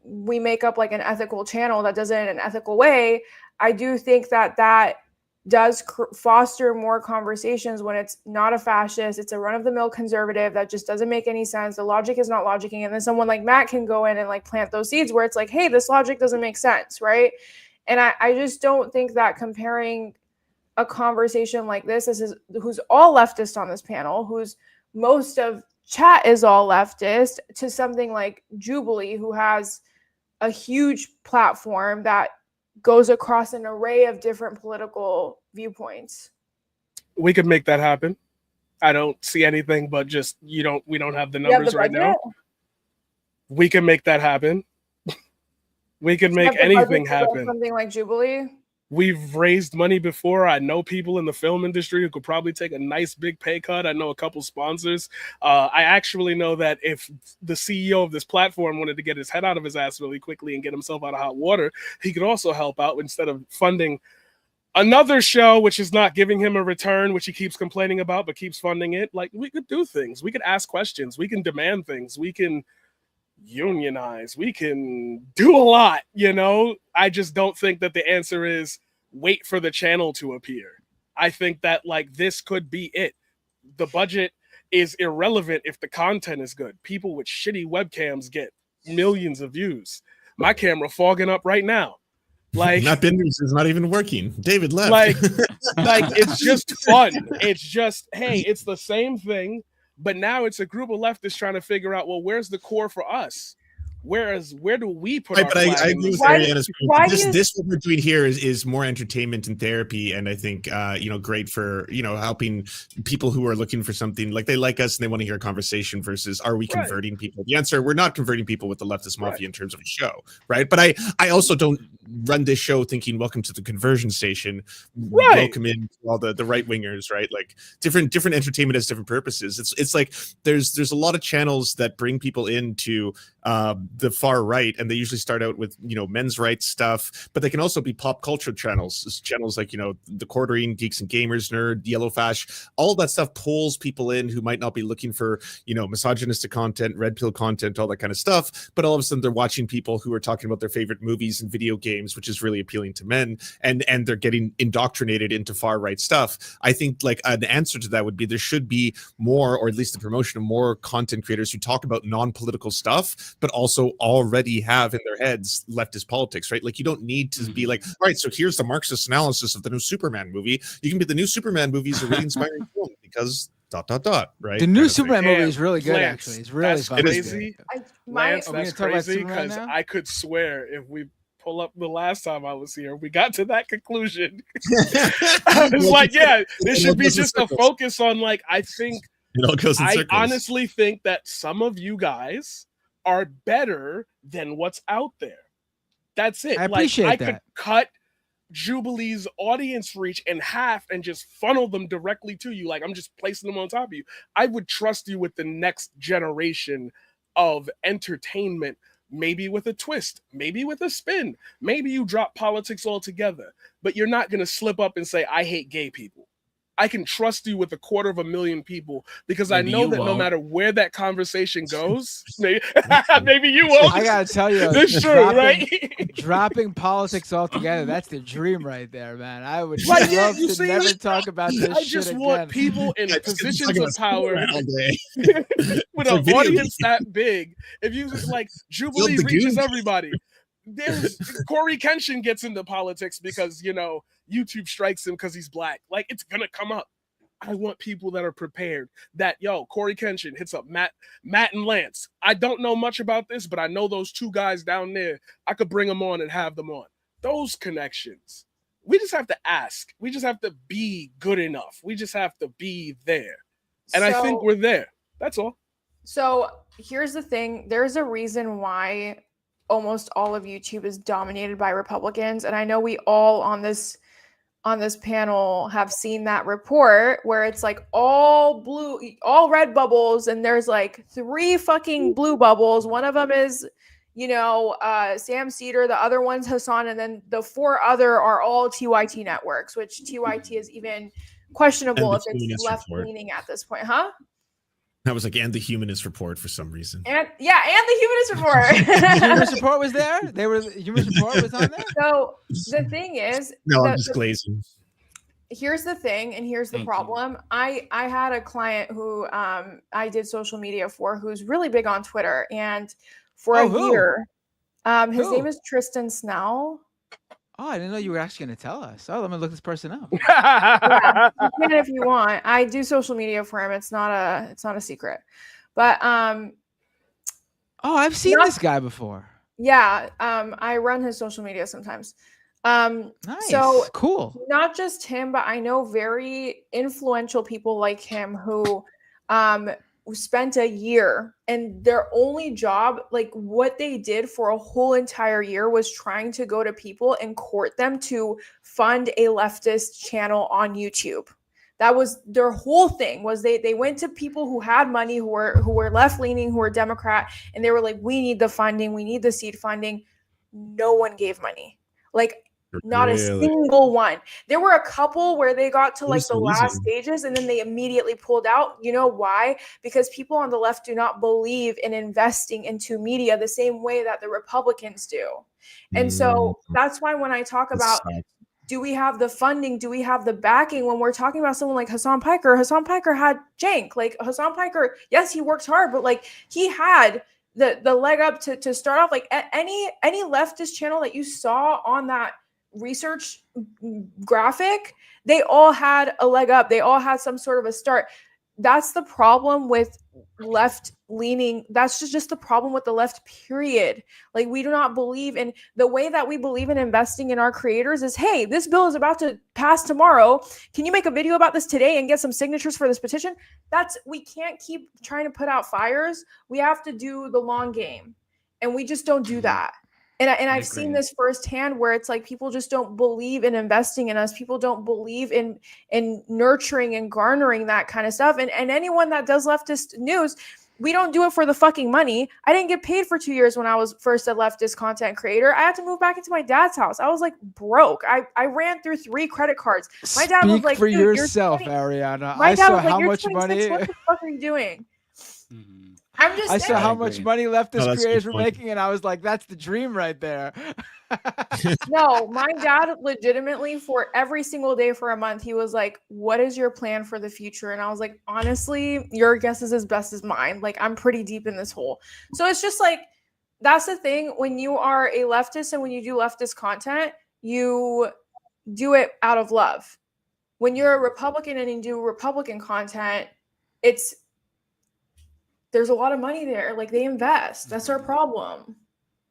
we make up like an ethical channel that does it in an ethical way. I do think that does foster more conversations when it's not a fascist, it's a run-of-the-mill conservative that just doesn't make any sense. The logic is not logicking, and then someone like Matt can go in and like plant those seeds where it's like, hey, this logic doesn't make sense, right? And I just don't think that comparing a conversation like this is who's all leftist on this panel, who's most of chat is all leftist, to something like Jubilee, who has a huge platform that goes across an array of different political viewpoints. We could make that happen. I don't see anything, but just we don't have the numbers right now. We can make that happen. We can make anything happen. Something like Jubilee. We've raised money before. I know people in the film industry who could probably take a nice big pay cut. I know a couple sponsors. I actually know that if the CEO of this platform wanted to get his head out of his ass really quickly and get himself out of hot water, he could also help out instead of funding another show, which is not giving him a return, which he keeps complaining about, but keeps funding it. Like, we could do things. We could ask questions. We can demand things. We can unionize. We can do a lot, you know? I just don't think that the answer is wait for the channel to appear. I think that like this could be it. The budget is irrelevant if the content is good. People with shitty webcams get millions of views. My camera fogging up right now. Like Matt Binders is not even working. David left. like it's just fun. It's just, hey, it's the same thing, but now it's a group of leftists trying to figure out, well, where's the core for us? Where do we put our But I flag in agree the with sand? Ariana's point. This what we're doing here is more entertainment and therapy, and I think great for helping people who are looking for something like they like us and they want to hear a conversation versus are we converting people? The answer, we're not converting people with the leftist mafia in terms of a show, right? But I also don't run this show thinking welcome to the conversion station, welcome in all the right wingers, right? Like different entertainment has different purposes. It's like there's a lot of channels that bring people into the far right, and they usually start out with men's rights stuff, but they can also be pop culture channels like the Quartering, Geeks and Gamers, Nerd, Yellow Fash. All that stuff pulls people in who might not be looking for misogynistic content, red pill content, all that kind of stuff, but all of a sudden they're watching people who are talking about their favorite movies and video games, which is really appealing to men, and they're getting indoctrinated into far right stuff. I think like an answer to that would be there should be more, or at least the promotion of more content creators who talk about non-political stuff but also already have in their heads leftist politics, right? Like you don't need to be like, all right, so here's the Marxist analysis of the new Superman movie. You can be the new Superman movie is a really inspiring film because ... right? The new Superman movie is really good, actually. It's really that's fun. crazy. My, That's crazy because I could swear if we pull up the last time I was here, we got to that conclusion. I was like, yeah, there should be just a focus on like, I think, it all goes in I circles. honestly think that some of you guys are better than what's out there. That's it. I appreciate I that. could cut Jubilee's audience reach in half and just funnel them directly to you. Like I'm just placing them on top of you. I would trust you with the next generation of entertainment, maybe with a twist, maybe with a spin. Maybe you drop politics altogether, but you're not going to slip up and say, I hate gay people. I can trust you with 250,000 people because Maybe I know you that no won't. matter where that conversation goes, maybe you won't. I gotta tell you, It's true, right? dropping politics altogether, that's the dream right there, man. I would Like, yeah, love you to see, never like, talk about this I shit just again. want people in positions of power all day. with It's an like video audience that big. If you like Jubilee the reaches goon. everybody. There's Corey Kenshin gets into politics because YouTube strikes him because he's black. Like it's gonna come up. I want people that are prepared. That Corey Kenshin hits up Matt and Lance. I don't know much about this, but I know those two guys down there. I could bring them on and have them on. Those connections. We just have to ask. We just have to be good enough. We just have to be there. And I think we're there. That's all. So here's the thing. There's a reason why almost all of YouTube is dominated by Republicans. And I know we all on this panel have seen that report where it's like all red bubbles, and there's like 3 fucking blue bubbles. One of them is, Sam Cedar, the other one's Hassan, and then the 4 other are all TYT networks, which TYT is even questionable if it's left leaning at this point, huh? That was like, and the Humanist Report for some reason. And the Humanist Report. The Humanist Report was there. The Humanist Report was on there. So the thing is, No, I'm just glazing. Here's the thing, and here's the problem. I had a client who I did social media for, who's really big on Twitter, and for a year, his name is Tristan Snell. Oh, I didn't know you were actually going to tell us. Oh, let me look this person up. Yeah, you can if you want. I do social media for him. It's not a secret. But oh, I've seen this guy before. Yeah, I run his social media sometimes. Nice. So cool. Not just him, but I know very influential people like him who spent a year, and their only job, like what they did for a whole entire year, was trying to go to people and court them to fund a leftist channel on YouTube. That was their whole thing. Was they went to people who had money, who were left leaning, who were Democrat, and they were like, we need the funding, we need the seed funding. No one gave money. Like Not a Really? single one. There were a couple where they got to like Who's the last losing? stages and then they immediately pulled out. You know why? Because people on the left do not believe in investing into media the same way that the Republicans do. And so that's why when I talk about, do we have the funding? Do we have the backing? When we're talking about someone like Hassan Piker had jank. Like Hassan Piker, yes, he worked hard, but like he had the leg up to start off. Like any leftist channel that you saw on that research graphic, they all had a leg up. They all had some sort of a start. That's the problem with left leaning. That's just the problem with the left, period. Like, we do not believe in the way that we believe in investing in our creators is, hey, this bill is about to pass tomorrow. Can you make a video about this today and get some signatures for this petition? We can't keep trying to put out fires. We have to do the long game. And we just don't do that. And I've seen this firsthand where it's like people just don't believe in investing in us. People don't believe in nurturing and garnering that kind of stuff. And anyone that does leftist news, we don't do it for the fucking money. I didn't get paid for 2 years when I was first a leftist content creator. I had to move back into my dad's house. I was like broke. I ran through 3 credit cards. My dad was like, for "Dude, yourself, you're Ariana. My I dad saw was like, how "You're much 26. money. What the fuck are you doing?" I'm just I saying. saw how much money leftist that's a creators good were point. making, and I was like, "That's the dream right there." No, my dad legitimately for every single day for a month, he was like, "What is your plan for the future?" And I was like, "Honestly, your guess is as best as mine. Like, I'm pretty deep in this hole." So it's just like, that's the thing. When you are a leftist and when you do leftist content, you do it out of love. When you're a Republican and you do Republican content, there's a lot of money there. Like, they invest. That's our problem.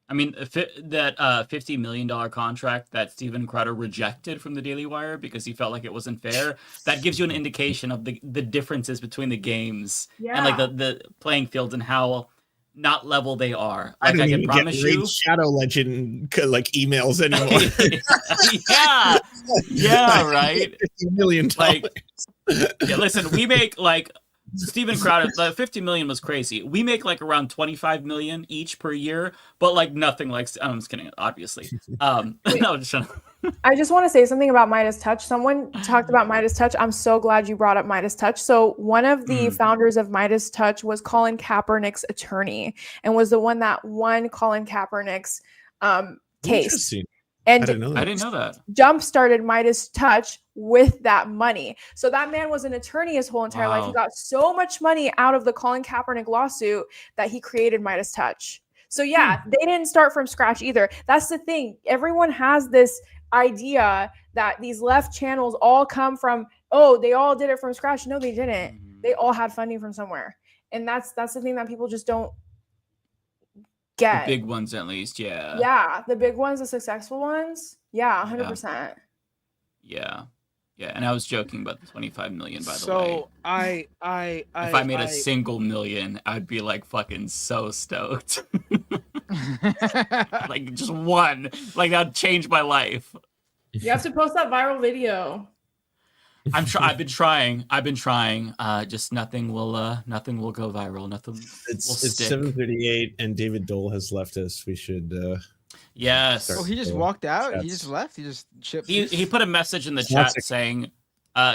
I mean, that $50 million contract that Steven Crowder rejected from the Daily Wire because he felt like it wasn't fair, that gives you an indication of the differences between the games and like the playing fields and how not level they are. Like, I can promise you, Shadow Legend like emails anymore. yeah, right. $50 million. Like, yeah, listen, we make like Steven Crowder, the 50 million was crazy. We make like around 25 million each per year, but like nothing like, I'm just kidding, obviously. No, just I just want to say something about Midas Touch. Someone talked about Midas Touch. I'm so glad you brought up Midas Touch. So one of the founders of Midas Touch was Colin Kaepernick's attorney and was the one that won Colin Kaepernick's case. And I didn't know that. Jump started Midas Touch with that money. So that man was an attorney his whole entire life. He got so much money out of the Colin Kaepernick lawsuit that he created Midas Touch. So yeah, they didn't start from scratch either. That's the thing. Everyone has this idea that these left channels all come from, oh, they all did it from scratch. No, they didn't. They all had funding from somewhere. And that's the thing that people just don't get. The big ones, at least, yeah. Yeah, the big ones, the successful ones. Yeah, 100%. Yeah. Yeah, and I was joking about the 25 million, by the way. So if I made a single million, I'd be like fucking so stoked. Like just one. Like that'd change my life. You have to post that viral video. I've been trying. Just nothing will go viral. Nothing will stick. It's 7:38 and David Dole has left us. We should yes. Oh, he just walked out. He just left. He just chipped. He put a message in the chat saying,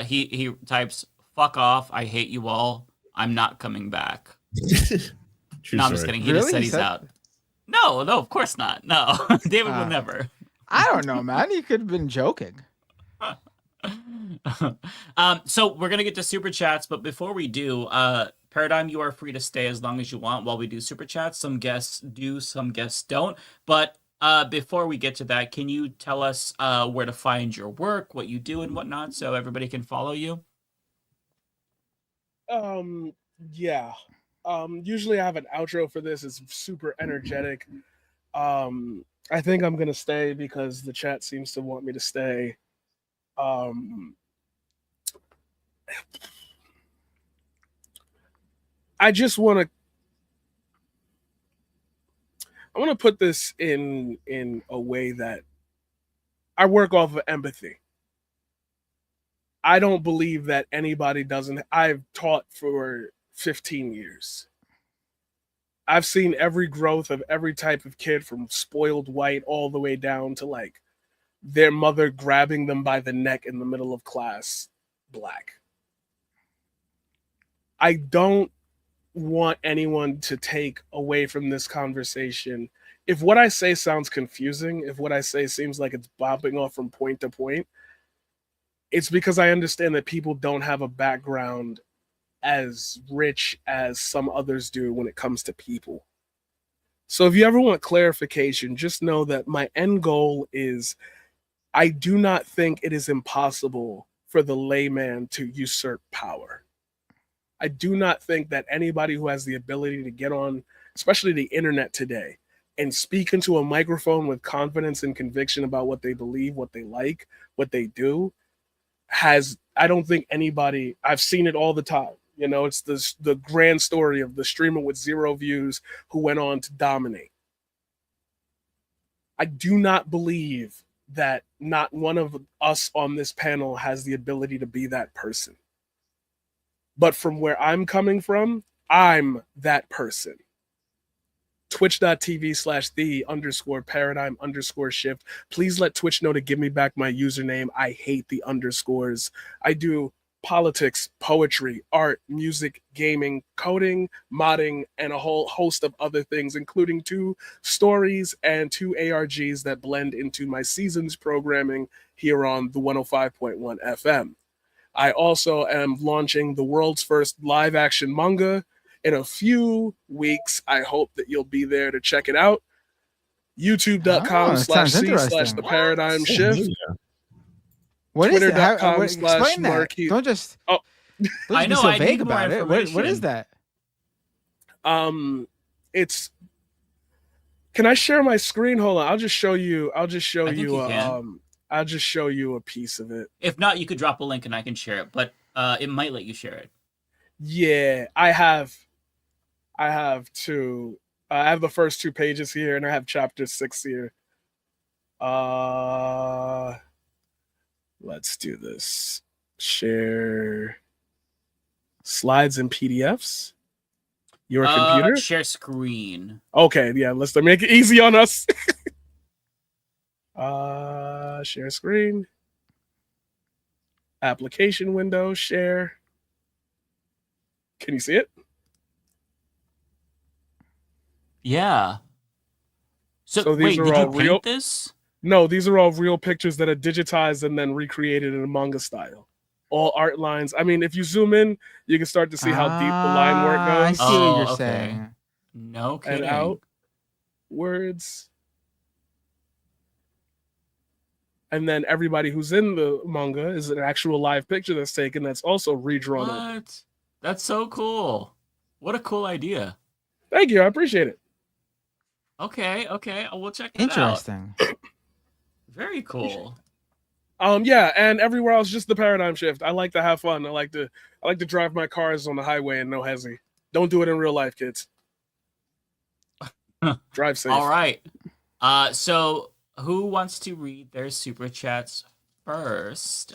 he types, "Fuck off. I hate you all. I'm not coming back." No, I'm just kidding. He just said he's out. No, of course not. No, David would never. I don't know, man. He could have been joking. So we're gonna get to super chats, but before we do, Paradigm, you are free to stay as long as you want while we do super chats. Some guests do, some guests don't. But before we get to that, can you tell us where to find your work, what you do, and whatnot, so everybody can follow you? Yeah. Usually I have an outro for this. It's super energetic. I think I'm gonna stay because the chat seems to want me to stay. I just want to put this in a way that I work off of empathy. I don't believe that anybody doesn't. I've taught for 15 years. I've seen every growth of every type of kid from spoiled white all the way down to like their mother grabbing them by the neck in the middle of class black. I don't want anyone to take away from this conversation. If what I say sounds confusing, if what I say seems like it's bopping off from point to point, it's because I understand that people don't have a background as rich as some others do when it comes to people. So if you ever want clarification, just know that my end goal is I do not think it is impossible for the layman to usurp power. I do not think that anybody who has the ability to get on, especially the internet today, and speak into a microphone with confidence and conviction about what they believe, what they like, what they do, I don't think anybody, I've seen it all the time. You know, it's the grand story of the streamer with 0 views who went on to dominate. I do not believe that not one of us on this panel has the ability to be that person. But from where I'm coming from, I'm that person. Twitch.tv/the_paradigm_shift. Please let Twitch know to give me back my username. I hate the underscores. I do politics, poetry, art, music, gaming, coding, modding, and a whole host of other things, including 2 stories and 2 ARGs that blend into my seasons programming here on the 105.1 FM. I also am launching the world's first live action manga in a few weeks. I hope that you'll be there to check it out. YouTube.com/C/the paradigm shift. What is that? Twitter.com/Marquis. Don't just. Oh, don't I know. be so I vague need more about it. What is that? It's. Can I share my screen? Hold on. I'll just show you. I think you can. I'll just show you a piece of it. If not, you could drop a link and I can share it, but it might let you share it. Yeah, I have 2. I have the first 2 pages here, and I have chapter 6 here. Let's do this. Share slides and PDFs. Your computer? Share screen. Okay, yeah, let's make it easy on us. Share screen. Application window, share. Can you see it? Yeah. So these wait, are did all you paint real? this? No, these are all real pictures that are digitized and then recreated in a manga style. All art lines. I mean, if you zoom in, you can start to see how deep the line work I goes. see what you're saying. No kidding. And out. Words. And then everybody who's in the manga is an actual live picture that's taken that's also redrawn. What? That's so cool. What a cool idea. Thank you. I appreciate it. Okay. We'll check that Interesting. out. Very cool. Yeah, and everywhere else, just the paradigm shift. I like to have fun. I like to drive my cars on the highway and no hezzy. Don't do it in real life, kids. Drive safe. All right. So who wants to read their super chats first?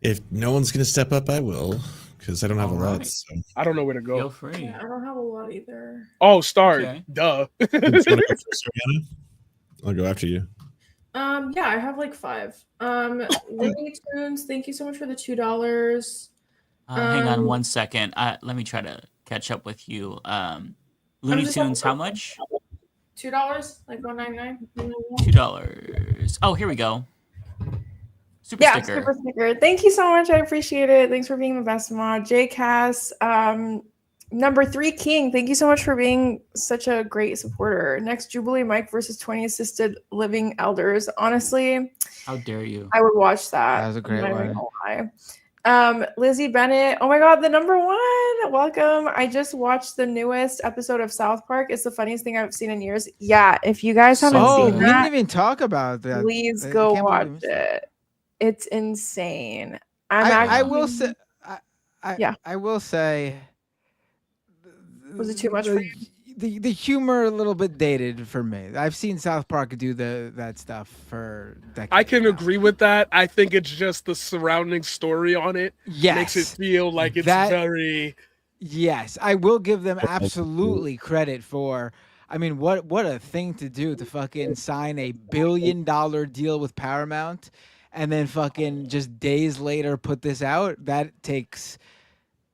If no one's gonna step up, I will, because I don't have a lot. right. So. I don't know where to go. Feel free. Yeah, I don't have a lot either. Oh, start. Okay. Duh. You wanna go first, Ariana? I'll go after you. Yeah, I have like 5. Looney Tunes, thank you so much for the $2. Hang on 1 second. Let me try to catch up with you. Looney Tunes, how much? $2, like $1.99. $2. Oh, here we go. Super sticker. Super sticker. Thank you so much. I appreciate it. Thanks for being the best mod. JCass, number 3 King. Thank you so much for being such a great supporter. Next, Jubilee Mike versus 20 assisted living elders. Honestly, how dare you? I would watch that. That was a great one. Lizzie Bennett. Oh my God, the number 1. Welcome. I just watched the newest episode of South Park. It's the funniest thing I've seen in years. Yeah, if you guys haven't seen we that, didn't even talk about that. please go watch it. It's insane. I will say. Yeah. I will say. Was it too much for you? The humor a little bit dated for me. I've seen South Park do that stuff for decades. I can now. agree with that. I think it's just the surrounding story on it makes it feel like it's very. Yes, I will give them absolutely credit for. I mean, what a thing to do to fucking sign a $1 billion deal with Paramount, and then fucking just days later put this out. That takes.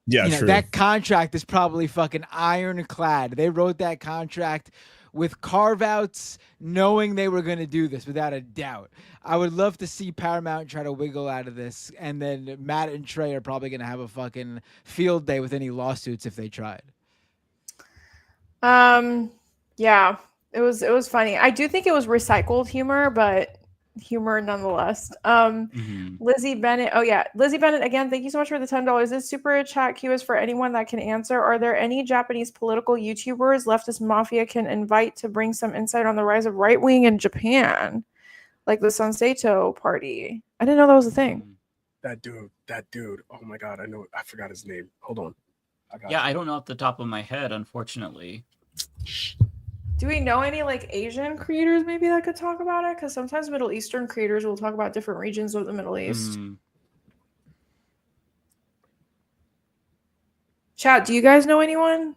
Yeah, You know, true. that contract is probably fucking ironclad. They wrote that contract with carve-outs, knowing they were going to do this without a doubt. I would love to see Paramount try to wiggle out of this, and then Matt and Trey are probably going to have a fucking field day with any lawsuits if they tried. Yeah, it was funny. I do think it was recycled humor, but humor nonetheless. Lizzie Bennett. Oh yeah, Lizzie Bennett again. Thank you so much for the $10. This super chat queue is for anyone that can answer. Are there any Japanese political YouTubers Leftist Mafia can invite to bring some insight on the rise of right wing in Japan, like the Sanseito Party? I didn't know that was a thing. That dude. Oh my god, I forgot his name. Hold on. I don't know off the top of my head, unfortunately. Do we know any like Asian creators maybe that could talk about it? Because sometimes Middle Eastern creators will talk about different regions of the Middle East. Chat, do you guys know anyone?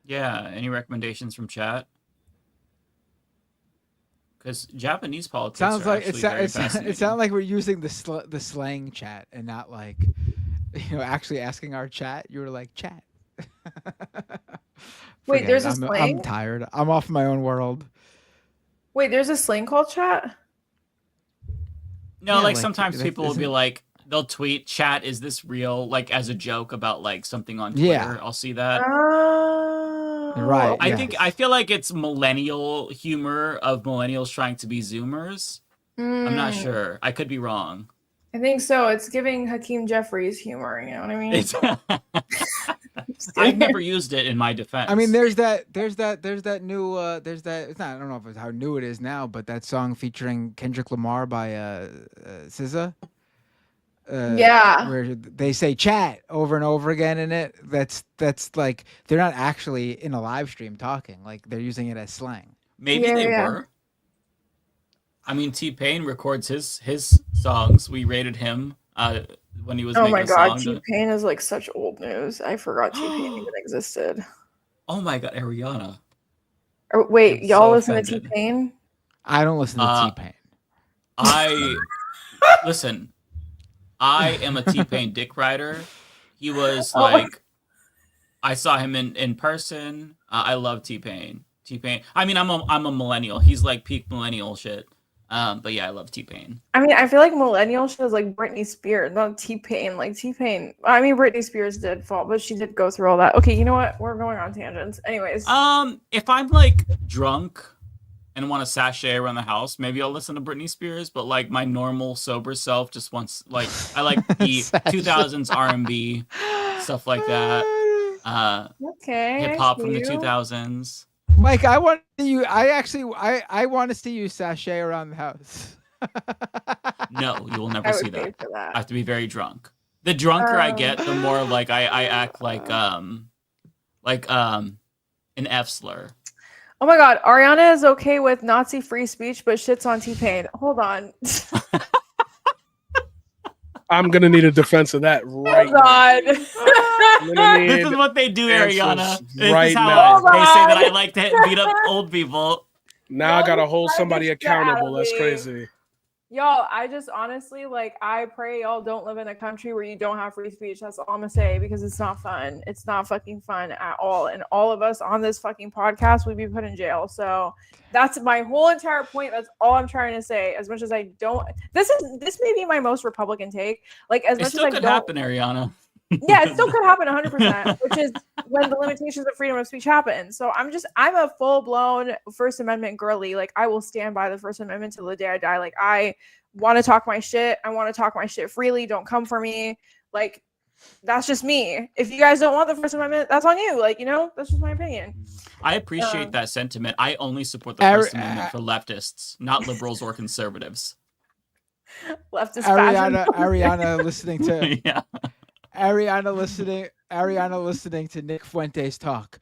Yeah, any recommendations from chat? Because Japanese politics Sounds are like actually very fascinating. it sounds like we're using the slang chat and not like, actually asking our chat. You were like, chat. Wait, there's a I'm slang? tired. I'm off my own world. Wait, there's a slang called chat? No, Yeah, like like, sometimes people will be isn't- like, they'll tweet, chat, is this real? Like as a joke about like something on Twitter. Yeah. I'll see that. Right. I feel like it's millennial humor of millennials trying to be Zoomers. I'm not sure. I could be wrong. I think so. It's giving Hakeem Jeffries humor. You know what I mean? It's I've never used it in my defense. I mean, there's that new, it's not, I don't know if it's how new it is now, but that song featuring Kendrick Lamar by SZA. Yeah. Where they say chat over and over again in it. That's like, they're not actually in a live stream talking. Like, they're using it as slang. Maybe they were. I mean, T-Pain records his songs. We rated him when he was making a song. Oh my god, T-Pain is like such old news. I forgot T-Pain even existed. Oh my god, Ariana. Wait, I'm y'all so listen offended. to T-Pain? I don't listen to T-Pain. Listen, I am a T-Pain dick rider. He was like, I saw him in person. I love T-Pain. T-Pain. I mean, I'm a millennial. He's like peak millennial shit. But yeah, I love T-Pain. I mean, I feel like millennial shit is like Britney Spears, not T-Pain. Like T-Pain. I mean, Britney Spears did fall, but she did go through all that. Okay, you know what? We're going on tangents. Anyways. If I'm like drunk and want to sashay around the house, maybe I'll listen to Britney Spears. But like my normal sober self just wants like I like the 2000s R&B stuff like that. Okay. Hip hop from the 2000s. Mike, I want you. I want to see you sashay around the house. No, you will never I see would pay that. for that. I have to be very drunk. The drunker I get, the more like I act like an F slur. Oh my god, Ariana is okay with Nazi free speech, but shits on T-Pain. Hold on. I'm gonna need a defense of that right Hold on. now. This is what they do, Ariana. This right is how now. they say that I like to beat up old people. Now I gotta hold somebody Get out of accountable. That's me. crazy. Y'all, I just honestly, like, I pray y'all don't live in a country where you don't have free speech. That's all I'm gonna say, because it's not fun. It's not fucking fun at all. And all of us on this fucking podcast would be put in jail. So that's my whole entire point. That's all I'm trying to say. As much as I don't, this may be my most Republican take. Like, as It much still as I could don't, happen, Ariana. yeah, it still could happen 100%, which is when the limitations of freedom of speech happen. So I'm a full-blown First Amendment girly. Like, I will stand by the First Amendment till the day I die. Like, I want to talk my shit. I want to talk my shit freely. Don't come for me. Like, that's just me. If you guys don't want the First Amendment, that's on you. Like, you know, that's just my opinion. I appreciate that sentiment. I only support the First Amendment for leftists, not liberals or conservatives. Leftist Ariana listening to Yeah. Ariana listening to Nick Fuentes talk.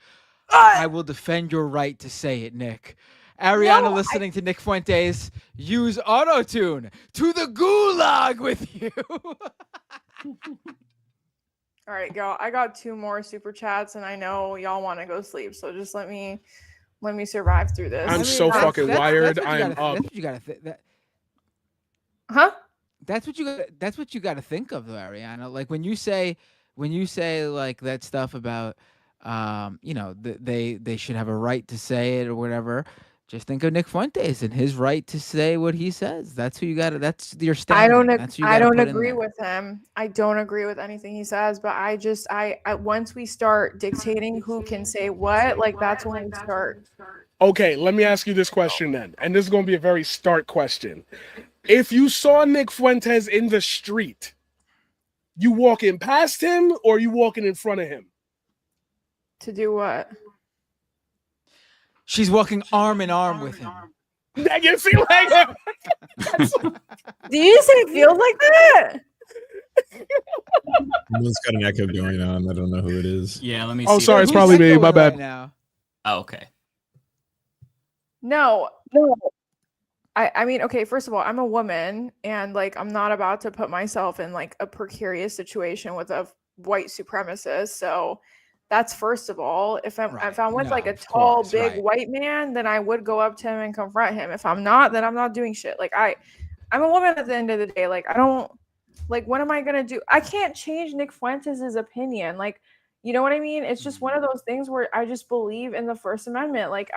I will defend your right to say it, Nick. Ariana listening to Nick Fuentes use auto-tune to the gulag with you. All right, y'all. I got 2 more super chats, and I know y'all want to go sleep. So just let me let me survive through this. I'm so fucking wired. I'm up. That's what you gotta think. Huh? That's what you got to think of, though, Ariana. Like when you say like that stuff about, they should have a right to say it or whatever. Just think of Nick Fuentes and his right to say what he says. That's who you got to. That's your standard. I don't agree with him. I don't agree with anything he says. But I once we start dictating who can say what, like that's when we start. Okay, let me ask you this question then, and this is going to be a very stark question. If you saw Nick Fuentes in the street, you walking past him or you walking in front of him? To do what? She's walking arm in arm with him. You see, like, do you say it feels like that? Someone's got an echo going on. I don't know who it is. Yeah, let me. Oh, see sorry, that. it's probably me. My bad. Right now? Oh, okay. No. I mean, okay, first of all, I'm a woman and like I'm not about to put myself in like a precarious situation with a white supremacist. So that's first of all. If I'm with like a tall, big white man, then I would go up to him and confront him. If I'm not, then I'm not doing shit. Like I'm a woman at the end of the day. Like I don't like what am I gonna do? I can't change Nick Fuentes' opinion. Like, you know what I mean? It's just one of those things where I just believe in the First Amendment. Like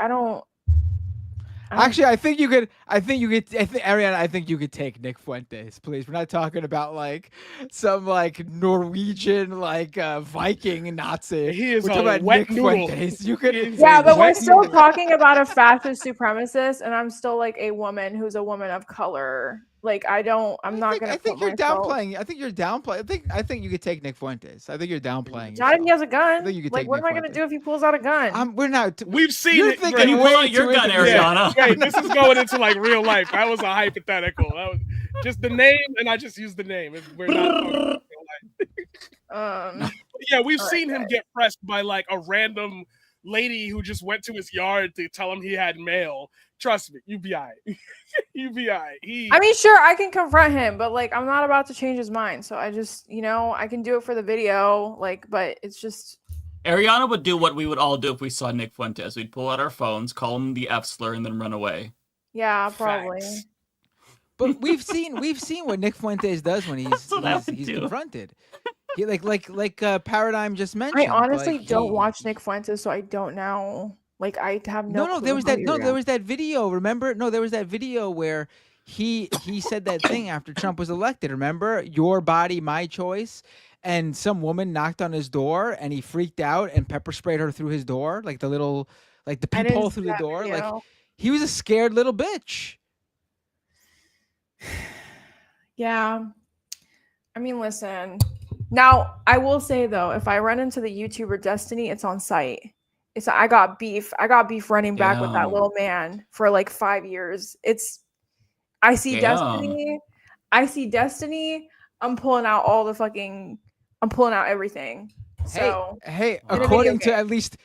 Actually, I think you could, Ariana, I think you could take Nick Fuentes, please. We're not talking about like some like Norwegian like Viking Nazi. He is We're talking about wet Nick noodle. Fuentes. You could, yeah, but we're still talking about a fascist supremacist, and I'm still like a woman who's a woman of color. Like I'm not gonna. I think you're downplaying. I think you're downplaying. I think you could take Nick Fuentes. I think you're downplaying. Not if he has a gun. I think you could like, take what Nick am I gonna do if he pulls out a gun? We're not. We've seen You're it. thinking Can you pull way out your too gun, into this. Ariana? Hey, this is going into like real life. That was a hypothetical. That was just the name, and I just used the name. We're not talking about real life. Yeah, we've seen him get pressed by like a random lady who just went to his yard to tell him he had mail. Trust me, you be all right. You be all right. I mean, sure, I can confront him, but like I'm not about to change his mind. So I just, I can do it for the video, like, but it's just. Ariana would do what we would all do if we saw Nick Fuentes. We'd pull out our phones, call him the F slur, and then run away. Yeah, probably. Facts. But we've seen what Nick Fuentes does when he's confronted. He like Paradigm just mentioned. I honestly don't watch Nick Fuentes, so I don't know. Like I have no. No, there was that video. Remember? No, there was that video where he said that thing after Trump was elected. Remember? Your body, my choice. And some woman knocked on his door, and he freaked out and pepper sprayed her through his door, like the peephole through the door. Video. Like he was a scared little bitch. Yeah, I mean, listen. Now I will say though, if I run into the YouTuber Destiny, it's on site. I got beef. Running back with that little man for like 5 years. I see Destiny. I'm pulling out everything. So hey, according to at least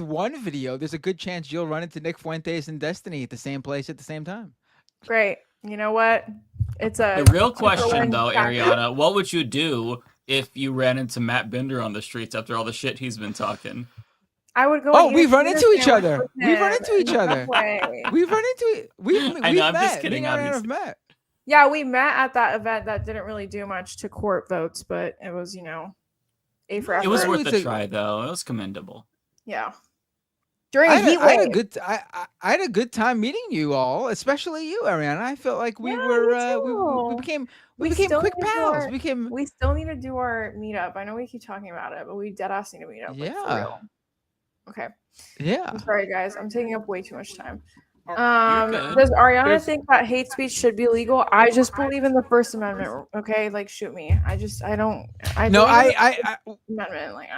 one video, there's a good chance you'll run into Nick Fuentes and Destiny at the same place at the same time. Great. You know what? The real question though, Ariana, what would you do if you ran into Matt Binder on the streets after all the shit he's been talking? I would go. Oh, we've run into each other. We've run into each other. We've run into it. I know. I'm just kidding. Met. Yeah, we met at that event that didn't really do much to court votes, but it was, A for effort. It was worth a try, though. It was commendable. Yeah. During a heat wave. I had a good time meeting you all, especially you, Ariana. I felt like we became quick pals. We still need to do our meetup. I know we keep talking about it, but we dead ass need to meet up. Like, for real. Okay. Yeah. I'm sorry, guys. I'm taking up way too much time. Does Ariana think that hate speech should be legal? I just believe in the First Amendment. Okay, like shoot me. Amendment like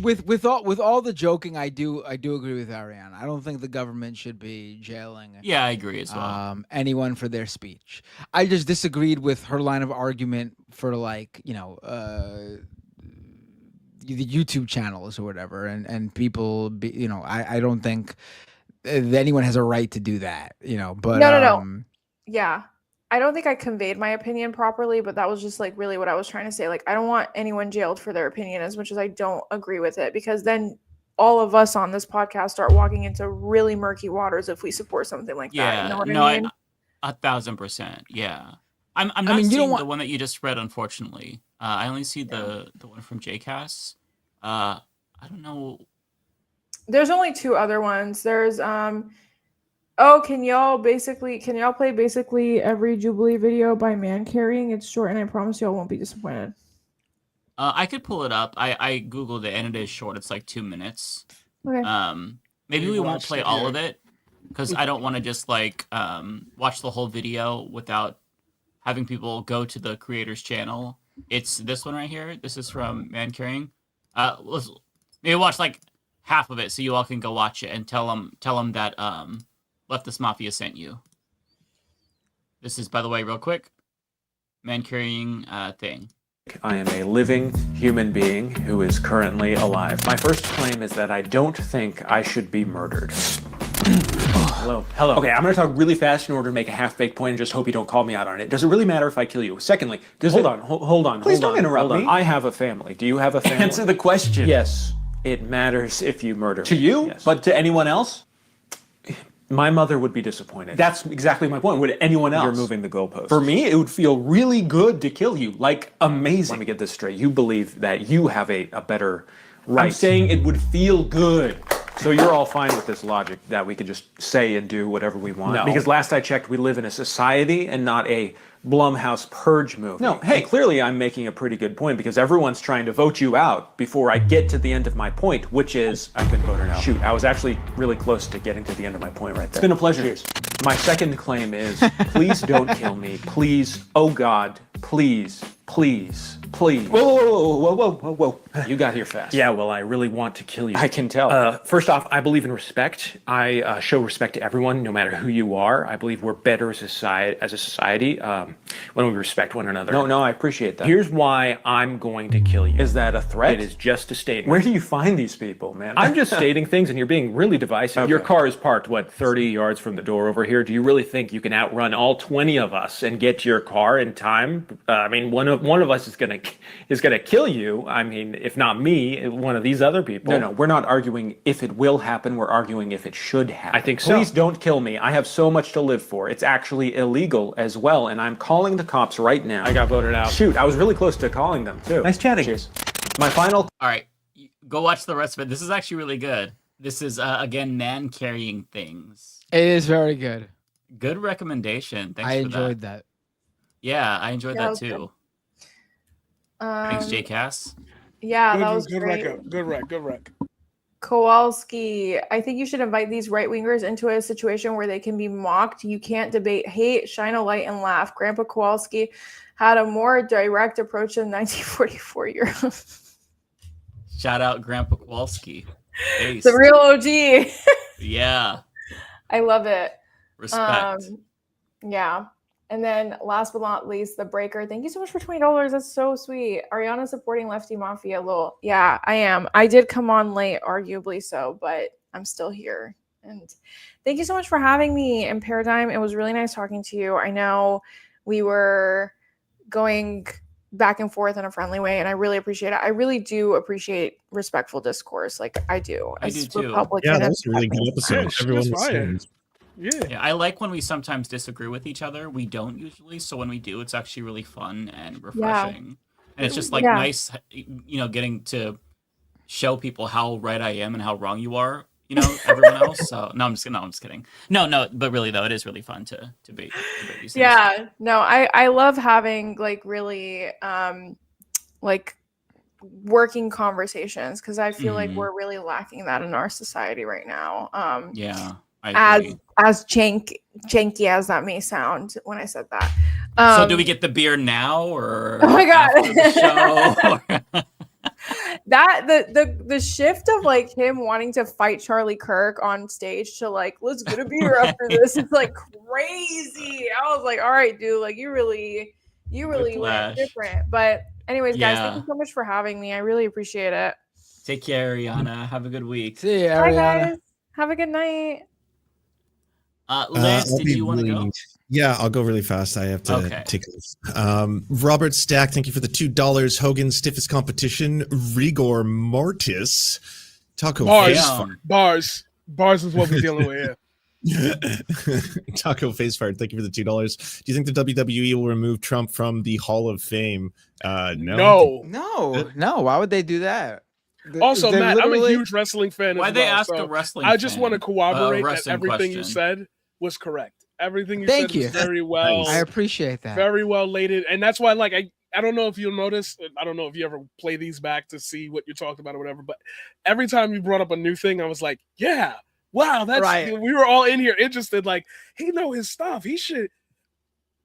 with all the joking, I do agree with Ariana. I don't think the government should be jailing. Yeah, I agree as well. Anyone for their speech. I just disagreed with her line of argument for the YouTube channels or whatever, and people. I don't think anyone has a right to do that. But no. Yeah. I don't think I conveyed my opinion properly, but that was just like really what I was trying to say. Like, I don't want anyone jailed for their opinion as much as I don't agree with it, because then all of us on this podcast start walking into really murky waters if we support something like that. Yeah, You know what no, I mean? 1,000%. Yeah, I'm not mean, you seeing don't the want- one that you just read, unfortunately. I only see the one from JCass. I don't know. There's only 2 other ones. There's can y'all play basically every Jubilee video by man carrying? It's short and I promise y'all won't be disappointed. I could pull it up. I googled it and it is short. It's like 2 minutes. Okay. Maybe You we won't watched play it all here. of it because I don't want to just like watch the whole video without having people go to the creator's channel. It's this one right here. This is from Man Carrying. Let's maybe watch like half of it so you all can go watch it and tell them that Leftist Mafia sent you. This is, by the way, real quick, Man Carrying thing. I am a living human being who is currently alive. My first claim is that I don't think I should be murdered. Hello. Okay, I'm going to talk really fast in order to make a half-baked point and just hope you don't call me out on it. Does it really matter if I kill you? Secondly, hold on. Please don't interrupt me. I have a family. Do you have a family? Answer the question. Yes, it matters if you murder me. To you? Yes. But to anyone else? My mother would be disappointed. That's exactly my point. Would anyone else? You're moving the goalposts. For me, it would feel really good to kill you. Like, amazing. Let me get this straight. You believe that you have a better right. I'm saying it would feel good. So you're all fine with this logic that we can just say and do whatever we want? No. Because last I checked, we live in a society and not a Blumhouse purge movie. No, hey, clearly I'm making a pretty good point because everyone's trying to vote you out before I get to the end of my point, which is I've been voted out. Shoot, I was actually really close to getting to the end of my point right there. It's been a pleasure. Cheers. My second claim is, please don't kill me. Please, oh God, please, please, please. Whoa. You got here fast. Yeah, well, I really want to kill you. I can tell. First off, I believe in respect. I show respect to everyone, no matter who you are. I believe we're better as a society when we respect one another. No, I appreciate that. Here's why I'm going to kill you. Is that a threat? It is just a statement. Where do you find these people, man? I'm just stating things and you're being really divisive. Okay. Your car is parked, 30 yards from the door over here. Do you really think you can outrun all 20 of us and get to your car in time? I mean, one of us is gonna kill you. I mean, if not me, one of these other people. No, we're not arguing if it will happen. We're arguing if it should happen. I think so. Please don't kill me. I have so much to live for. It's actually illegal as well, and I'm calling the cops right now. I got voted out. Shoot, I was really close to calling them too. Nice chatting. Cheers. My final. All right, go watch the rest of it. This is actually really good. This is again Man Carrying Things. It is very good. Good recommendation. Thanks. I for enjoyed that. Yeah, I enjoyed that too. Thanks, Good. JCass. Yeah, that was good great. Good rec. Kowalski, I think you should invite these right-wingers into a situation where they can be mocked. You can't debate hate, shine a light, and laugh. Grandpa Kowalski had a more direct approach than 1944 years. Shout out Grandpa Kowalski. Ace. The real OG. Yeah. I love it. Respect. Yeah. And then last but not least, the breaker. Thank you so much for $20. That's so sweet. Ariana supporting Lefty Mafia. Lol. Yeah, I am. I did come on late, arguably so, but I'm still here. And thank you so much for having me in Paradigm. It was really nice talking to you. I know we were going back and forth in a friendly way, and I really appreciate it. I really do appreciate respectful discourse. Like I do. I do too. Yeah, that was a really good episode. Everyone was saying. Yeah, I like when we sometimes disagree with each other. We don't usually, so when we do, it's actually really fun and refreshing. And it's just like nice, getting to show people how right I am and how wrong you are. Everyone else. So no, I'm just kidding. No, but really though, it is really fun to debate these things. Yeah, no, I love having like really like working conversations because I feel like we're really lacking that in our society right now. Yeah. As janky as that may sound when I said that. So do we get the beer now or oh my god after the show? That the shift of like him wanting to fight Charlie Kirk on stage to like let's get a beer after this is like crazy. I was like, all right, dude, like you really went different. But anyways, guys, thank you so much for having me. I really appreciate it. Take care, Ariana. Have a good week. See you, Ariana. Bye, guys. Have a good night. Lance, did you want to go? Yeah, I'll go really fast. I have to take this. Robert Stack, thank you for the $2. Hogan, stiffest competition. Rigor Mortis, Taco Bars, face Damn. bars is what we're dealing with here. Taco face fart. Thank you for the $2. Do you think the WWE will remove Trump from the Hall of Fame? No. No. Why would they do that? Also, They're Matt, I'm a literally- huge wrestling fan Why as they well. ask So a wrestling I just want to fan corroborate that wrestling everything you question? said was correct. Everything you Thank said was you. very well. I appreciate that. Very well laid, and that's why, like, I don't know if you'll notice. I don't know if you ever play these back to see what you're talking about or whatever. But every time you brought up a new thing, I was like, yeah, wow, that's Right. We were all in here interested. Like, he know his stuff. He should.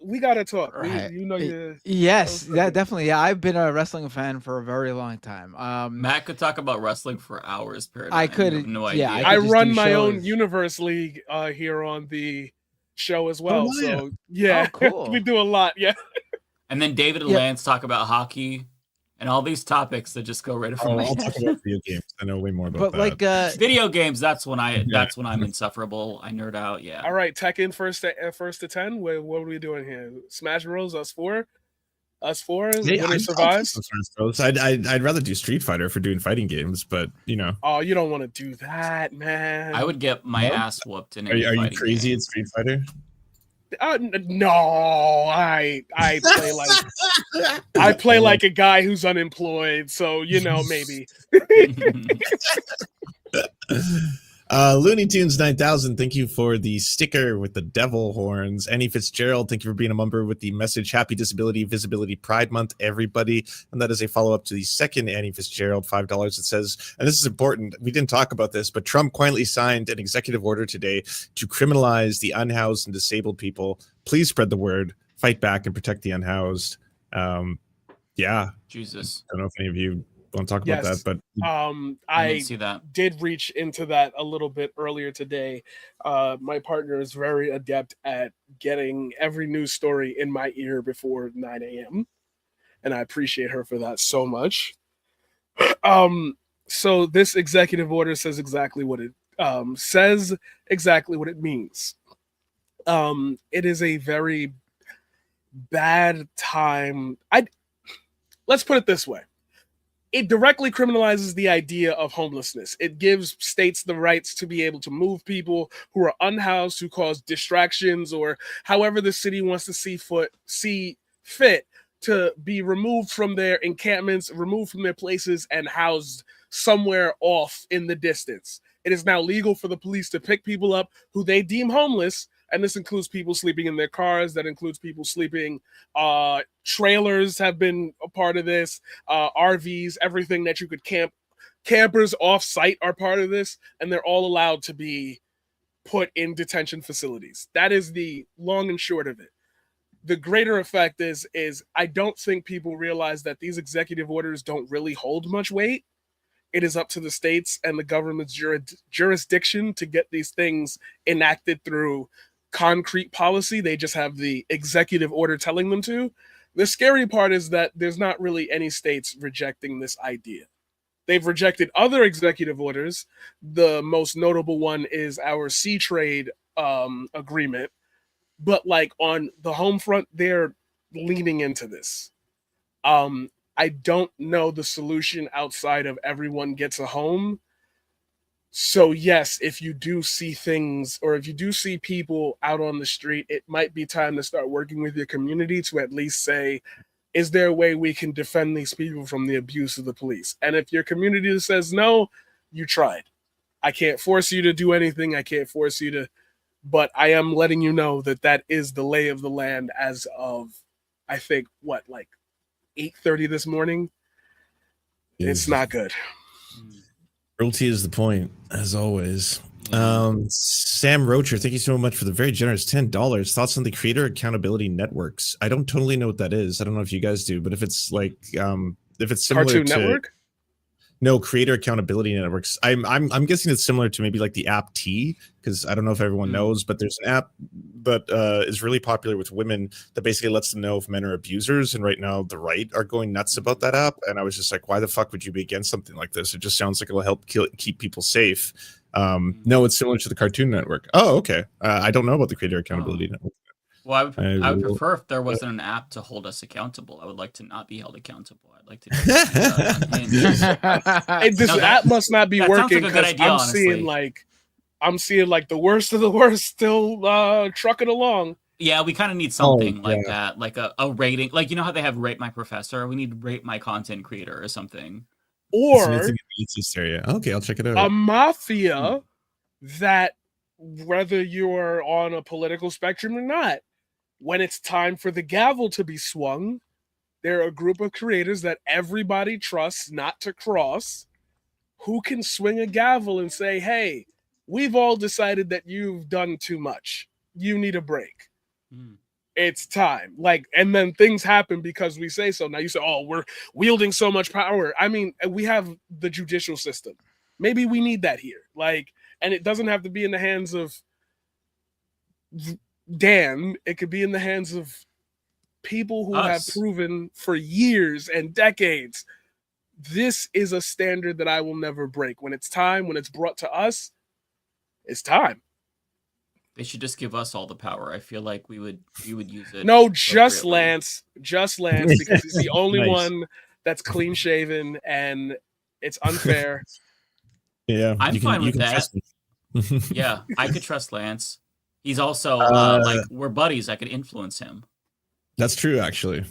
We gotta talk. Right. You know, Yes, that definitely. Yeah, I've been a wrestling fan for a very long time. Matt could talk about wrestling for hours. Paradigm. I could. You have no yeah, idea. I could just run do my own shows. universe league here on the show as well. Oh, yeah. So yeah, Oh, cool. we do a lot. Yeah. And then David and Yep. Lance talk about hockey and all these topics that just go right over my I'll talk head. about video games. I know way more about But that. like, Video games. That's when I'm insufferable. I nerd out. Yeah. All right, Tekken first to 10. What are we doing here? Smash Bros. Us four. Hey, Winner I'd survives. also Smash Bros. I'd rather do Street Fighter for doing fighting games, but you know, Oh, you don't want to do that, man. I would get my No? ass whooped in are any you fighting crazy game. at Street Fighter? No, I play like I play like a guy who's unemployed. So you know, maybe. Looney Tunes 9000, thank you for the sticker with the devil horns. Annie Fitzgerald, thank you for being a member with the message Happy Disability Visibility Pride Month, everybody. And that is a follow-up to the second Annie Fitzgerald, $5. It says, and this is important, we didn't talk about this, but Trump quietly signed an executive order today to criminalize the unhoused and disabled people. Please spread the word, fight back, and protect the unhoused. Yeah, Jesus. I don't know if any of you want to talk about Yes. that, but I I didn't see that. did reach into that a little bit earlier today. My partner is very adept at getting every news story in my ear before 9 a.m. And I appreciate her for that so much. So this executive order says exactly what it means. It is a very bad time. Let's put it this way. It directly criminalizes the idea of homelessness. It gives states the rights to be able to move people who are unhoused, who cause distractions, or however the city wants to see fit to be removed from their encampments, removed from their places, and housed somewhere off in the distance. It is now legal for the police to pick people up who they deem homeless, and this includes people sleeping in their cars. That includes people sleeping. Trailers have been a part of this. RVs, everything that you could camp. Campers off-site are part of this, and they're all allowed to be put in detention facilities. That is the long and short of it. The greater effect is I don't think people realize that these executive orders don't really hold much weight. It is up to the states and the government's jurisdiction to get these things enacted through concrete policy. They just have the executive order telling them to. The scary part is that there's not really any states rejecting this idea. They've rejected other executive orders. The most notable one is our sea trade agreement. But like on the home front, they're leaning into this. I don't know the solution outside of everyone gets a home. So yes, if you do see things, or if you do see people out on the street, it might be time to start working with your community to at least say, is there a way we can defend these people from the abuse of the police? And if your community says no, you tried. I can't force you to do anything. I can't force you to, but I am letting you know that that is the lay of the land as of, I think, like 8:30 this morning. It's not good. Cruelty is the point, as always. Sam Rocher, thank you so much for the very generous $10. Thoughts on the Creator Accountability Networks? I don't totally know what that is. I don't know if you guys do, but if it's like if it's similar Cartoon to Network? No, Creator Accountability Networks. I'm guessing it's similar to maybe like the app T, because I don't know if everyone knows, but there's an app that is really popular with women that basically lets them know if men are abusers. And right now the right are going nuts about that app. And I was just like, why the fuck would you be against something like this? It just sounds like it'll help keep people safe. No, it's similar to the Cartoon Network. Oh, okay. I don't know about the Creator Accountability Network. Well, I would will- prefer if there wasn't an app to hold us accountable. I would like to not be held accountable. I'd like to just unhinged. Hey, this No, app must not be that sounds working like a good because idea, honestly. I'm seeing like the worst of the worst still trucking along. Yeah, we kind of need something like that, like a rating. Like, you know how they have Rate My Professor? We need Rate My Content Creator or something. Or it's hysteria. Okay, I'll check it out. a mafia that, whether you're on a political spectrum or not, when it's time for the gavel to be swung, there are a group of creators that everybody trusts not to cross, who can swing a gavel and say, hey, we've all decided that you've done too much. You need a break. It's time. Like, and then things happen because we say so. Now you say, oh, we're wielding so much power. I mean, we have the judicial system. Maybe we need that here. Like, and it doesn't have to be in the hands of Dan. It could be in the hands of people who have proven for years and decades, this is a standard that I will never break. When it's time, when it's brought to us, it's time. They should just give us all the power. I feel like we would use it. No, just Lance, because he's the only one that's clean shaven, and it's unfair. Yeah, I'm fine with that. Yeah, I could trust Lance. He's also like, we're buddies. I could influence him. That's true, actually.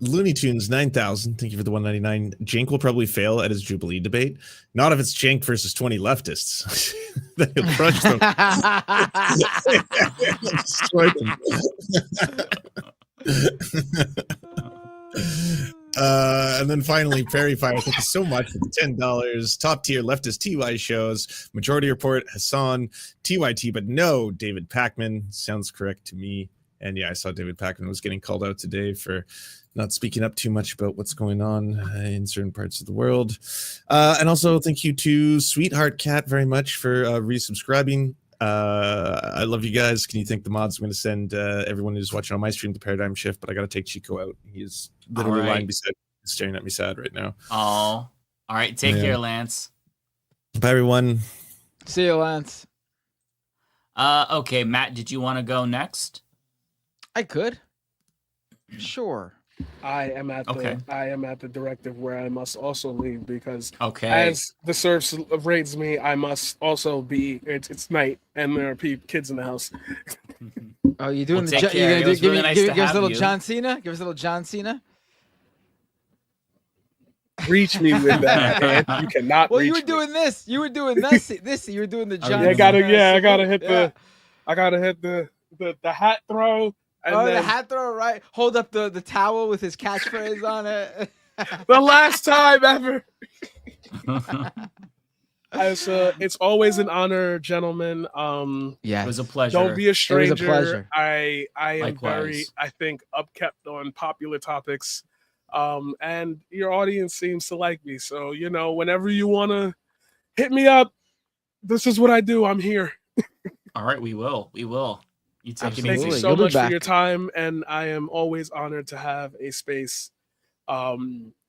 Looney Tunes 9,000. Thank you for the 199. Jank will probably fail at his Jubilee debate. Not if it's Jank versus 20 leftists. Then he'll crush them. Destroy them. And then finally, Perry Fire, thank you so much for the $10. Top tier leftist TY shows. Majority Report, Hassan, TYT, but no David Pakman. Sounds correct to me. And yeah, I saw David Pakman was getting called out today for not speaking up too much about what's going on in certain parts of the world. And also thank you to Sweetheart Cat very much for resubscribing. I love you guys. Can you thank the mods? I'm going to send everyone who's watching on my stream the Paradigm Shift, but I got to take Chico out. He's literally lying beside me, staring at me sad right now. Oh, all right. Take care, Lance. Bye, everyone. See you, Lance. Okay, Matt, did you want to go next? I could. Sure. I am at the directive where I must also leave because okay, as the serfs raids me, I must also be. It's night and there are kids in the house. Oh, you doing the? You're gonna give us a little John Cena. Give us a little John Cena. Reach me with that, man. You cannot. Well, reach you were doing this. You were doing this. You were doing the John. I gotta hit the hat throw. And the hat throw, right? Hold up the towel with his catchphrase on it. The last time ever. It's always an honor, gentlemen. Yeah, it was a pleasure. Don't be a stranger. It was a pleasure. I am very, I think, upkept on popular topics. And your audience seems to like me. So, whenever you want to hit me up, this is what I do. I'm here. All right, we will. You take it easy. Thank you so much for your time, and I am always honored to have a space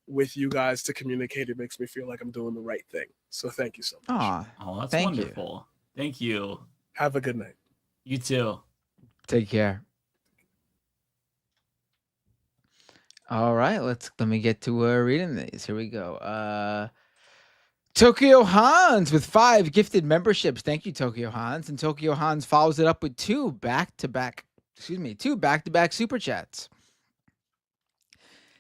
with you guys to communicate. It makes me feel like I'm doing the right thing. So thank you so much. Oh, that's wonderful. Thank you. Have a good night. You too. Take care. All right, let me get to reading these. Here we go. Tokyo Hans with 5 gifted memberships. Thank you, Tokyo Hans. And Tokyo Hans follows it up with 2 back-to-back super chats.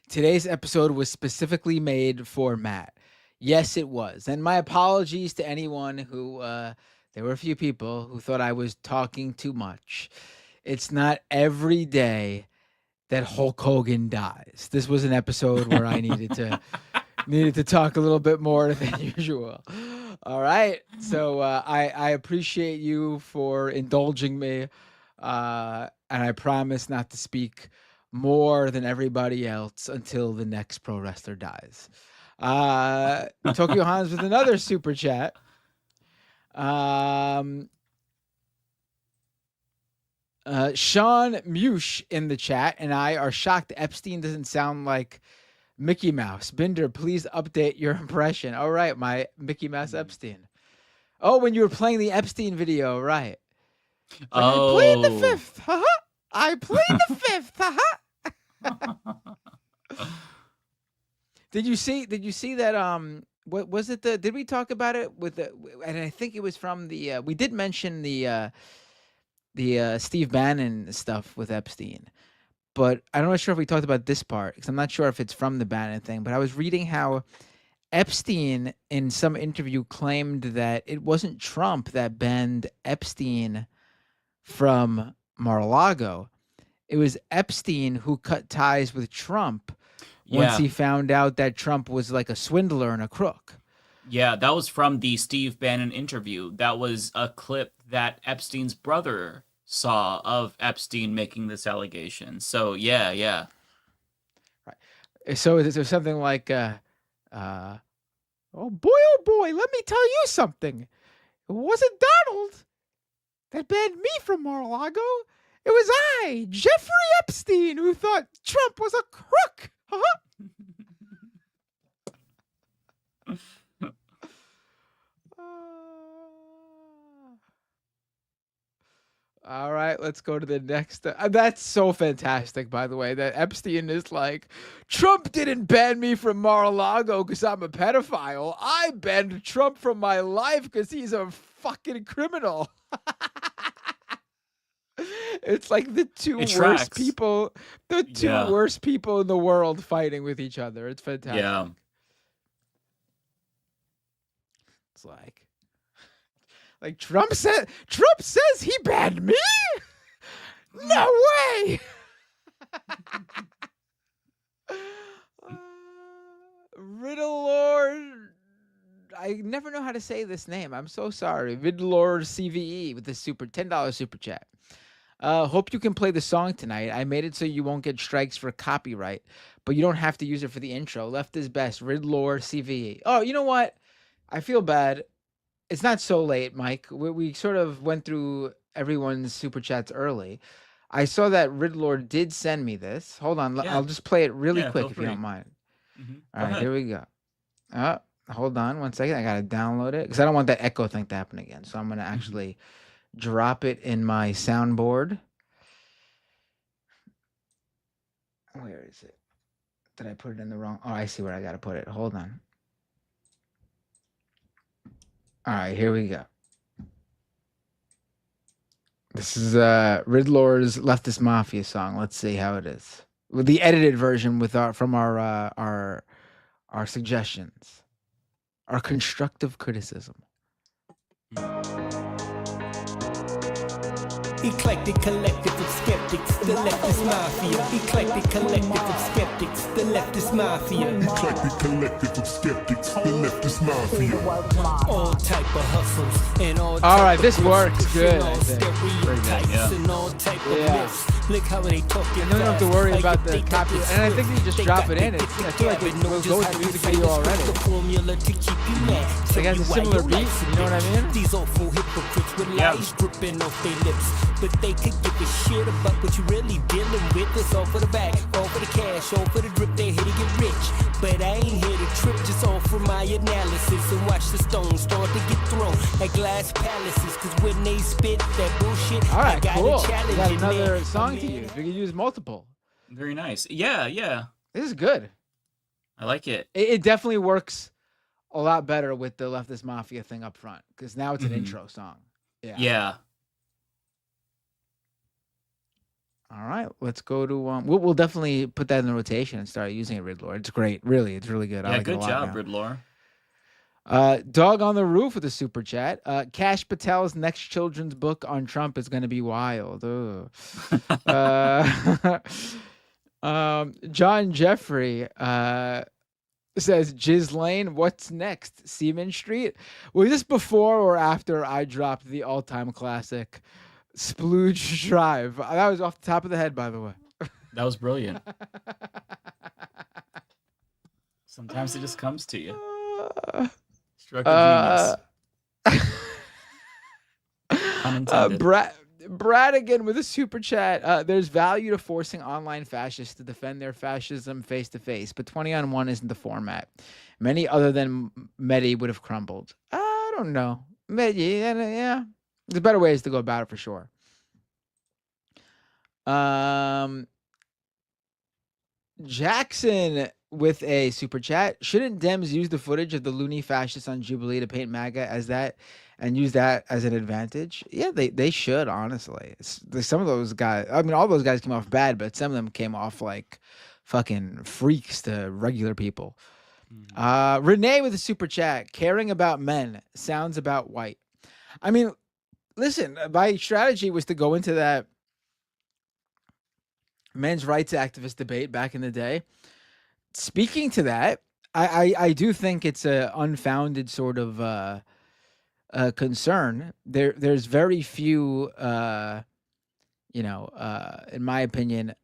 Today's episode was specifically made for Matt. Yes, it was. And my apologies to anyone who, there were a few people who thought I was talking too much. It's not every day that Hulk Hogan dies. This was an episode where I needed to talk a little bit more than usual. All right. So I appreciate you for indulging me. And I promise not to speak more than everybody else until the next pro wrestler dies. Tokyo Hans with another super chat. Sean Mush in the chat and I are shocked Epstein doesn't sound like Mickey Mouse. Binder, please update your impression. All right, my Mickey Mouse Epstein. Oh, when you were playing the Epstein video, right. Oh. Plead the 5th. I plead the fifth. Did you see that? What was it? Did we talk about it with the? And I think it was from the. We did mention the Steve Bannon stuff with Epstein, but I'm not sure if we talked about this part because I'm not sure if it's from the Bannon thing. But I was reading how Epstein in some interview claimed that it wasn't Trump that banned Epstein from Mar-a-Lago. It was Epstein who cut ties with Trump once he found out that Trump was like a swindler and a crook. Yeah, that was from the Steve Bannon interview. That was a clip that Epstein's brother saw of Epstein making this allegation. So yeah. Right. So there's something like, oh boy, let me tell you something. It wasn't Donald that banned me from Mar-a-Lago. It was I, Jeffrey Epstein, who thought Trump was a crook. All right, let's go to the next. That's so fantastic, by the way, that Epstein is like, Trump didn't ban me from Mar-a-Lago because I'm a pedophile. I banned Trump from my life because he's a fucking criminal. It's like the two worst people in the world fighting with each other. It's fantastic. Yeah. It's like Trump says he banned me? No way. Riddle Lord, I never know how to say this name. I'm so sorry. Riddle Lord CVE with the $10 super chat. Hope you can play the song tonight. I made it so you won't get strikes for copyright, but you don't have to use it for the intro. Left is best. Riddlor CVE. Oh, you know what? I feel bad. It's not so late, Mike. We sort of went through everyone's super chats early. I saw that Riddlor did send me this. Hold on. I'll just play it really quick if you don't mind. All right, here we go. Hold on 1 second. I got to download it because I don't want that echo thing to happen again. So I'm going to actually drop it in my soundboard. Where is it? Did I put it in the wrong? Oh, I see where I got to put it. Hold on. All right, here we go. This is Riddlor's Leftist Mafia song. Let's see how it is. With the edited version from our suggestions. Our constructive criticism. Eclectic collective of skeptics, the leftist mafia. Eclectic collective of skeptics, the leftist mafia. Eclectic collective of skeptics, the leftist mafia. All type of hustles and all right, this works good. I think. And all type of myths. Look how they talking. You don't have to worry about the copy, and I think you just drop it in. I feel like it will go with the music video already. They got a similar beat. You know what I mean? These awful hypocrites with lies dripping off their lips. But they could give a shit about what you really dealing with. It's all for the bag, all for the cash, all for the drip. They're here to get rich. But I ain't here to trip, just all for my analysis. And watch the stones start to get thrown at glass palaces. Cause when they spit that bullshit, all right, I got cool. a challenge. We got another song to use. We can use multiple. Very nice. Yeah. This is good. I like it. It definitely works a lot better with the Leftist Mafia thing up front. Because now it's an intro song. Yeah. All right, let's go to we'll definitely put that in the rotation and start using it, Riddlor. It's great, really. It's really good. I like good it a lot job, now. Riddlor. Dog on the Roof with a super chat. Kash Patel's next children's book on Trump is going to be wild. John Jeffrey says, Jizz Lane, what's next? Seaman Street? Was this before or after I dropped the all-time classic Splooge Drive? That was off the top of the head, by the way. That was brilliant. Sometimes it just comes to you. Stroke of genius. Unintended. Bradigan with a super chat. There's value to forcing online fascists to defend their fascism face to face, but 20-on-1 isn't the format. Many other than Medi would have crumbled. I don't know. Medi, yeah. There's better ways to go about it for sure. Jackson with a super chat. Shouldn't Dems use the footage of the loony fascists on Jubilee to paint MAGA as that and use that as an advantage? Yeah, they should, honestly. Some of those guys, I mean, all those guys came off bad, but some of them came off like fucking freaks to regular people. Renee with a super chat. Caring about men sounds about white. I mean, listen, my strategy was to go into that men's rights activist debate back in the day. Speaking to that, I do think it's a unfounded sort of concern. There's very few, in my opinion,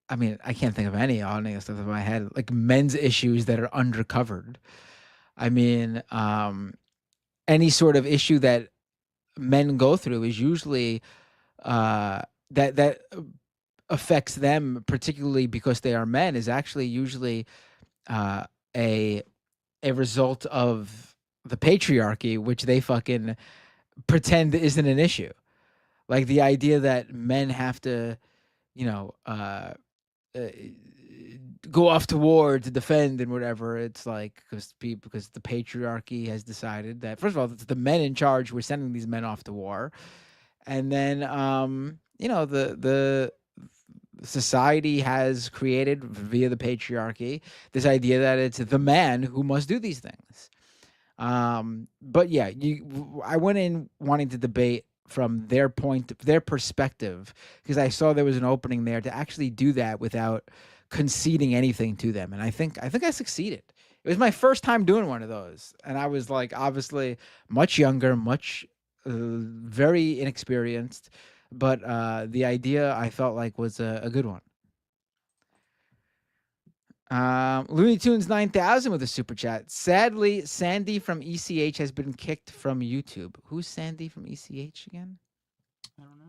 I mean, I can't think of any on the stuff in my head, like men's issues that are undercovered. I mean, any sort of issue that men go through is usually that affects them, particularly because they are men, is actually usually a result of the patriarchy, which they fucking pretend isn't an issue. Like the idea that men have to, go off to war to defend and whatever. It's like because the patriarchy has decided that, first of all, it's the men in charge. We're sending these men off to war, and then the society has created via the patriarchy this idea that it's the man who must do these things. But yeah, I went in wanting to debate from their perspective, because I saw there was an opening there to actually do that without conceding anything to them. And I think I succeeded. It was my first time doing one of those. And I was like, obviously much younger, very inexperienced. But the idea I felt like was a good one. Looney Tunes 9000 with a super chat. Sadly, Sandy from ECH has been kicked from YouTube. Who's Sandy from ECH again? I don't know.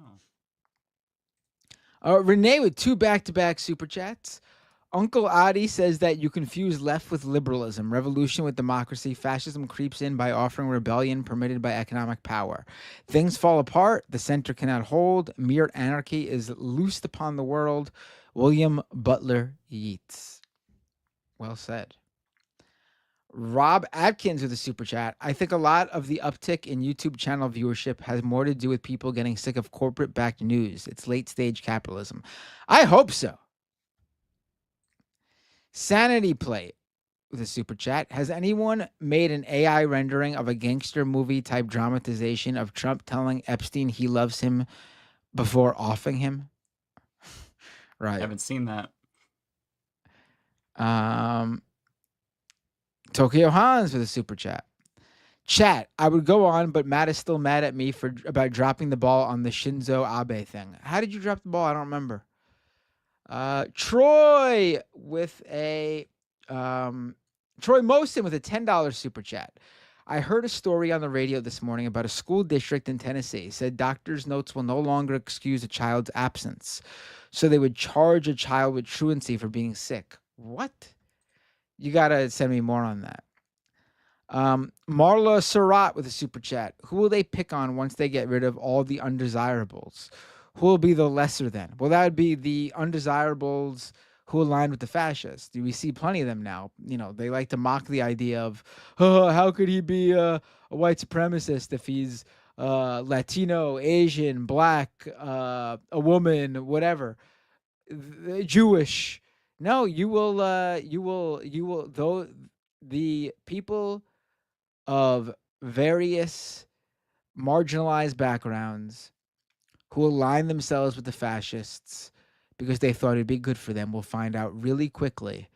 Renee with 2 back-to-back super chats. Uncle Adi says that you confuse left with liberalism, revolution with democracy. Fascism creeps in by offering rebellion permitted by economic power. Things fall apart. The center cannot hold. Mere anarchy is loosed upon the world. William Butler Yeats. Well said. Rob Atkins with a super chat. I think a lot of the uptick in YouTube channel viewership has more to do with people getting sick of corporate-backed news. It's late-stage capitalism. I hope so. Sanity Plate with a super chat. Has anyone made an AI rendering of a gangster movie type dramatization of Trump telling Epstein he loves him before offing him? Right. I haven't seen that. Tokyo Hans with a super chat. Chat, I would go on, but Matt is still mad at me about dropping the ball on the Shinzo Abe thing. How did you drop the ball? I don't remember. Troy with a Troy Mosen with a $10 super chat. I heard a story on the radio this morning about a school district in Tennessee. Said doctor's notes will no longer excuse a child's absence, so they would charge a child with truancy for being sick. What? You gotta send me more on that. Marla Surratt with a super chat. Who will they pick on once they get rid of all the undesirables? Who will be the lesser then? Well, that would be the undesirables who align with the fascists. We see plenty of them now. They like to mock the idea of, oh, how could he be a white supremacist if he's Latino, Asian, black, a woman, whatever, Jewish. No, you will, though the people of various marginalized backgrounds who align themselves with the fascists because they thought it'd be good for them will find out really quickly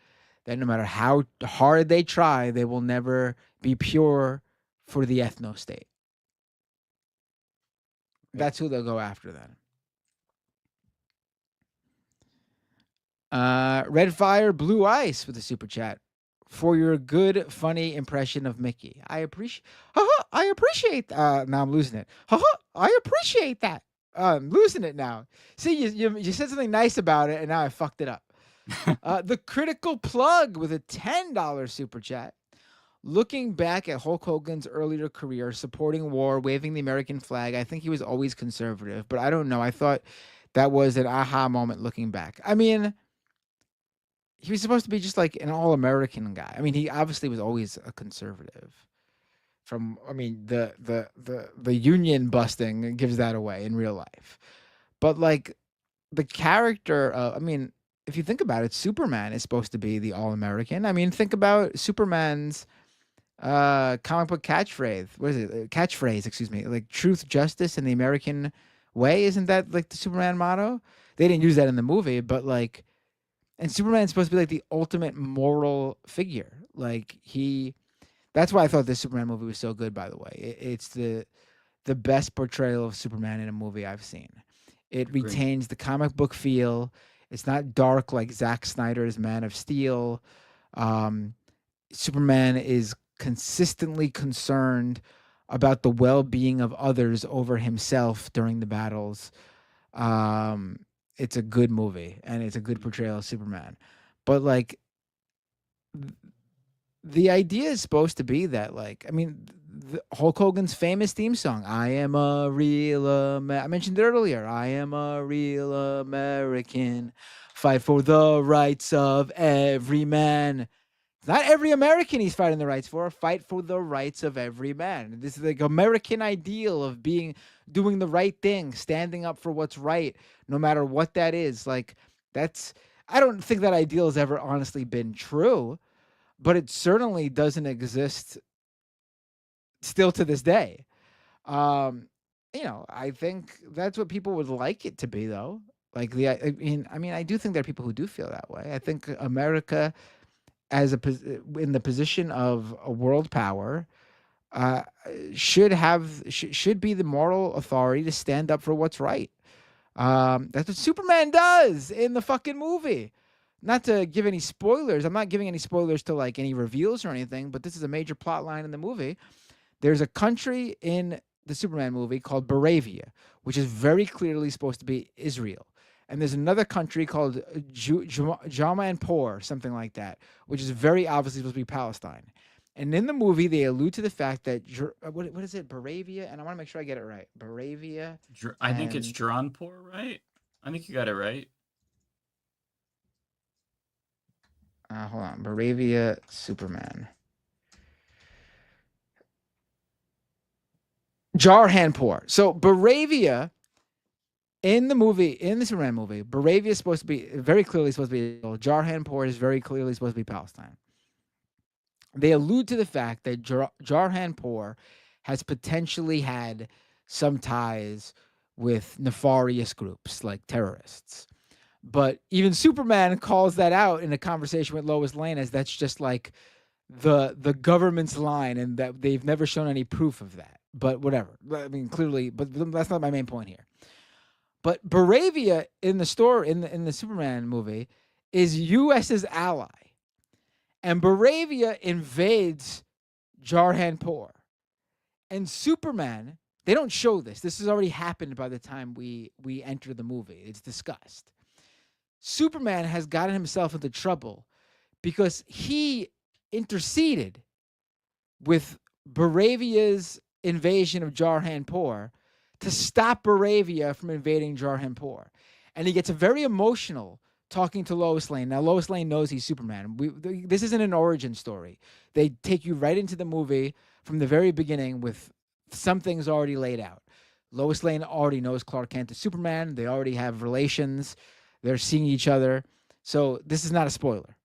that no matter how hard they try, they will never be pure for the ethno-state. That's who they'll go after then. Red Fire Blue Ice with a super chat for your good, funny impression of Mickey. I appreciate now I'm losing it. I appreciate that. I'm losing it now. See, you said something nice about it, and now I fucked it up. The Critical Plug with a $10 super chat. Looking back at Hulk Hogan's earlier career, supporting war, waving the American flag, I think he was always conservative, but I don't know. I thought that was an aha moment looking back. I mean, he was supposed to be just like an all-American guy. I mean, he obviously was always a conservative. The union busting gives that away in real life. But like the character, I mean, if you think about it, Superman is supposed to be the all-American. I mean, think about Superman's comic book catchphrase. What is it? Catchphrase, excuse me. Like truth, justice, and the American way. Isn't that like the Superman motto? They didn't use that in the movie, but like, and Superman's supposed to be like the ultimate moral figure. Like that's why I thought this Superman movie was so good, by the way. It's the best portrayal of Superman in a movie I've seen. It retains the comic book feel. It's not dark like Zack Snyder's Man of Steel. Superman is consistently concerned about the well-being of others over himself during the battles. It's a good movie, and it's a good portrayal of Superman. But like, the idea is supposed to be that, like, I mean, Hulk Hogan's famous theme song, I am a real I mentioned it earlier, I am a real American, fight for the rights of every man. Not every American he's fighting the rights for, fight for the rights of every man. This is like American ideal of doing the right thing, standing up for what's right, no matter what that is. Like, I don't think that ideal has ever honestly been true, but it certainly doesn't exist still to this day. I think that's what people would like it to be, though. Like I do think there are people who do feel that way. I think America, in the position of a world power, should be the moral authority to stand up for what's right. That's what Superman does in the fucking movie. Not to give any spoilers. I'm not giving any spoilers to like any reveals or anything, but this is a major plot line in the movie. There's a country in the Superman movie called Baravia, which is very clearly supposed to be Israel. And there's another country called Jamanpur, something like that, which is very obviously supposed to be Palestine. And in the movie, they allude to the fact that, what is it, Baravia? And I want to make sure I get it right. Baravia. I think it's Jaranpur, right? I think you got it right. Hold on. Baravia, Superman. Jarhanpur. So Baravia, in the Superman movie, Baravia is supposed to be very clearly supposed to be Israel. Jarhanpur is very clearly supposed to be Palestine. They allude to the fact that Jarhanpur has potentially had some ties with nefarious groups like terrorists. But even Superman calls that out in a conversation with Lois Lane as that's just like the government's line, and that they've never shown any proof of that. But whatever. I mean, clearly, but that's not my main point here. But Baravia in the Superman movie is U.S.'s ally. And Baravia invades Jarhanpur. And Superman, they don't show this. This has already happened by the time we enter the movie. It's discussed. Superman has gotten himself into trouble because he interceded with Baravia's invasion of Jarhanpur to stop Baravia from invading Jarhanpur. And he gets very emotional talking to Lois Lane. Now, Lois Lane knows he's Superman. This isn't an origin story. They take you right into the movie from the very beginning with some things already laid out. Lois Lane already knows Clark Kent is Superman. They already have relations. They're seeing each other. So this is not a spoiler.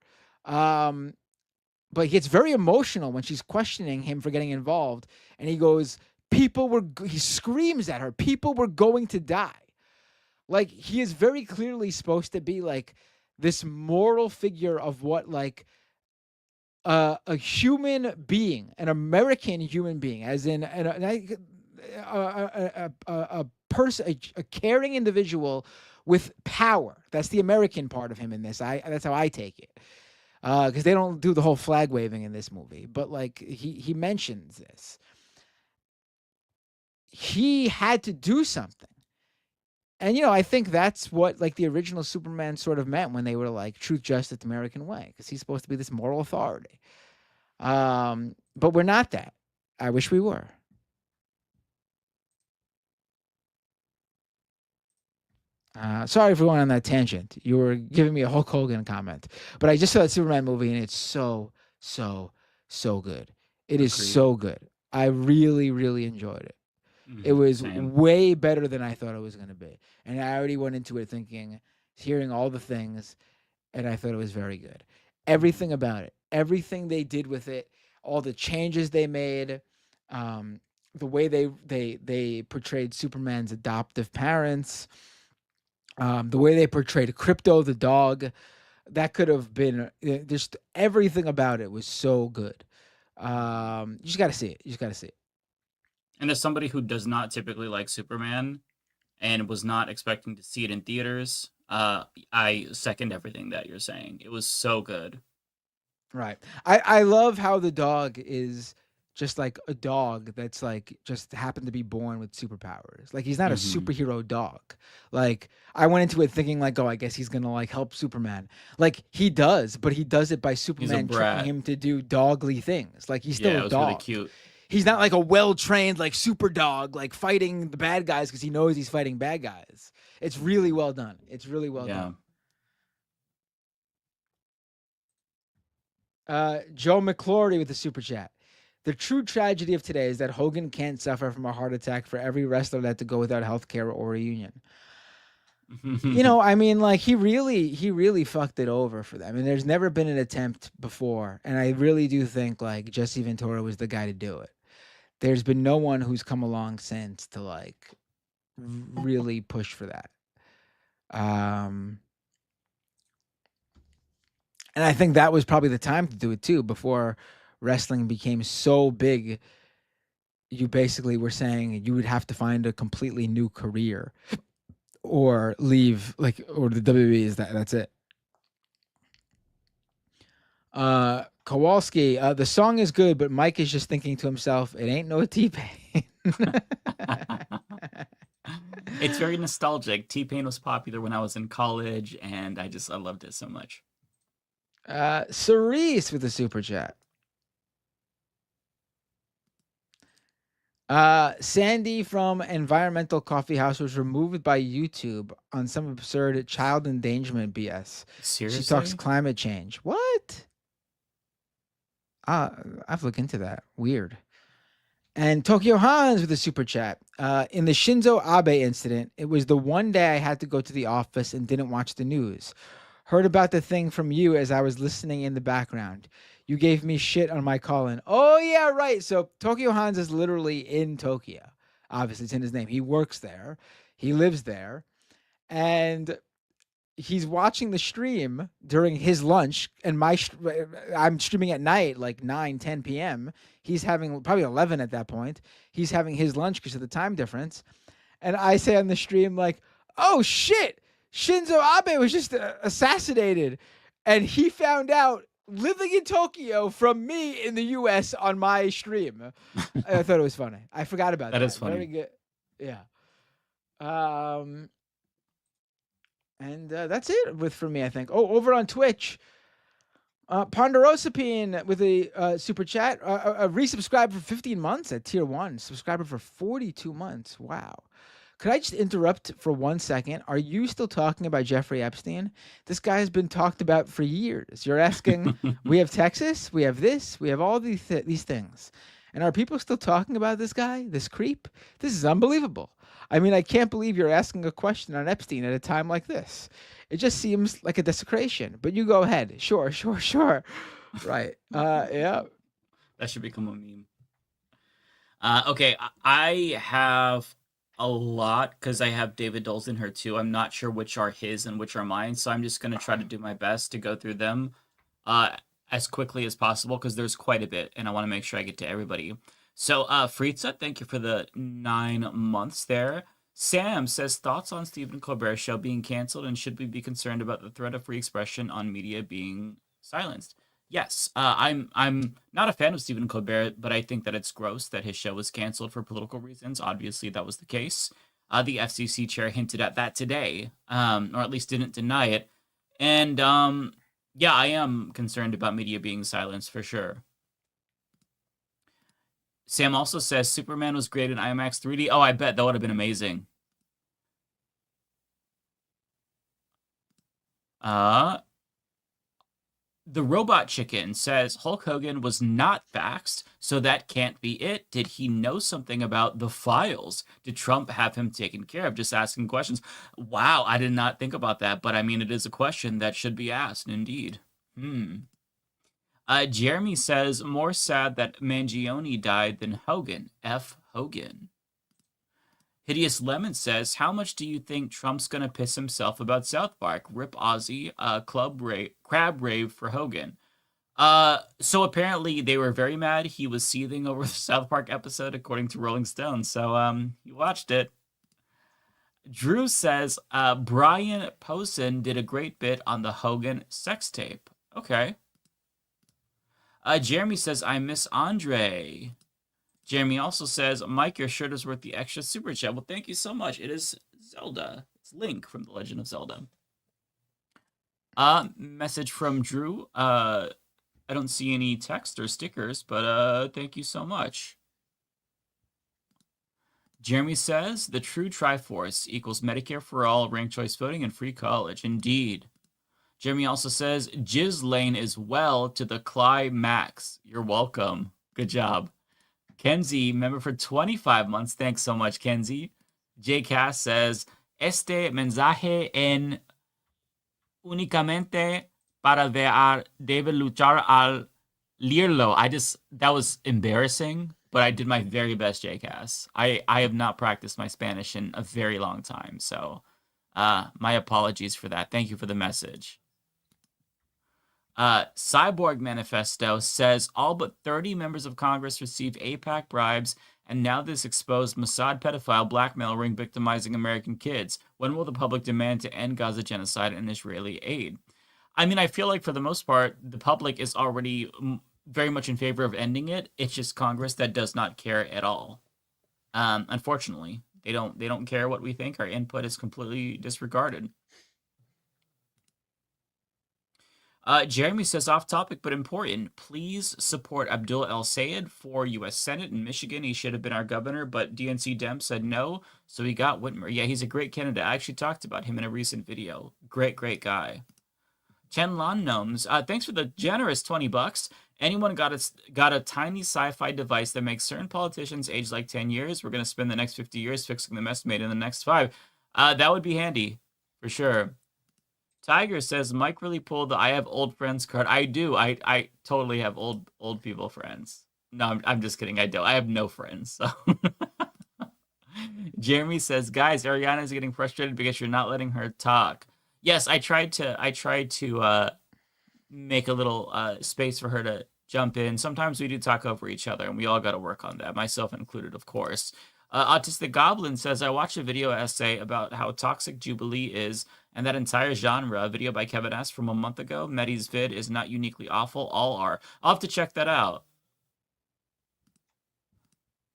But he gets very emotional when she's questioning him for getting involved. And he goes, he screams at her, people were going to die. Like, he is very clearly supposed to be like this moral figure of what like a human being, an American human being, as in a person, a caring individual with power. That's the American part of him in this. That's how I take it. Because they don't do the whole flag waving in this movie. But like he mentions this. He had to do something. And, I think that's what like the original Superman sort of meant when they were like truth, justice, American way. Because he's supposed to be this moral authority. But we're not that. I wish we were. Sorry for going on that tangent. You were giving me a Hulk Hogan comment, but I just saw that Superman movie and it's so good. It is Agreed. so good. I really, really enjoyed it. It was Same. way better than I thought it was going to be. And I already went into it thinking, hearing all the things, and I thought it was very good. Everything about it, everything they did with it, all the changes they made, the way they portrayed Superman's adoptive parents, the way they portrayed Crypto the dog, that could have been just everything about it was so good. You just got to see it. You just got to see it. And as somebody who does not typically like Superman and was not expecting to see it in theaters, I second everything that you're saying. It was so good. Right. I love how the dog is just like a dog that's like just happened to be born with superpowers. Like he's not a superhero dog. Like I went into it thinking like, oh, I guess he's gonna like help Superman. Like he does, but he does it by Superman tricking him to do dogly things. Like he's still a dog. Really cute. He's not like a well-trained like super dog like fighting the bad guys because he knows he's fighting bad guys. It's really well done. It's really well done. Joe McClory with the super chat. The true tragedy of today is that Hogan can't suffer from a heart attack for every wrestler that had to go without health care or a union. You know, I mean, like he really fucked it over for them. I mean, there's never been an attempt before, and I really do think like Jesse Ventura was the guy to do it. There's been no one who's come along since to like really push for that. And I think that was probably the time to do it too, before wrestling became so big. You basically were saying you would have to find a completely new career or leave, like, or the WWE is that's it. Kowalski, the song is good, but Mike is just thinking to himself, it ain't no T-Pain. It's very nostalgic. T-Pain was popular when I was in college, and I loved it so much. Cerise with the super chat. Sandy from Environmental Coffee House was removed by YouTube on some absurd child endangerment BS. Seriously? She talks climate change. What? I've looked into that. Weird. And Tokyo Hans with a super chat. In the Shinzo Abe incident, it was the one day I had to go to the office and didn't watch the news. Heard about the thing from you as I was listening in the background. You gave me shit on my call-in. Oh, yeah, right. So Tokyo Hans is literally in Tokyo. Obviously, it's in his name. He works there. He lives there. And he's watching the stream during his lunch. And I'm streaming at night, like 9, 10 p.m. He's having probably 11 at that point. He's having his lunch because of the time difference. And I say on the stream, like, oh, shit. Shinzo Abe was just assassinated, and he found out living in Tokyo from me in the U.S. on my stream. I thought it was funny. I forgot about that. That is funny. Very good. Yeah. And that's it for me, I think. Oh, over on Twitch, Ponderosapine with a super chat, a resubscribe for 15 months at tier 1, subscriber for 42 months. Wow. Could I just interrupt for 1 second? Are you still talking about Jeffrey Epstein? This guy has been talked about for years. You're asking, we have Texas, we have this, we have all these things. And are people still talking about this guy, this creep? This is unbelievable. I mean, I can't believe you're asking a question on Epstein at a time like this. It just seems like a desecration. But you go ahead. Sure. Right. Yeah. That should become a meme. Okay, I have a lot because I have David Dole's in here too. I'm not sure which are his and which are mine, so I'm just going to try to do my best to go through them as quickly as possible because there's quite a bit and I want to make sure I get to everybody. So Fritza, thank you for the 9 months there. Sam says, thoughts on Stephen Colbert's show being canceled and should we be concerned about the threat of free expression on media being silenced? Yes, I'm not a fan of Stephen Colbert, but I think that it's gross that his show was canceled for political reasons. Obviously, that was the case. The FCC chair hinted at that today, or at least didn't deny it. And yeah, I am concerned about media being silenced for sure. Sam also says Superman was great in IMAX 3D. Oh, I bet that would have been amazing. The Robot Chicken says Hulk Hogan was not vaxxed, so that can't be it. Did he know something about the files? Did Trump have him taken care of? Just asking questions. Wow, I did not think about that, but I mean, it is a question that should be asked, indeed. Jeremy says, more sad that Mangione died than Hogan. F. Hogan. Hideous Lemon says, how much do you think Trump's going to piss himself about South Park? Rip Ozzy, crab rave for Hogan. So apparently they were very mad. He was seething over the South Park episode, according to Rolling Stone. So he watched it. Drew says, Brian Posen did a great bit on the Hogan sex tape. Okay. Jeremy says, I miss Andre. Jeremy also says, Mike, your shirt is worth the extra super chat. Well, thank you so much. It is Zelda. It's Link from The Legend of Zelda. Message from Drew. I don't see any text or stickers, but thank you so much. Jeremy says, the true Triforce equals Medicare for all, ranked choice voting, and free college. Indeed. Jeremy also says, Jizz Lane is well to the climax. You're welcome. Good job. Kenzie, member for 25 months. Thanks so much, Kenzie. J. Cass says, este mensaje en únicamente para ver debe luchar al leerlo. That was embarrassing, but I did my very best, J. Cass. I have not practiced my Spanish in a very long time, so my apologies for that. Thank you for the message. Cyborg Manifesto says all but 30 members of Congress received AIPAC bribes, and now this exposed Mossad pedophile blackmail ring victimizing American kids. When will the public demand to end Gaza genocide and Israeli aid? I mean, I feel like for the most part, the public is already very much in favor of ending it. It's just Congress that does not care at all. Unfortunately, they don't care what we think. Our input is completely disregarded. Jeremy says, off topic but important, please support Abdul El Sayed for U.S. Senate in Michigan. He should have been our governor, but DNC Dem said no, so he got Whitmer. Yeah, he's a great candidate. I actually talked about him in a recent video. Great guy. Chen Lan Gnomes, thanks for the generous $20. Anyone got a tiny sci-fi device that makes certain politicians age like 10 years? We're going to spend the next 50 years fixing the mess made in the next 5. That would be handy, for sure. Tiger says, Mike really pulled the I have old friends card. I do. I totally have old people friends. No, I'm just kidding. I don't. I have no friends. So. Jeremy says, guys, Ariana is getting frustrated because you're not letting her talk. Yes, I tried to make a little space for her to jump in. Sometimes we do talk over each other, and we all got to work on that, myself included, of course. Autistic Goblin says, I watched a video essay about how toxic Jubilee is, and that entire genre, a video by Kevin S. from a month ago. Medi's vid is not uniquely awful. All are. I'll have to check that out.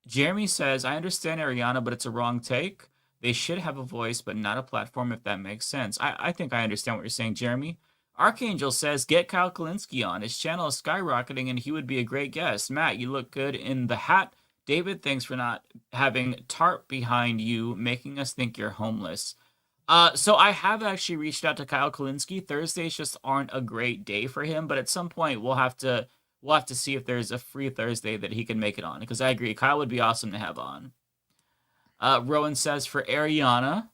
Jeremy says, I understand Ariana, but it's a wrong take. They should have a voice, but not a platform, if that makes sense. I think I understand what you're saying, Jeremy. Archangel says, get Kyle Kalinske on. His channel is skyrocketing, and he would be a great guest. Matt, you look good in the hat. David, thanks for not having tarp behind you, making us think you're homeless. So I have actually reached out to Kyle Kalinske. Thursdays just aren't a great day for him, but at some point we'll have to see if there's a free Thursday that he can make it on, because I agree, Kyle would be awesome to have on. Rowan says, for Ariana.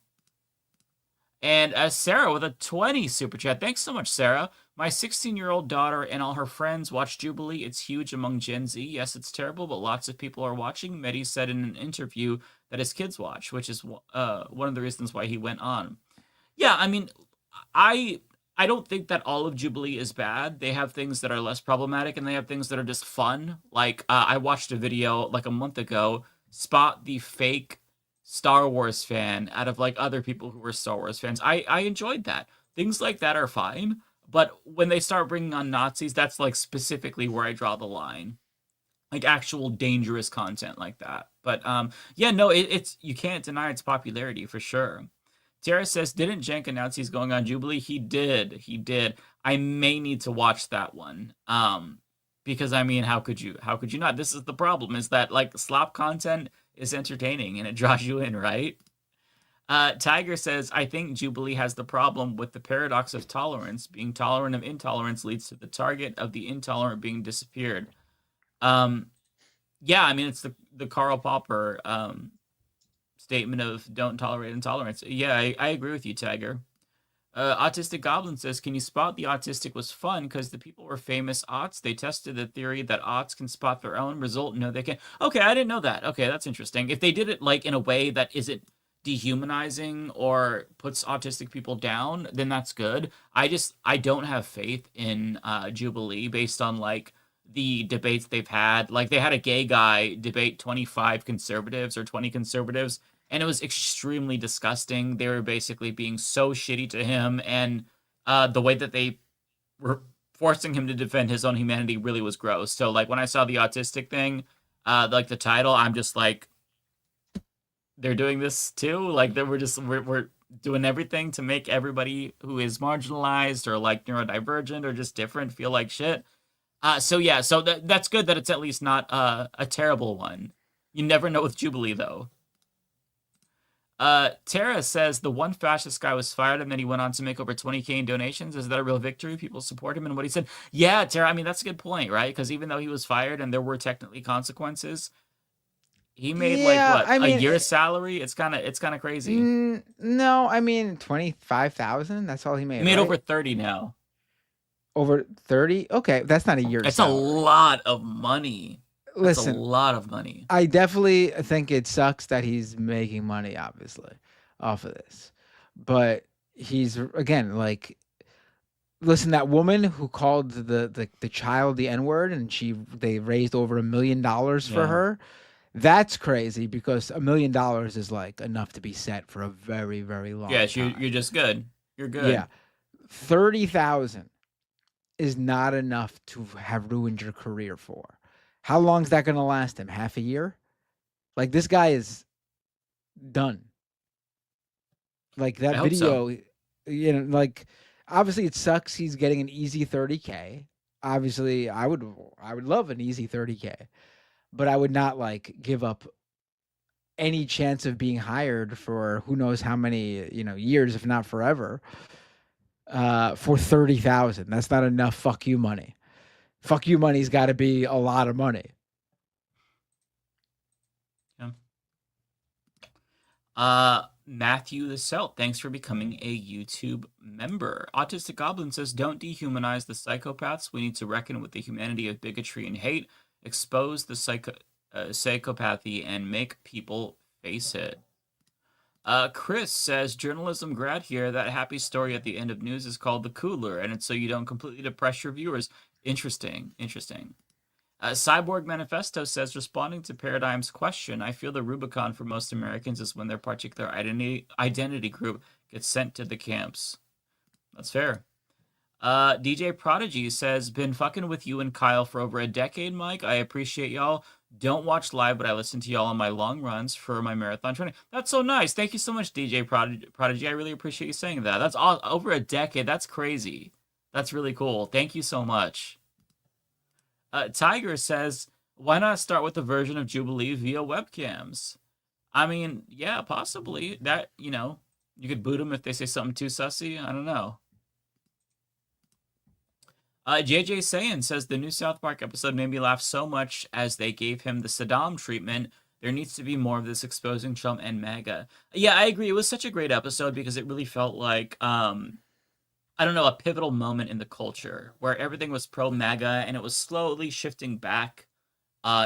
And Sarah with a 20 super chat. Thanks so much, Sarah. My 16-year-old daughter and all her friends watch Jubilee. It's huge among Gen Z. Yes, it's terrible, but lots of people are watching. Mehdi said in an interview that his kids watch, which is one of the reasons why he went on. Yeah, I mean, I don't think that all of Jubilee is bad. They have things that are less problematic, and they have things that are just fun. Like, I watched a video like a month ago, spot the fake Star Wars fan out of like other people who were Star Wars fans. I enjoyed that. Things like that are fine, but when they start bringing on Nazis, that's like specifically where I draw the line. Like actual dangerous content like that. But yeah, no, it's you can't deny its popularity for sure. Tara says, didn't Jenk announce he's going on Jubilee? He did. I may need to watch that one. Because I mean, how could you not? This is the problem, is that like slop content is entertaining and it draws you in, right? Tiger says, I think Jubilee has the problem with the paradox of tolerance. Being tolerant of intolerance leads to the target of the intolerant being disappeared. Yeah, I mean, it's the Karl Popper statement of don't tolerate intolerance. Yeah, I agree with you, Tiger. Autistic Goblin says, can you spot the autistic was fun because the people were famous aughts? They tested the theory that aughts can spot their own result. No, they can't. Okay, I didn't know that. Okay, that's interesting. If they did it like in a way that isn't dehumanizing or puts autistic people down, then that's good. I don't have faith in Jubilee based on like the debates they've had. Like they had a gay guy debate 25 conservatives or 20 conservatives, and it was extremely disgusting. They were basically being so shitty to him, and the way that they were forcing him to defend his own humanity really was gross. So like when I saw the autistic thing, like the title, I'm just like, they're doing this too. Like we're doing everything to make everybody who is marginalized or like neurodivergent or just different feel like shit. So yeah, so that's good that it's at least not a terrible one. You never know with Jubilee though. Tara says the one fascist guy was fired and then he went on to make over 20K in donations. Is that a real victory? People support him and what he said. Yeah, Tara, I mean, that's a good point, right? Because even though he was fired and there were technically consequences, he made a year's salary. It's kind of crazy. No, I mean 25,000. That's all he made. He made right? over 30 now. Over 30? Okay, that's not a year's. It's salary. A lot of money. Listen, that's a lot of money. I definitely think it sucks that he's making money, obviously, off of this. But he's again like, listen, that woman who called the child the N-word and they raised over $1 million for her. That's crazy because $1 million is like enough to be set for a very, very long time. You're just good. You're good. Yeah. 30,000 is not enough to have ruined your career for. How long is that going to last him? Half a year? Like this guy is done. Like that video, you know, like obviously it sucks he's getting an easy 30K. Obviously I would love an easy 30K. But I would not like give up any chance of being hired for who knows how many, years, if not forever, for 30,000. That's not enough fuck you money. Fuck you money's got to be a lot of money. Yeah. Matthew the Celt, thanks for becoming a YouTube member. Autistic Goblin says, don't dehumanize the psychopaths. We need to reckon with the humanity of bigotry and hate. Expose the psychopathy and make people face it. Chris says, journalism grad here. That happy story at the end of news is called The Cooler, and it's so you don't completely depress your viewers. Interesting. Cyborg Manifesto says, responding to Paradigm's question, I feel the Rubicon for most Americans is when their particular identity group gets sent to the camps. That's fair. DJ Prodigy says, been fucking with you and Kyle for over a decade, Mike. I appreciate y'all. Don't watch live, but I listen to y'all on my long runs for my marathon training. That's so nice. Thank you so much, DJ Prodigy. I really appreciate you saying that. That's all over a decade. That's crazy. That's really cool. Thank you so much. Tiger says, why not start with a version of Jubilee via webcams? I mean, yeah, possibly. That, you could boot them if they say something too sussy. I don't know. JJ Sayin says, the new South Park episode made me laugh so much as they gave him the Saddam treatment. There needs to be more of this exposing Trump and MAGA. Yeah, I agree. It was such a great episode because it really felt like, a pivotal moment in the culture where everything was pro-MAGA and it was slowly shifting back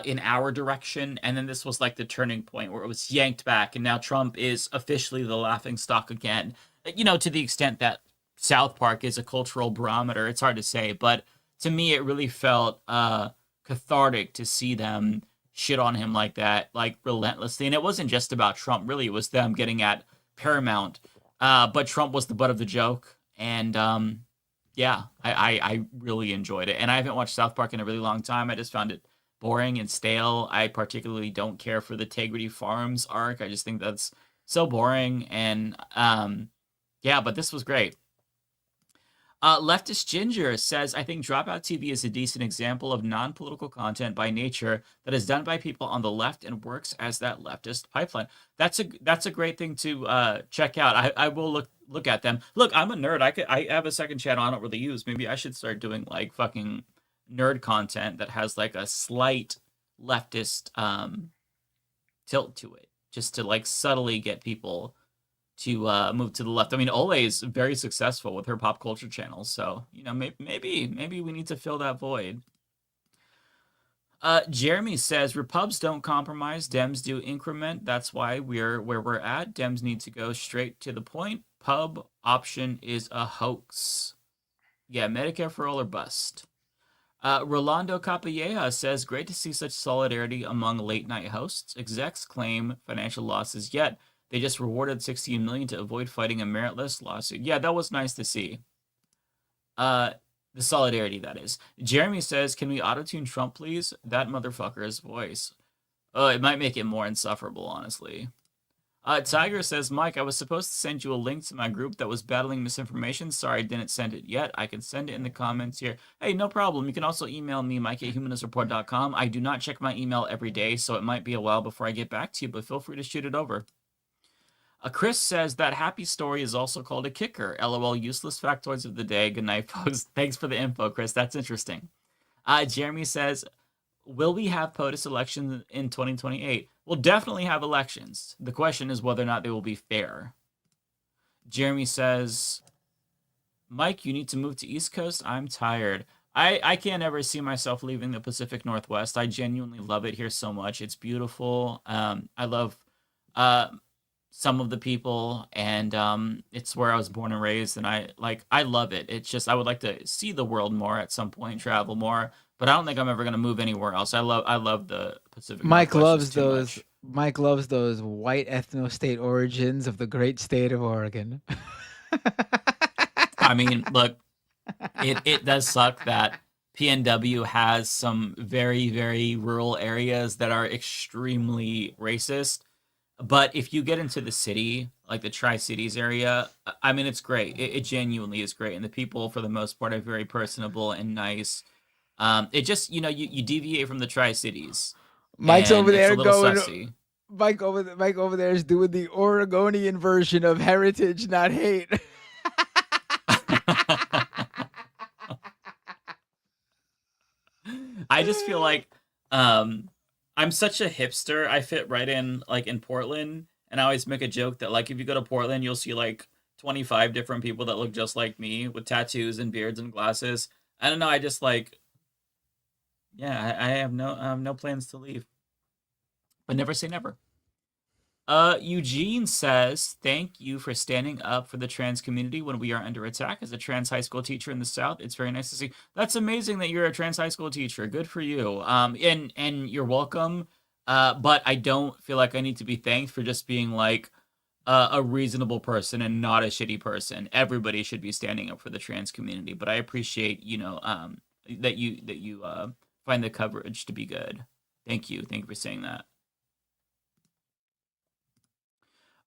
in our direction. And then this was like the turning point where it was yanked back. And now Trump is officially the laughingstock again, to the extent that South Park is a cultural barometer. It's hard to say, but to me, it really felt cathartic to see them shit on him like that, like relentlessly. And it wasn't just about Trump, really. It was them getting at Paramount. But Trump was the butt of the joke. And I really enjoyed it. And I haven't watched South Park in a really long time. I just found it boring and stale. I particularly don't care for the Tegrity Farms arc. I just think that's so boring. And but this was great. Leftist Ginger says, I think Dropout TV is a decent example of non-political content by nature that is done by people on the left and works as that leftist pipeline. That's a great thing to check out. I will look at them. Look, I'm a nerd. I have a second channel I don't really use. Maybe I should start doing like fucking nerd content that has like a slight leftist tilt to it, just to like subtly get people to move to the left. I mean, Ole is very successful with her pop culture channels, so you know, maybe we need to fill that void. Jeremy says Repubs don't compromise, Dems do increment. That's why we're where we're at. Dems need to go straight to the point. Pub option is a hoax. Yeah, Medicare for all or bust. Rolando Capilleja says, great to see such solidarity among late night hosts. Execs claim financial losses, yet they just rewarded $16 million to avoid fighting a meritless lawsuit. Yeah, that was nice to see. The solidarity, that is. Jeremy says, can we auto-tune Trump, please? That motherfucker's voice. It might make it more insufferable, honestly. Tiger says, Mike, I was supposed to send you a link to my group that was battling misinformation. Sorry, I didn't send it yet. I can send it in the comments here. Hey, no problem. You can also email me, mike@humanisreport.com. I do not check my email every day, so it might be a while before I get back to you, but feel free to shoot it over. Chris says that happy story is also called a kicker. LOL, useless factoids of the day. Good night, folks. Thanks for the info, Chris. That's interesting. Jeremy says, will we have POTUS elections in 2028? We'll definitely have elections. The question is whether or not they will be fair. Jeremy says, Mike, you need to move to East Coast. I'm tired. I can't ever see myself leaving the Pacific Northwest. I genuinely love it here so much. It's beautiful. I love some of the people, and it's where I was born and raised, and I love it. It's just I would like to see the world more at some point, travel more, but I don't think I'm ever gonna move anywhere else. I love the Pacific Mike Northwest loves just too those. much. Mike loves those white ethno-state origins of the great state of Oregon. I mean, look, it does suck that PNW has some very, very rural areas that are extremely racist. But if you get into the city, like the Tri-Cities area, I mean, it's great. It genuinely is great. And the people, for the most part, are very personable and nice. It just, you deviate from the Tri-Cities. Mike's and over it's there a little going. sussy. Mike over there is doing the Oregonian version of heritage, not hate. I just feel like I'm such a hipster. I fit right in, like, in Portland, and I always make a joke that, like, if you go to Portland, you'll see like 25 different people that look just like me with tattoos and beards and glasses. I don't know. I just like, yeah, I have no plans to leave, but never say never. Eugene says, thank you for standing up for the trans community when we are under attack. As a trans high school teacher in the South, it's very nice to see. That's amazing that you're a trans high school teacher. Good for you. And you're welcome. But I don't feel like I need to be thanked for just being like a reasonable person and not a shitty person. Everybody should be standing up for the trans community. But I appreciate, that you find the coverage to be good. Thank you. Thank you for saying that.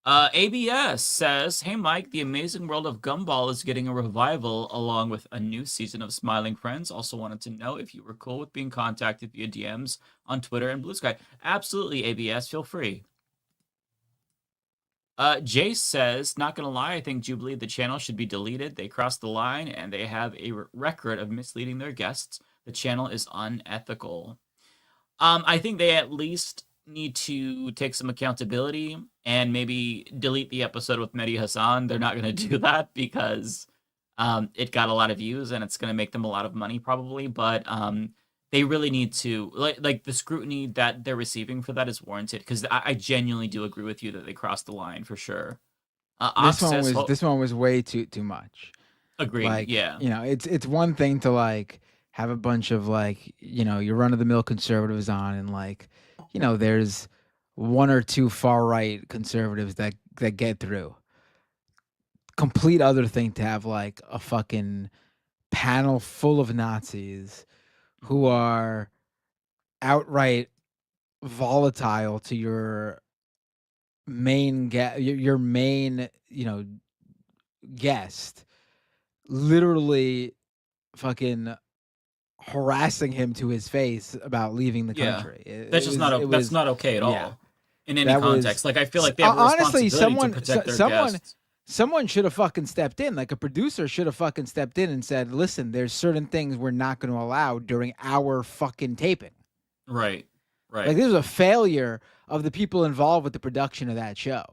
ABS says, hey Mike, the amazing world of Gumball is getting a revival along with a new season of Smiling Friends. Also wanted to know if you were cool with being contacted via DMs on Twitter and Blue Sky. Absolutely, ABS, feel free. Jace says, not gonna lie, I think Jubilee, the channel, should be deleted. They crossed the line and they have a record of misleading their guests. The channel is unethical. I think they at least need to take some accountability and maybe delete the episode with Mehdi Hassan. They're not going to do that because it got a lot of views and it's going to make them a lot of money probably, but they really need to, like the scrutiny that they're receiving for that is warranted, because I genuinely do agree with you that they crossed the line for sure. This one was way too much. Agreed. Like, yeah. It's one thing to like have a bunch of like, your run of the mill conservatives on, and like, there's one or two far right conservatives that get through. Complete other thing to have like a fucking panel full of Nazis who are outright volatile to your main guest, literally fucking harassing him to his face about leaving the country. That's just that's not okay at all. Yeah. In any That context. was- Like, I feel like they have a honestly, responsibility to protect their guests. someone should have fucking stepped in. Like a producer should have fucking stepped in and said, "Listen, there's certain things we're not going to allow during our fucking taping." Right. Right. Like this was a failure of the people involved with the production of that show.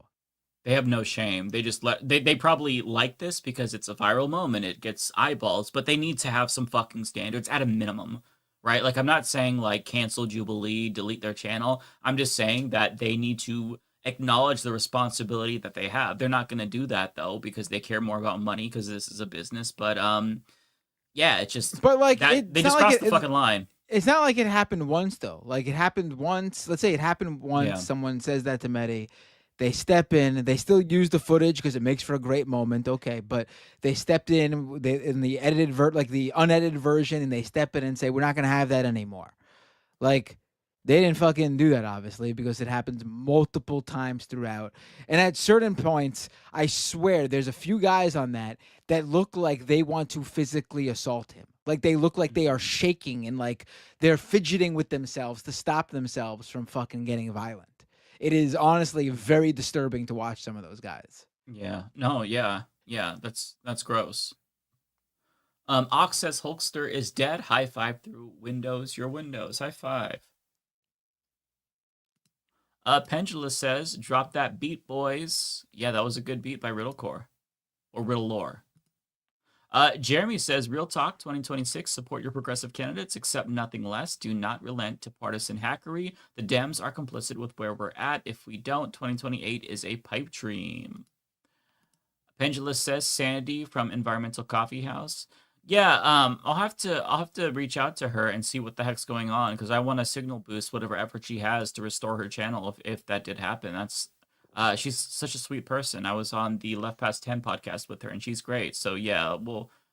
They have no shame. They just they probably like this because it's a viral moment. It gets eyeballs, but they need to have some fucking standards at a minimum, right? Like, I'm not saying like cancel Jubilee, delete their channel. I'm just saying that they need to acknowledge the responsibility that they have. They're not going to do that though because they care more about money because this is a business. But yeah, it's just But like that, they just crossed the fucking line. It's not like it happened once though. Like it happened once. Let's say it happened once. Yeah. Someone says that to Mehdi. They step in. They still use the footage because it makes for a great moment. Okay, but they stepped in. In the edited like the unedited version, and they step in and say, "We're not going to have that anymore." Like they didn't fucking do that, obviously, because it happens multiple times throughout. And at certain points, I swear, there's a few guys on that look like they want to physically assault him. Like they look like they are shaking and like they're fidgeting with themselves to stop themselves from fucking getting violent. It is honestly very disturbing to watch some of those guys. Yeah. No, yeah. That's gross. Ox says Hulkster is dead. High five through Windows. Your Windows. High five. Pendula says, drop that beat, boys. Yeah, that was a good beat by Riddlecore. Or Riddle Lore. Jeremy says, real talk 2026, support your progressive candidates, accept nothing less. Do not relent to partisan hackery. The Dems are complicit with where we're at. If we don't, 2028 is a pipe dream. Pendulous says, Sandy from Environmental Coffee House. Yeah, I'll have to reach out to her and see what the heck's going on because I want to signal boost whatever effort she has to restore her channel if that did happen. That's she's such a sweet person. I was on the Left Past 10 podcast with her, and she's great. So yeah,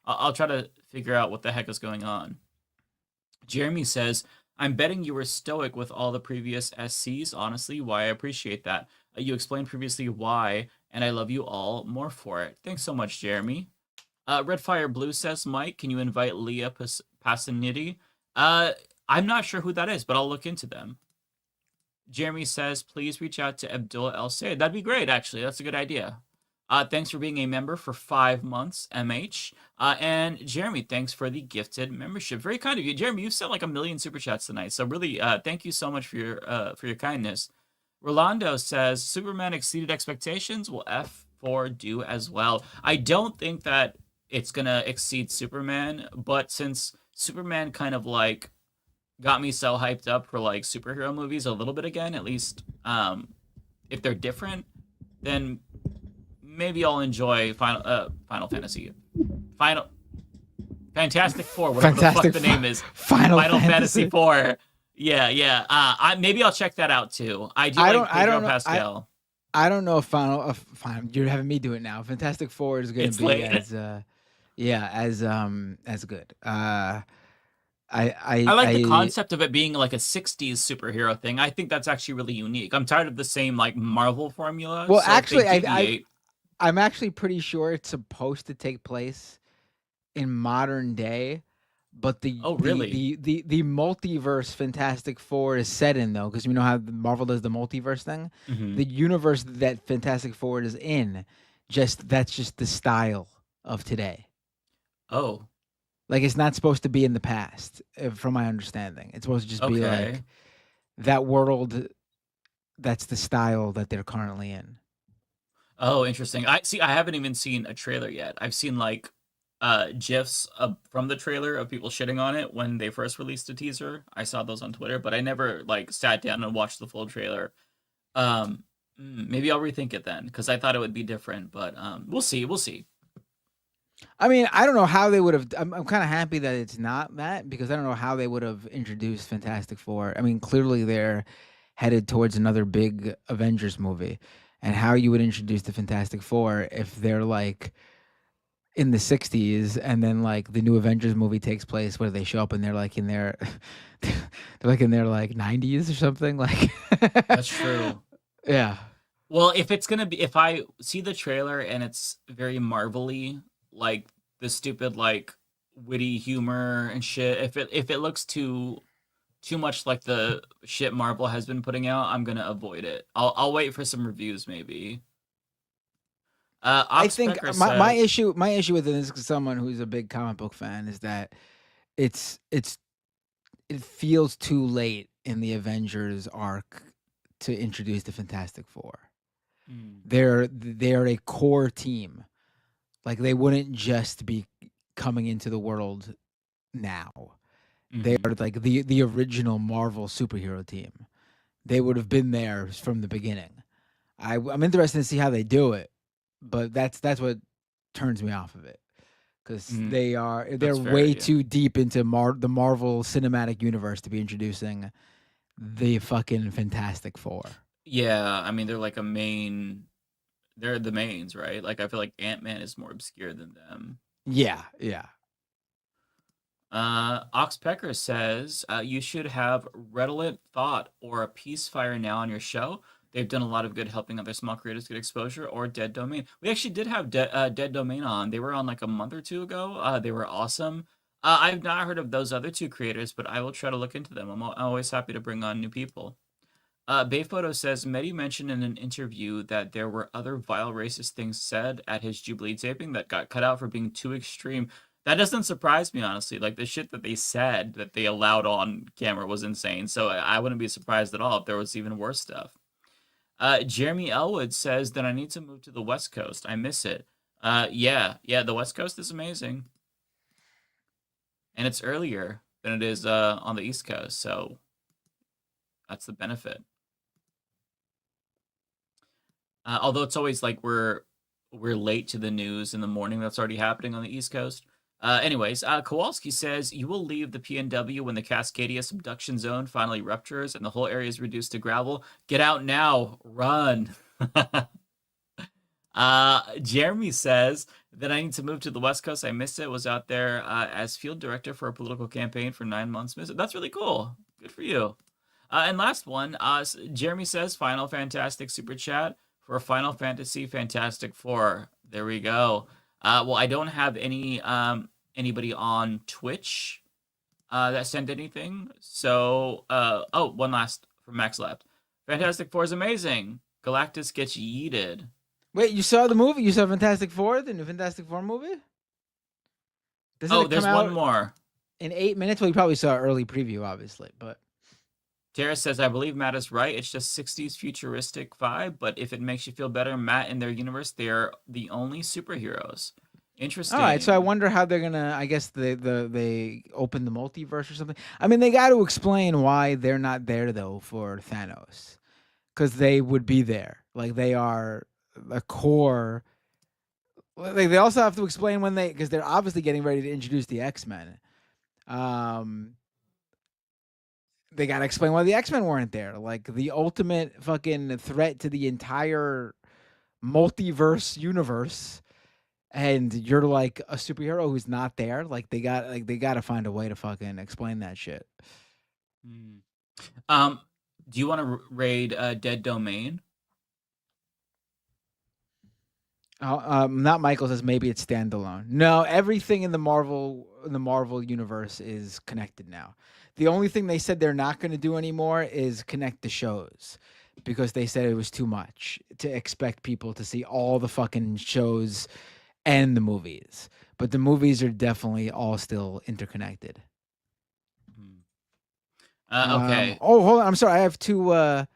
I'll try to figure out what the heck is going on. Jeremy says, I'm betting you were stoic with all the previous SCs. Honestly, why I appreciate that. You explained previously why, and I love you all more for it. Thanks so much, Jeremy. Red Fire Blue says, Mike, can you invite Leah Pasaniti? I'm not sure who that is, but I'll look into them. Jeremy says, please reach out to Abdullah El Sayed. That'd be great, actually. That's a good idea. Thanks for being a member for 5 months, MH. And Jeremy, thanks for the gifted membership. Very kind of you. Jeremy, you've sent like 1 million super chats tonight. So really, thank you so much for your kindness. Rolando says, Superman exceeded expectations. Will F4 do as well? I don't think that it's going to exceed Superman. But since Superman kind of like got me so hyped up for like superhero movies a little bit again, at least if they're different, then maybe I'll enjoy Fantastic Four, whatever the fuck the name is. Final Fantasy 4. Yeah. Maybe I'll check that out too. I like Pedro Pascal. I don't know if fine. You're having me do it now. Fantastic Four is going to be as good. I like the concept of it being like a 60s superhero thing. I think that's actually really unique. I'm tired of the same like Marvel formula. Well, so actually, I'm actually pretty sure it's supposed to take place in modern day, but the multiverse Fantastic Four is set in though, because you know how Marvel does the multiverse thing. Mm-hmm. The universe that Fantastic Four is in, that's just the style of today. Oh. Like, it's not supposed to be in the past, from my understanding. It's supposed to just be like that world. That's the style that they're currently in. Oh, interesting. I haven't even seen a trailer yet. I've seen like GIFs from the trailer of people shitting on it when they first released a teaser. I saw those on Twitter, but I never like sat down and watched the full trailer. Maybe I'll rethink it then because I thought it would be different, but we'll see. I mean, I don't know how they would have. I'm kind of happy that it's not that because I don't know how they would have introduced Fantastic Four. I mean, clearly they're headed towards another big Avengers movie, and how you would introduce the Fantastic Four if they're like in the 60s and then like the new Avengers movie takes place where they show up and they're like in their 90s or something like. That's true. Yeah. Well, if I see the trailer and it's very Marvel-y, like stupid like witty humor and shit. If it looks too much like the shit Marvel has been putting out, I'm gonna avoid it. I'll wait for some reviews maybe. I think Oxpecker my said- issue with this, as someone who's a big comic book fan, is that it feels too late in the Avengers arc to introduce the Fantastic Four. They're a core team. Like, they wouldn't just be coming into the world now. They are like the original Marvel superhero team. They would have been there from the beginning. I'm interested to see how they do it, but that's what turns me off of it, because they're way too deep into the Marvel Cinematic Universe to be introducing the fucking Fantastic Four. Yeah, I mean they're like they're the mains, right? Like I feel like Ant-Man is more obscure than them. Yeah. Oxpecker says you should have Redolent Thought or a Peacefire Now on your show. They've done a lot of good helping other small creators get exposure. Or Dead Domain. We actually did have Dead Domain on. They were on like a month or two ago. They were awesome. I've not heard of those other two creators, but I will try to look into them. I'm always happy to bring on new people. Bayphoto says Mehdi mentioned in an interview that there were other vile racist things said at his Jubilee taping that got cut out for being too extreme. That doesn't surprise me, honestly. Like, the shit that they said that they allowed on camera was insane. So I wouldn't be surprised at all if there was even worse stuff. Jeremy Elwood says that I need to move to the West Coast. I miss it. Yeah, the West Coast is amazing. And it's earlier than it is on the East Coast, so that's the benefit. Although it's always like we're late to the news in the morning that's already happening on the East Coast. Anyways, Kowalski says, you will leave the PNW when the Cascadia subduction zone finally ruptures and the whole area is reduced to gravel. Get out now. Run. Jeremy says that I need to move to the West Coast. I missed it. Was out there as field director for a political campaign for 9 months. Missed it. That's really cool. Good for you. And last one, Jeremy says, Final Fantastic Super Chat for Final Fantasy Fantastic Four. There we go. Well, I don't have anybody on Twitch that sent anything. So, one last from Max Left. Fantastic Four is amazing. Galactus gets yeeted. Wait, you saw the movie? You saw Fantastic Four, the new Fantastic Four movie? There's one more. In 8 minutes? Well, you probably saw an early preview, obviously, but... Terrace says, I believe Matt is right. It's just 60s futuristic vibe, but if it makes you feel better, Matt in their universe, they're the only superheroes. Interesting. All right, so I wonder how they're gonna. I guess they open the multiverse or something. I mean, they got to explain why they're not there though for Thanos, because they would be there. Like, they are a core. Like, they also have to explain when because they're obviously getting ready to introduce the X-Men. They got to explain why the X-Men weren't there. Like, the ultimate fucking threat to the entire multiverse universe, and you're like a superhero who's not there. Like, they got to find a way to fucking explain that shit. Do you want to raid Dead Domain? Not Michael says maybe it's standalone. No, everything in the Marvel universe is connected now. The only thing they said they're not going to do anymore is connect the shows, because they said it was too much to expect people to see all the fucking shows and the movies. But the movies are definitely all still interconnected. Okay. Hold on. I'm sorry. I have two. Oh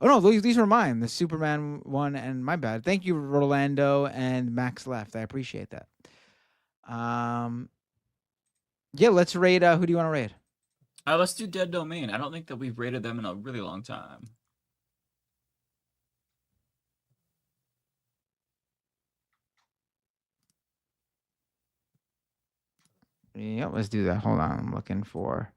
no, these were mine. The Superman one, and my bad. Thank you, Rolando and Max Left. I appreciate that. Yeah, let's raid. Who do you want to raid? Let's do Dead Domain. I don't think that we've raided them in a really long time. Yeah, let's do that. Hold on. I'm looking for.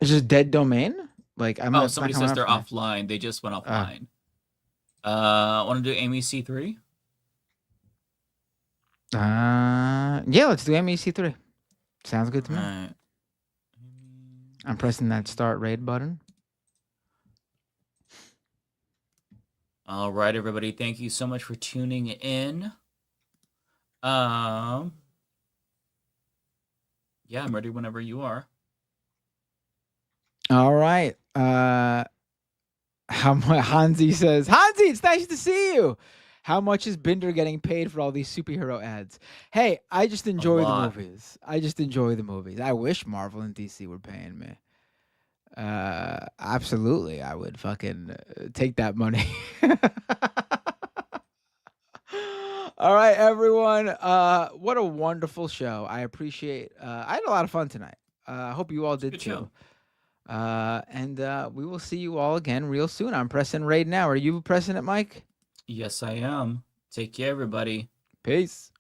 It's just Dead Domain? Like, somebody says they're offline. They just went offline. Want to do Amy C3? Yeah, let's do Amy C3. Sounds good to me. Right. I'm pressing that start raid button. All right, everybody. Thank you so much for tuning in. Yeah, I'm ready whenever you are. All right. Hansi says, Hansi, it's nice to see you. How much is Binder getting paid for all these superhero ads? Hey, I just enjoy the movies. I just enjoy the movies. I wish Marvel and DC were paying me. Absolutely, I would fucking take that money. All right, everyone. What a wonderful show. I appreciate. I had a lot of fun tonight. I hope you all did Good too. show. And we will see you all again real soon. I'm pressing raid now. Are you pressing it, Mike? Yes, I am. Take care, everybody. Peace.